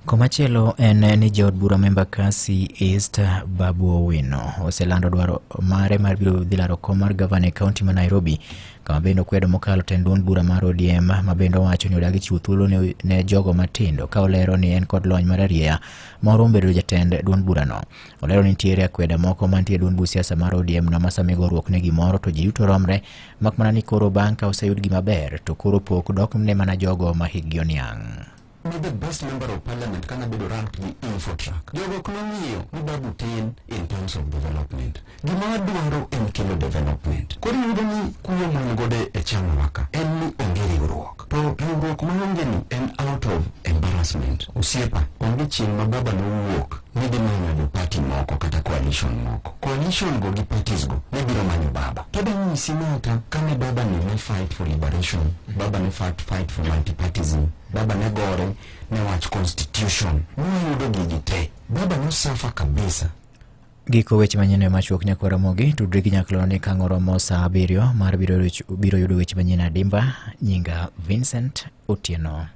Komachielo en ni jaod bura ma Embakasi East Babu Owino oselando dwaro mare mar biro dhi laro kom mar gavana e kaunti ma Nairobi kama bende okwedo mokalo tend duond bura mar ODM ma bende wacho ni odagi chiwo thuolo ne jogo matindo ka olero ni en kod lony mar arieya moro bedo jatend duond burano. Olero ni nitiere akweda moko mantie duond bur siasa mar ODM na masami goruok ne gimoro to ji yuto romre mak mana ni koro banka oseyud gima ber to koro pok dok ne mana jogo ma higgi oniang'. The best member of parliament can be ranked the Infotrack. Jogo kunong'iyo ni babu tin in terms of development. Gima dwaro en kelo development. Kodi yudo ni kuyo mangode e chama waka en ni onge riwruok. To riwruok maonge ni en out of embarrassment. Osiepa, onge chieng' ma baba nowuok nidhi manyo party moko kata coalition moko. Coalition go gi parties go nebiro manyo baba. Tobe nyisi nata kane baba ne fight for liberation, baba ne fight for multipartyism, baba ne gore ne wach constitution. Noyudo gigi te. Baba no safa kabisa. Giko weche manyien machuok Nyakwar Mogi tudri gi nyaklone kang'oromo saa 7 mar biro yudo weche manyien adimba. Nyinga Vincent Otieno.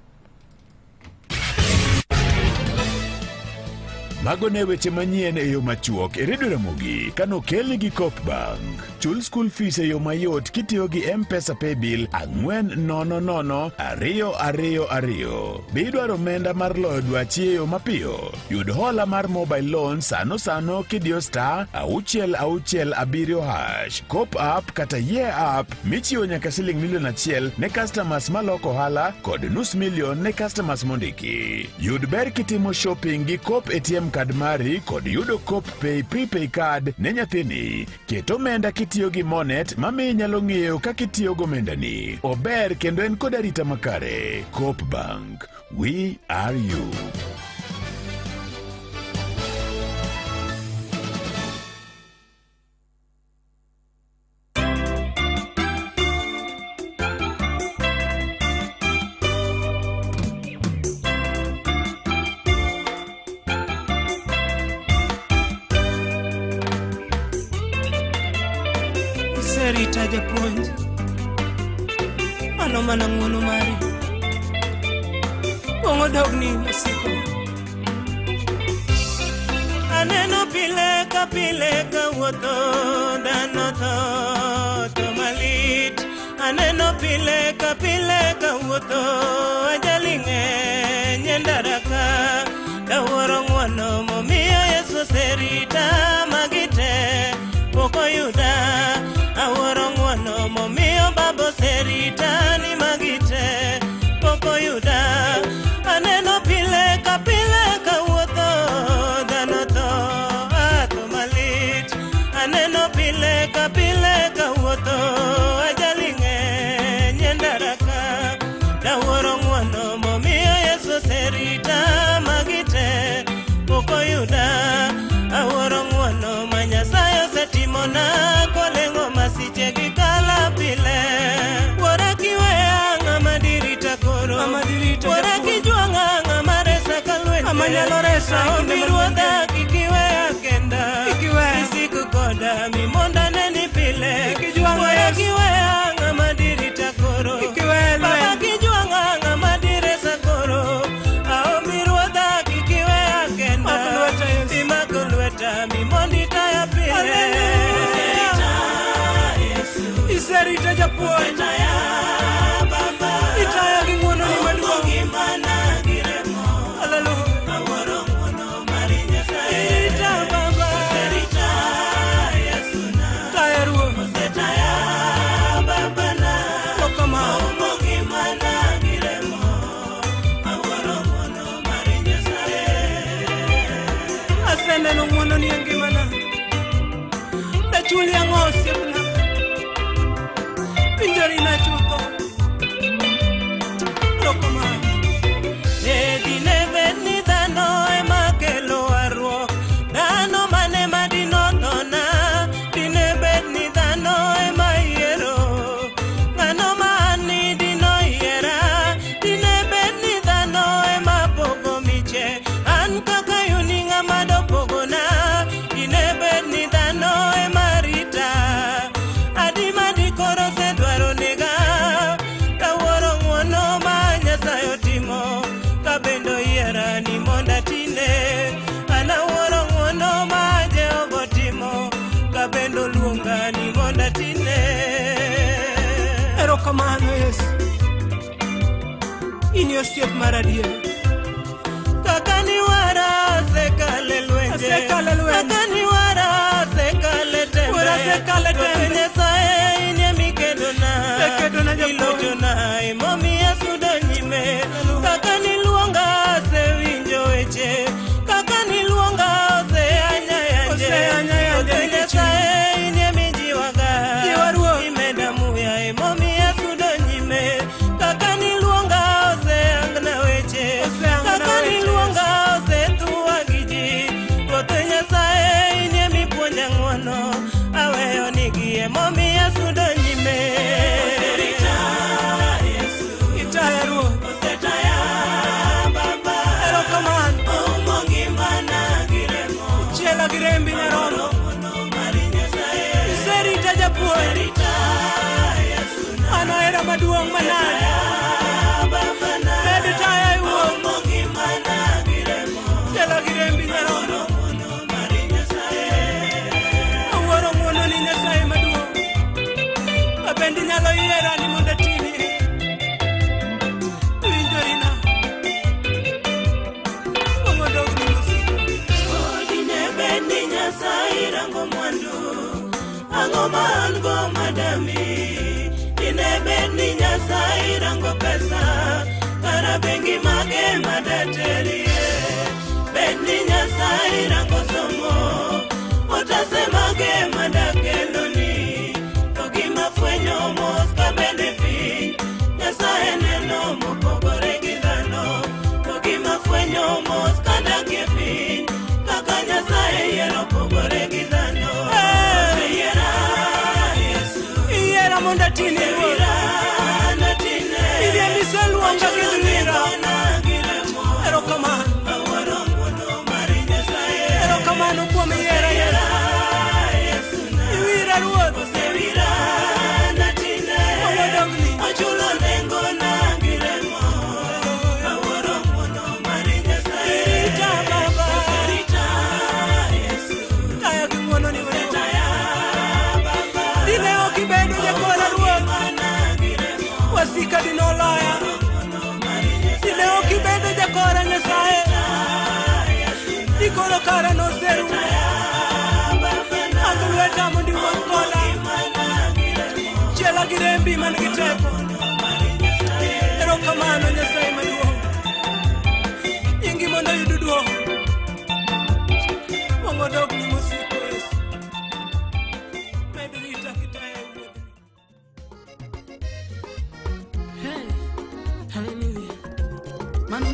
Mago ne weche manyien e yo machuok e redio Ramogi kano kelni gi Coop Bank. Chul school fees e yo mayot kitiyo gi M-Pesa Paybill 4002222. Bidwaro omenda mar loyo dwachi e yo mapiyo. Yud hola mar mobile loan sano kidiyo *667#. Coop app kata Yeah app michiwo nyaka siling $1,000,000 ne customers maloko ohala kod $500,000 ne customers mondiki. Yud ber kitimo shopping gi Coop ATM card mari kod yudo Coop Pay Prepay card ne nyathini. Keto omenda kitiyo gi Monet mami nyalo ng'eyo kaka itiyo go omendani. Ober kendo en kod arita makare. Coop Bank, we are you. Rita japuonj mano mana ng'wono mari wong'o dogni masiko aneno pile ka wuotho dhano to malit aneno pile ka wuotho ajali ng'eny e ndara ka kawuoro ng'wono momiyo Yesu oserita magite pok oyuda aworo ng'wono momiyo baba oserita ni magite pok oyuda aneno pile ka wuotho dhano to malit aneno pile ka wuotho ajali ng'eny e ndara ka aworo ng'wono momiyo Yesu oserita magite pok oyuda aworo ng'wono ma Nyasaye osetimona kolengo masiche gi kala pile wora kiweya ng'ama dirita koro wora kijwang'a ng'ama resa kalwende amanyalo resa omiruodha kikiweya kenda isiko koda mimonda neni pile wora kiweya ng'ama dirita koro baba kijwang'a ng'ama diresa koro aomiruodha kikiweya kenda imako lweta mimondi taya pile Iserita japuonj itaya baba itaya gi ng'wono ni maduong' gimana giremo haleluya aworo ng'wono mari Nyasaye ita baba Iserita Yesu na taya ruoth osetaya baba na kokoma umo gimana giremo aworo ng'wono mari Nyasaye aseneno ng'wono ni e ngimana nachuli ang'o osiepna Pinjori na chuko Rokoma Dine bedni dhano ema kelo warruok Dhano mane madino thona Dine bedni dhano ema yiero Ng'ano mani dino yiera Dine bedni dhano ema pogo miche An kaka yuni ng'ama do pogona Dine bedni dhano ema rita Adima di koro se dwaro nega Kaworo ng'wono ma Nyasaye otimo Kabendo yiera ni monda tine Anaworo ng'wono ma Jehova otimo Kabendo luonga ni monda tine Erokamano Yesu Ini osiep mar adier Kaka ni wara sekale lwenje Kaka ni wara sekale tembe Nyasaye inye mikedona Ilojona imomiya sudo nyime Kaka ni luonga se winjo weche Kaka ni luonga se anya yanje Nyasaye inye mijiwaga Imeda muya imomiya sudo nyime Kaka ni luonga se angna weche Kaka ni luonga se tuwa giji maduong' manade med taya iwuok jela girembi nyarono awuoro ng'wono ni Nyasaye maduong' abendi nyalo yiera ni mondo atini winjorina ong'odogni mosiko odine bed ni Nyasaye rango mwandu ang'o ma an go madami dine bed ni Nyasaye rango pesa kara bengi mage madaterie bed ni Nyasaye rango somo otase mage madakeloni to gima fwenyo mos ka bende piny Nyasaye neno mopogore gi dhano to gima fwenyo mos kadakie piny kaka Nyasaye yiero pogore gi dhano Iera monda tine Ivya miseluonga gidwira Erokamano Erokamano kuom yiera Iwira ruoth Owodogni Ochulo nengo na giremo Aworo mono mari Nyasaye Irita baba Taya gimwono ni wewe Dine okibedo jakora ruoth Wasika dinolaya Dine okibedo jakora Nyasaye Dikoro kara no seru Angulweta mondi wakola Jela girembi man giteko Erokamano Nyasaye maduong' Ingi mondo yududuo Ong'odogni mosiko Yesu Medrita kitaya wuodhi Hey, hallelujah. Mano,